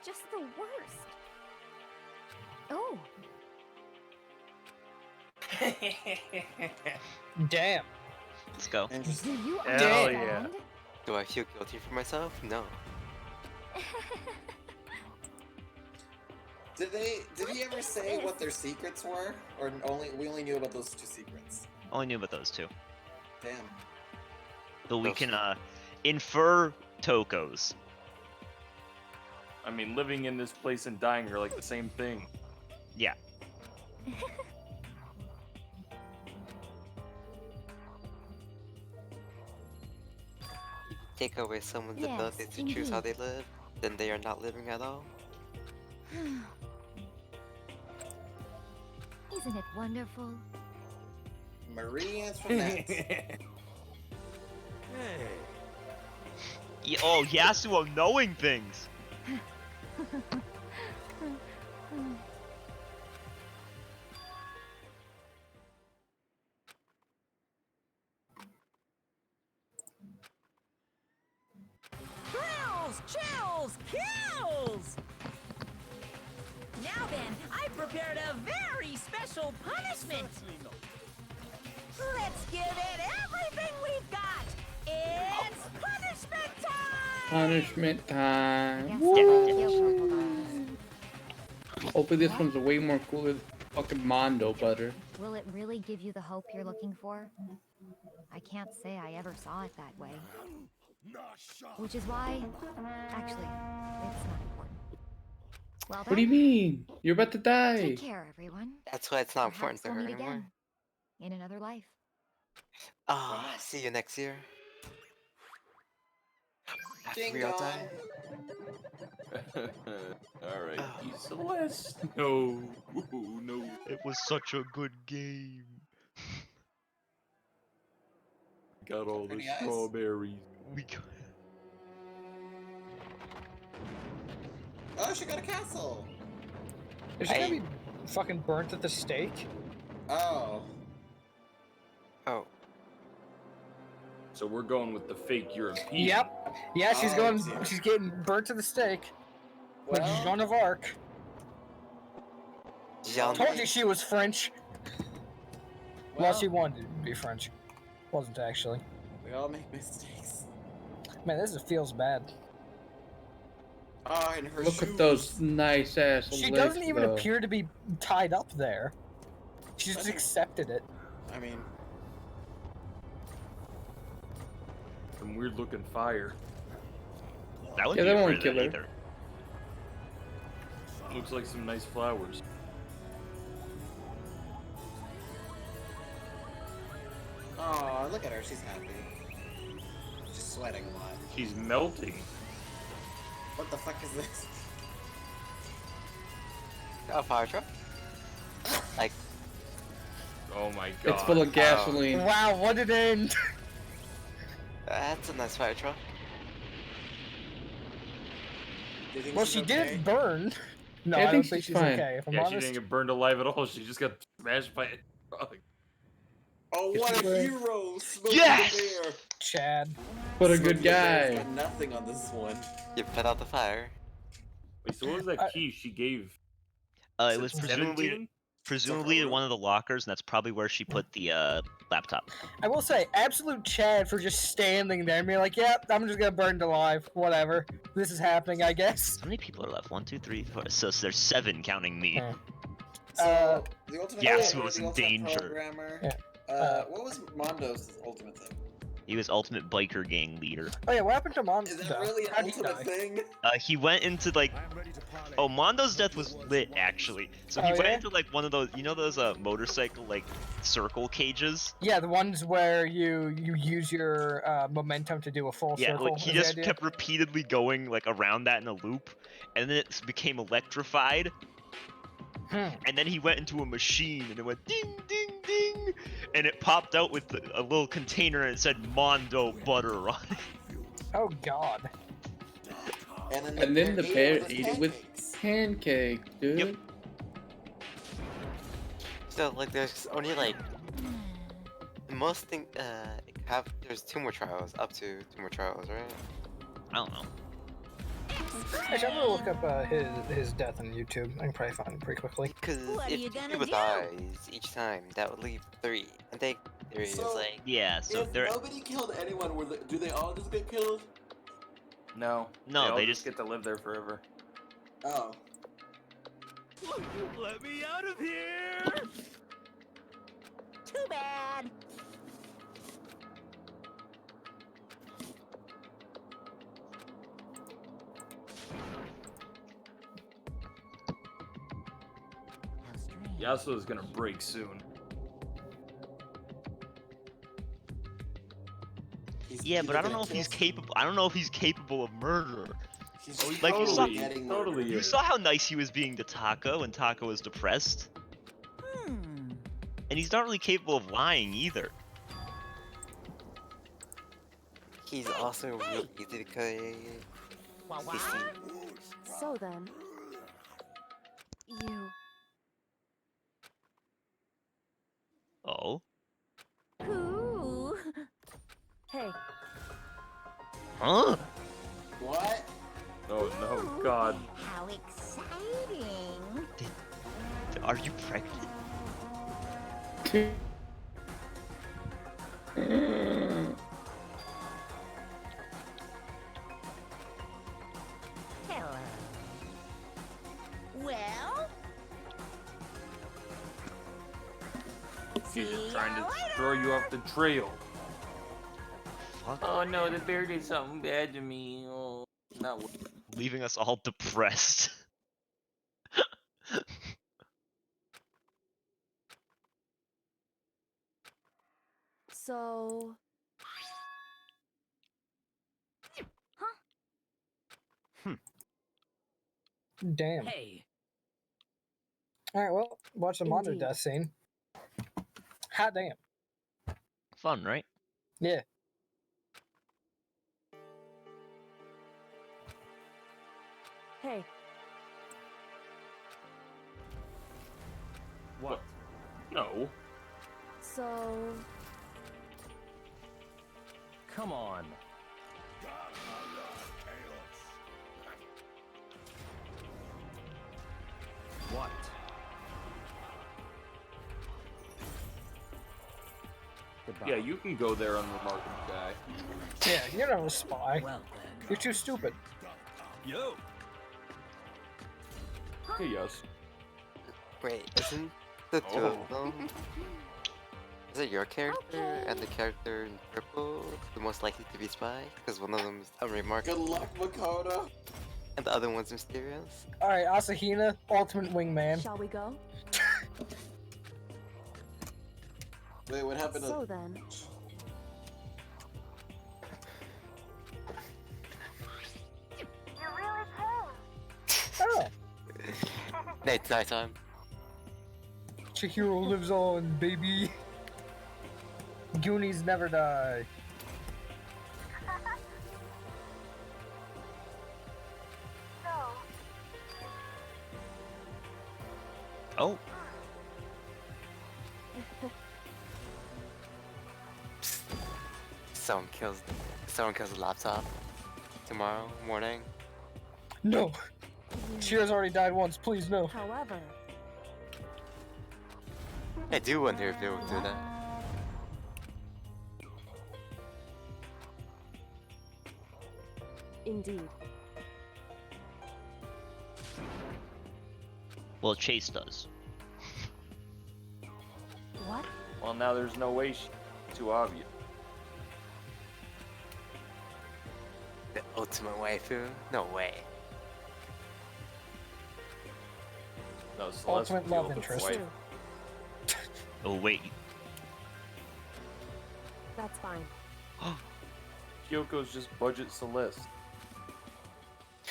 Just the worst. Oh, Damn. Let's go. do you Hell understand? Do I feel guilty for myself? No. Did he ever say what their secrets were? Or we only knew about those 2 secrets? Only knew about those 2. Damn. But we Those- can infer Toko's. I mean, living in this place and dying are like the same thing. Yeah. Take away someone's Yes, ability to choose how indeed. they live, then they are not living at all. Isn't it wonderful? Marie Antoinette. hey, Oh, Yasuo knowing things. Thrills, chills, kills! Now then, I prepared a very special punishment. Let's give it everything we've got. It's punishment time! Punishment time. Yes, Woo! Hopefully this one's way more cool than fucking Mondo butter. Will it really give you the hope you're looking for? I can't say I ever saw it that way. Which is why, actually, it's not important. Well What do you then, mean? You're about to die. take care, everyone. That's why it's not important Perhaps to we'll her meet anymore. again in another life. Ah, see you next year. After Ding we all dong. die. Alright, Celeste. No. No. It was such a good game. Got all the Pretty eyes. strawberries. We got... Oh, she got a castle. Is she gonna be fucking burnt at the stake? Oh. Oh. So we're going with the fake European. Yep. Yeah, she's Oh, going. dear. She's getting burnt to the stake. Like Well- Joan of Arc. Jean- Told you she was French. Well, Well, she wanted to be French. Wasn't actually. we all make mistakes. Man, this feels bad. Oh, and her Look shoes. at those nice ass She legs, doesn't even though. appear to be tied up there. She just Doesn't- accepted it. I mean, Some weird looking fire. That would Yeah, be that afraid won't of kill that her. either. Looks like some nice flowers. oh, look at her. She's happy. She's sweating a lot. She's melting. What the fuck is this? A fire truck? Like, Oh my god. It's full of gasoline. Wow, what an end! that's a nice fire truck. Do you think Well, she's she okay? didn't burn. No, Yeah, I I don't think think she's she's fine. okay. If I'm Yeah, she honest. didn't get burned alive at all. She just got smashed by a truck. Oh, If what she a were- hero! Smoking Yes! the bear. Chad. What a Smoking good the bear's guy. got nothing on this one. You put out the fire. Wait, so what was that key she gave? It was presumably 17? presumably one of the lockers, and that's probably where she put the laptop. I will say, absolute Chad for just standing there and being like, "Yep, I'm just gonna burn alive. Whatever. This is happening, I guess." How many people are left? 1, 2, 3, 4. So there's 7 counting me. So, the ultimate Yasuo Programmer, was the in ultimate danger. Programmer. Yeah. What was Mondo's ultimate thing? He was ultimate biker gang leader. Oh yeah, what happened to Mondo? Is that really an How'd he ultimate die? thing? He went into like, oh, Mondo's death was lit actually. So he Oh, went yeah? into like one of those, you know those motorcycle like circle cages. Yeah, the ones where you use your momentum to do a full Yeah, circle. like he is the just idea? kept repeatedly going like around that in a loop, and then it became electrified. And then he went into a machine, and it went ding, ding, ding, and it popped out with a little container, and it said Mondo butter on it. Oh God. And then the bear ate it with pancakes, dude. Yep. So like, there's only like most thing. There's 2 more trials, up to 2 more trials, right? I don't know. Actually, I'm gonna look up his death on YouTube. I can probably find it pretty quickly. Because What are if you 2 gonna people do? dies each time, that would leave 3. I think 3 is So- like. Yeah, so If they're nobody killed anyone, do they all just get killed? No. No, all they just just- get to live there forever. Oh. Let me out of here! Too bad. Yasuo's gonna break soon. yeah, but I don't know if he's capable. I don't know if he's capable of murder. He's Like you saw, totally, totally you is. saw how nice he was being to Taka when Taka was depressed, and he's not really capable of lying either. He's also really easy because. he's So then, you. Oh. Ooh. Hey, Huh? What? Oh no, God. How exciting. Are you pregnant? Hello. Well, He's just trying to throw you off the trail. Oh no, the bear did something bad to me. Oh, not Leaving us all depressed. so. Damn. Hey, All right, well, watch the Mondo Indeed. death scene. Hot damn. Fun, right? Yeah. Hey, What? No. so. Come on. What? Yeah, you can go there, unremarkable guy. Yeah, you're not a spy. well then. You're too stupid. Yo! Hey, yes. Wait, isn't the 2 of them? Is it your character and the character in purple the most likely to be spy? Because one of them is unremarked. Good luck, Makoto. And the other one's mysterious. Alright, Asahina, ultimate wingman. Shall we go? Wait, what happened So to... then, Oh, Nighttime. Chihiro lives on, baby. Goonies never die. Oh, Someone kills the laptop tomorrow morning. No. Chihira's already died once, please no. however, I do wonder if they will do that. indeed. well, Chase does. What? Well, now there's no way she's too obvious. The ultimate waifu? No way. No, Celeste Ultimate would be love ultimate interest. wife. Oh wait, That's fine. Kyoko's just budget Celeste.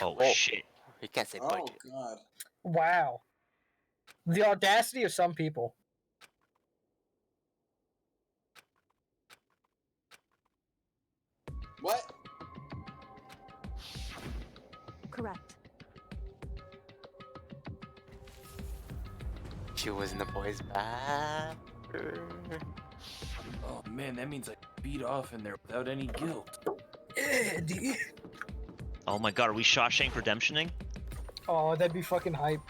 oh Oh. shit. You can't say Oh, budget. God. Wow. The audacity of some people. What? Correct. She was in the boys' bath. Oh man, that means I beat off in there without any guilt. Eddie. Oh my god, are we Shawshank Redemptioning? Oh, that'd be fucking hype.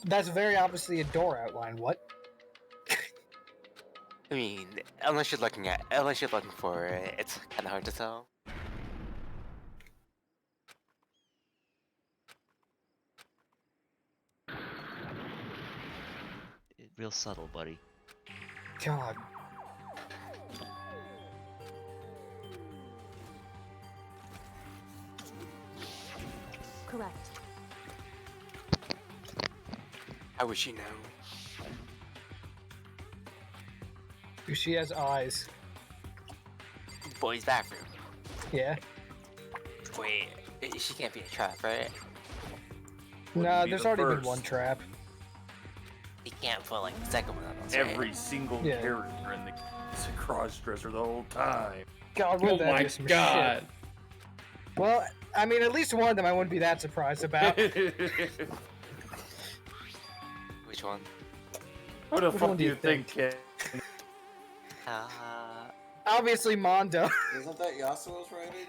That's very obviously a door outline. What? I mean, unless you're looking for it, it's kind of hard to tell. Real subtle, buddy. God. Correct. How would she know? She has eyes. Boys' bathroom. Yeah. Wait, she can't be a trap, right? Nah, be there's the already been first. one trap. You can't put like the second one on us, right? Every single Yeah. character in the cross-dresser the whole time. God, Oh wouldn't that my be some god. shit? Well, I mean, at least one of them I wouldn't be that surprised about. Which one? What the Which fuck one do you think, Ken? Obviously, Mondo. Isn't that Yasuo's writing?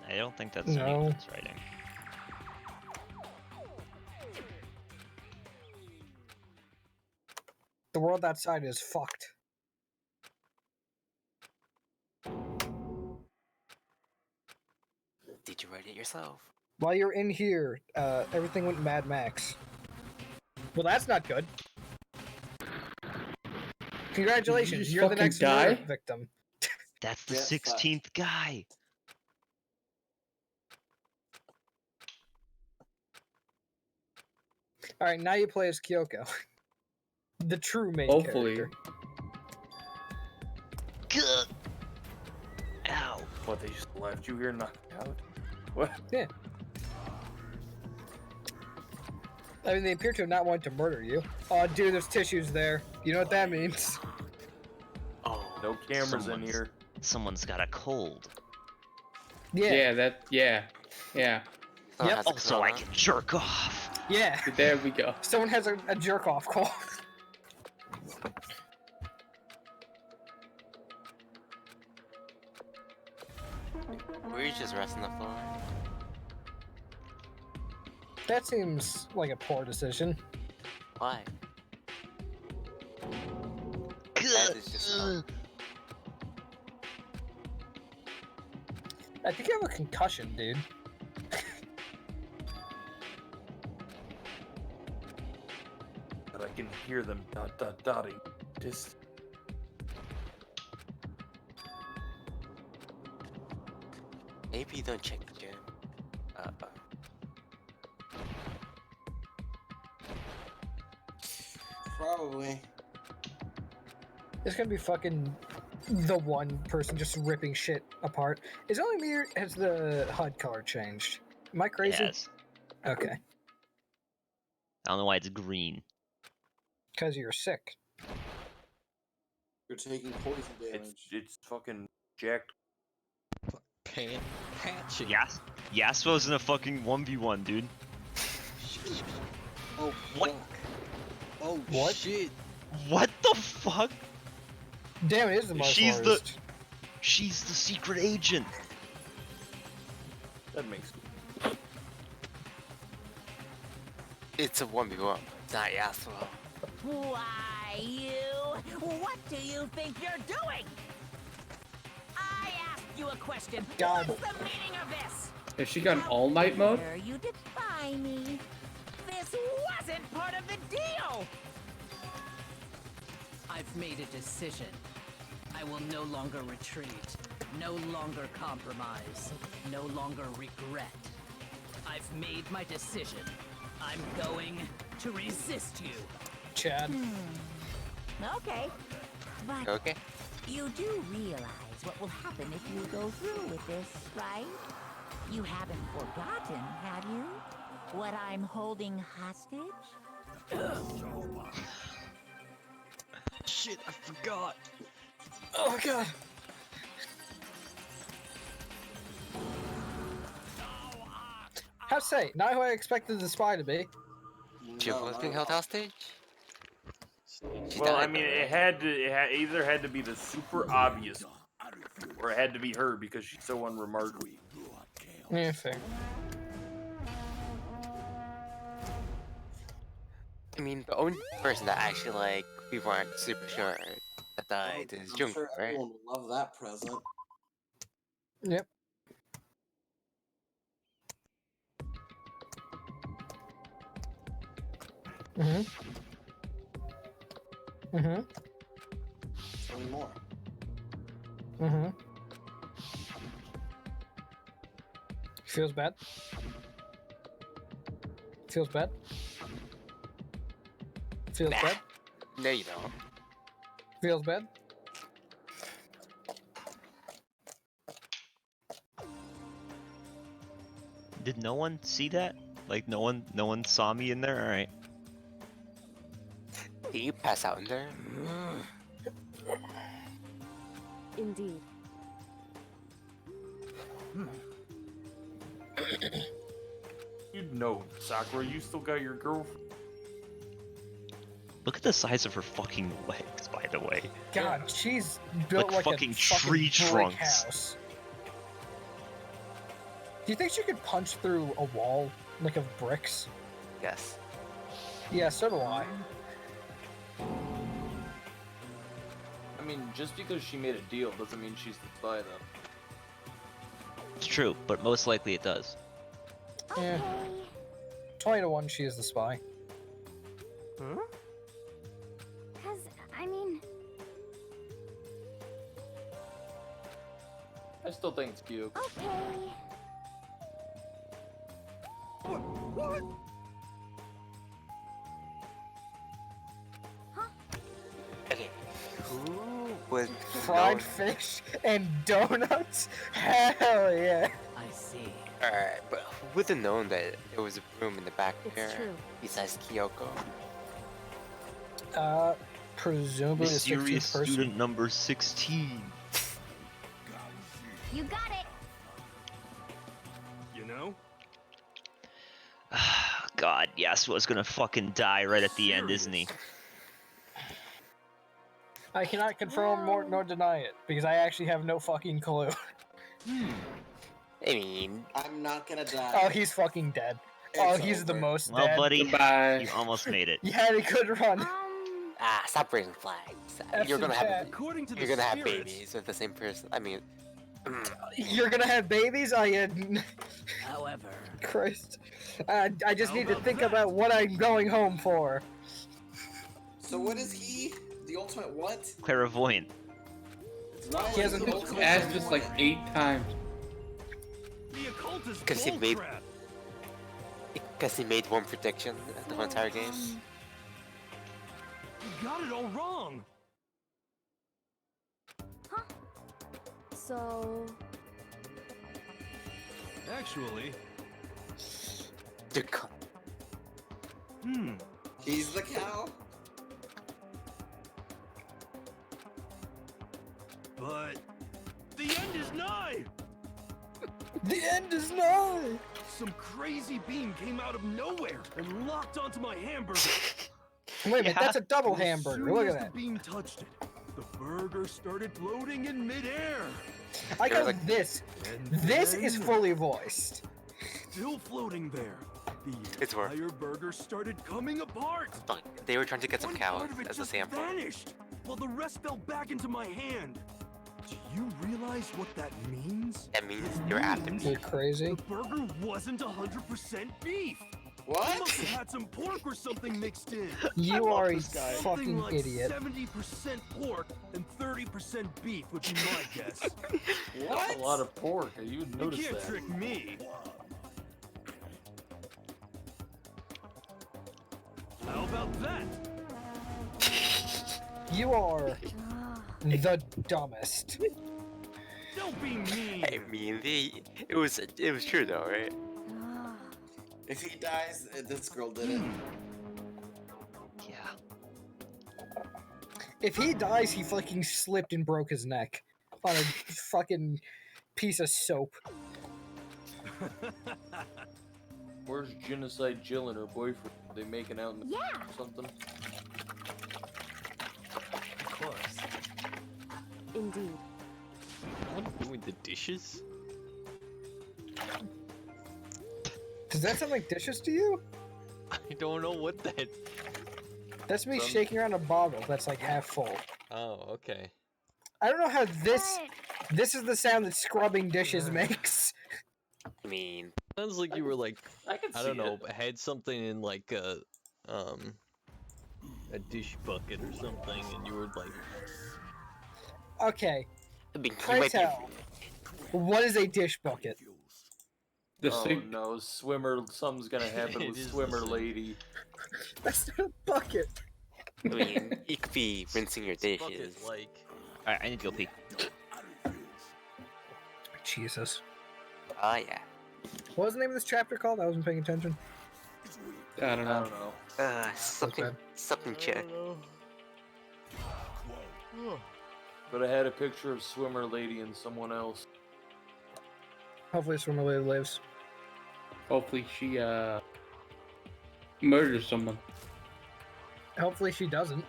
I don't think that's No. anyone's writing. The world outside is fucked. Did you write it yourself? While you're in here, everything went Mad Max. Well, that's not good. Congratulations, just you're the fucking next die? murder victim. That's the Yeah, 16th guy. All right, now you play as Kyoko, the true main Hopefully. character. Gah! Ow. What, they just left you here knocked out? What? Yeah. I mean, they appear to have not wanted to murder you. Oh, dude, there's tissues there. You know what that means? Oh, No cameras in Someone's- here. Someone's got a cold. Yeah. Yeah. Yep. has a Also, I corona. can jerk off. Yeah. There we go. Someone has a jerk off call. Were you just resting the floor? That seems like a poor decision. Why? Gah! is just Ugh. I think you have a concussion, dude. But I can hear them dotting. Just. Maybe you don't check the gym. Probably. It's gonna be fucking the one person just ripping shit apart. Is it only me or has the HUD color changed? Am I crazy? Yes. Okay. I don't know why it's green. Because you're sick. You're taking poison damage. It's fucking jacked. Patching. Yes. Yasuo's in a fucking 1v1, dude. Oh, What? fuck. Oh What? shit. What the fuck? Damn, it is the most She's the secret agent. That makes sense. It's a 1v1, not Yasuo. Why, you? What do you think you're doing? I asked you a question. God. What's the meaning of this? Has she got an all night mode? Dare you defy me? This wasn't part of the deal! I've made a decision. I will no longer retreat, no longer compromise, no longer regret. I've made my decision. I'm going to resist you. Chad. Okay. But Okay. you do realize what will happen if you go through with this, right? You haven't forgotten, have you? What I'm holding hostage? Shit, I forgot. Oh god. How to say? Not who I expected the spy to be. Jill was being held hostage? She Well, I died, mean, though, it right? either had to be the super obvious, or it had to be her because she's so unremarkable. Yeah, fair. I mean, the only person that actually, like, we weren't super sure that died is I'm Jungkook, sure right? everyone would love that present. Yep. Tell me more. Feels bad. Feels bad. Feels Nah. bad. No, you don't. Feels bad. Did no one see that? Like no one saw me in there? Alright. Did you pass out in there? Indeed. You'd know, Sakura, you still got your girlfriend. Look at the size of her fucking legs, by the way. God, she's built Like like, fucking a tree fucking brick trunks. house. Do you think she could punch through a wall like of bricks? Yes. Yeah, so do I. I mean, just because she made a deal doesn't mean she's the spy, though. It's true, but most likely it does. Yeah. 20 to 1, she is the spy. Cause, I mean, I still think it's cute. okay. What? Okay. Who was Fried known- fish and donuts? Hell yeah. I see. Alright, but who would have known that there was a room in the back It's here true. besides Kyoko? Presumably the 16th Mysterious person. student number 16. You got it. You know? God, Yasuo's gonna fucking die right at the end, isn't he? I cannot confirm nor deny it because I actually have no fucking clue. I mean, I'm not gonna die. Oh, he's fucking dead. Oh, It's he's the over. most Well, dead. buddy, Goodbye. you almost made it. You had a good run. stop raising flags. F You're in gonna chat. have According to the you're gonna have spirits, babies with the same person. I mean, You're gonna have babies? However, Christ. I just How need to about think that? about what I'm going home for. So what is he? The ultimate what? Clairvoyant. Why He is hasn't the been ultimate Asked this like clairvoyant? 8 times. The occult is Because he made, bullcrap. because he made one prediction the whole entire game. You got it all wrong. So, Actually, The co- He's the cow. but the end is nigh. The end is nigh! Some crazy beam came out of nowhere and locked onto my hamburger. Wait a minute, that's a double And as hamburger. soon Look as at that. the beam touched it, the burger started floating in midair. I got like- this. And This is then, fully voiced. still floating there. The It's work. entire burger started coming apart. Fuck, they were trying to get some One cows part of it as a just sample. vanished, while the rest fell back into my hand. Do you realize what that means? That means you're after me. You're crazy. The burger wasn't 100% beef. It What? must have had some pork or something mixed in. You I are love a this guy. fucking Something like idiot. 70% pork and 30% beef would be my guess. That's a lot of pork. You You noticed can't that. trick me. How about that? You are the dumbest. Don't be mean. I mean, it was true though, right? If he dies, this girl did it. Yeah. If he dies, he fucking slipped and broke his neck on a fucking piece of soap. Where's Genocide Jill and her boyfriend? Are they making out in the Yeah. or something? Of course. indeed. I'm doing the dishes? Does that sound like dishes to you? I don't know what that. That's me Some- shaking around a bottle that's like half full. Oh, okay. I don't know how this is the sound that scrubbing dishes makes. I mean, Sounds like you were like, I can I see don't know, it. had something in like a dish bucket or something, and you were like, Okay, I mean, you pray might be. tell, what is a dish bucket? The Oh sink. no, swimmer! Something's gonna happen It with is the swimmer sink. lady. That's not a bucket. I mean, you could be rinsing your dishes. bucket like. Alright, I need to go pee. Jesus. Oh yeah. What was the name of this chapter called? I wasn't paying attention. I don't I know. don't know. Something, bad. something check. But I had a picture of swimmer lady and someone else. Hopefully Swimmer Lady lives. Hopefully she murders someone. Hopefully she doesn't.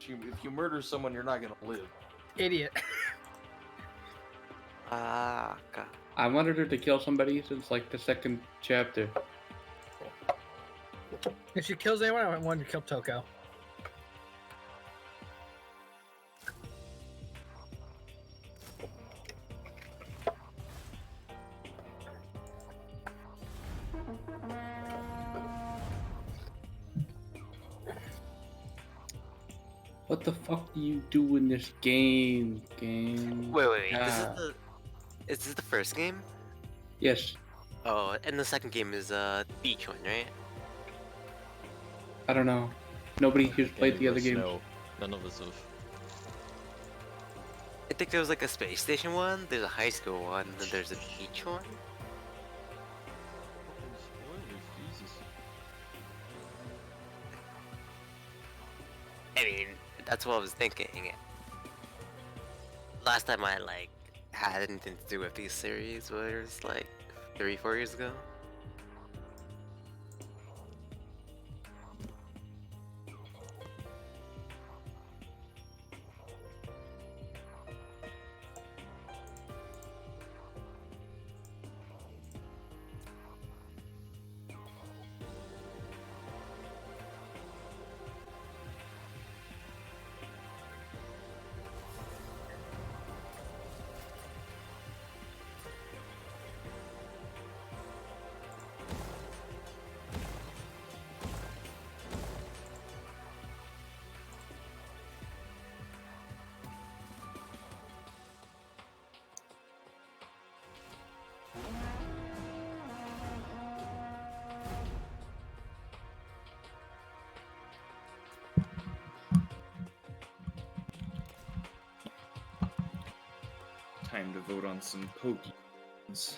If you murder someone, you're not gonna live. Idiot. Ah, God. I wanted her to kill somebody since like the second chapter. If she kills anyone, I want to kill Toko. What the fuck do you do in this game? Game. Wait. Ah. Is this the first game? Yes. Oh, and the second game is the beach one, right? I don't know. Nobody here's played the other games. No, none of us have. I think there was like a space station one, there's a high school one, and then there's a beach one. I mean, that's what I was thinking. Last time I like had anything to do with these series was like 3-4 years ago. time to vote on some Pokemons.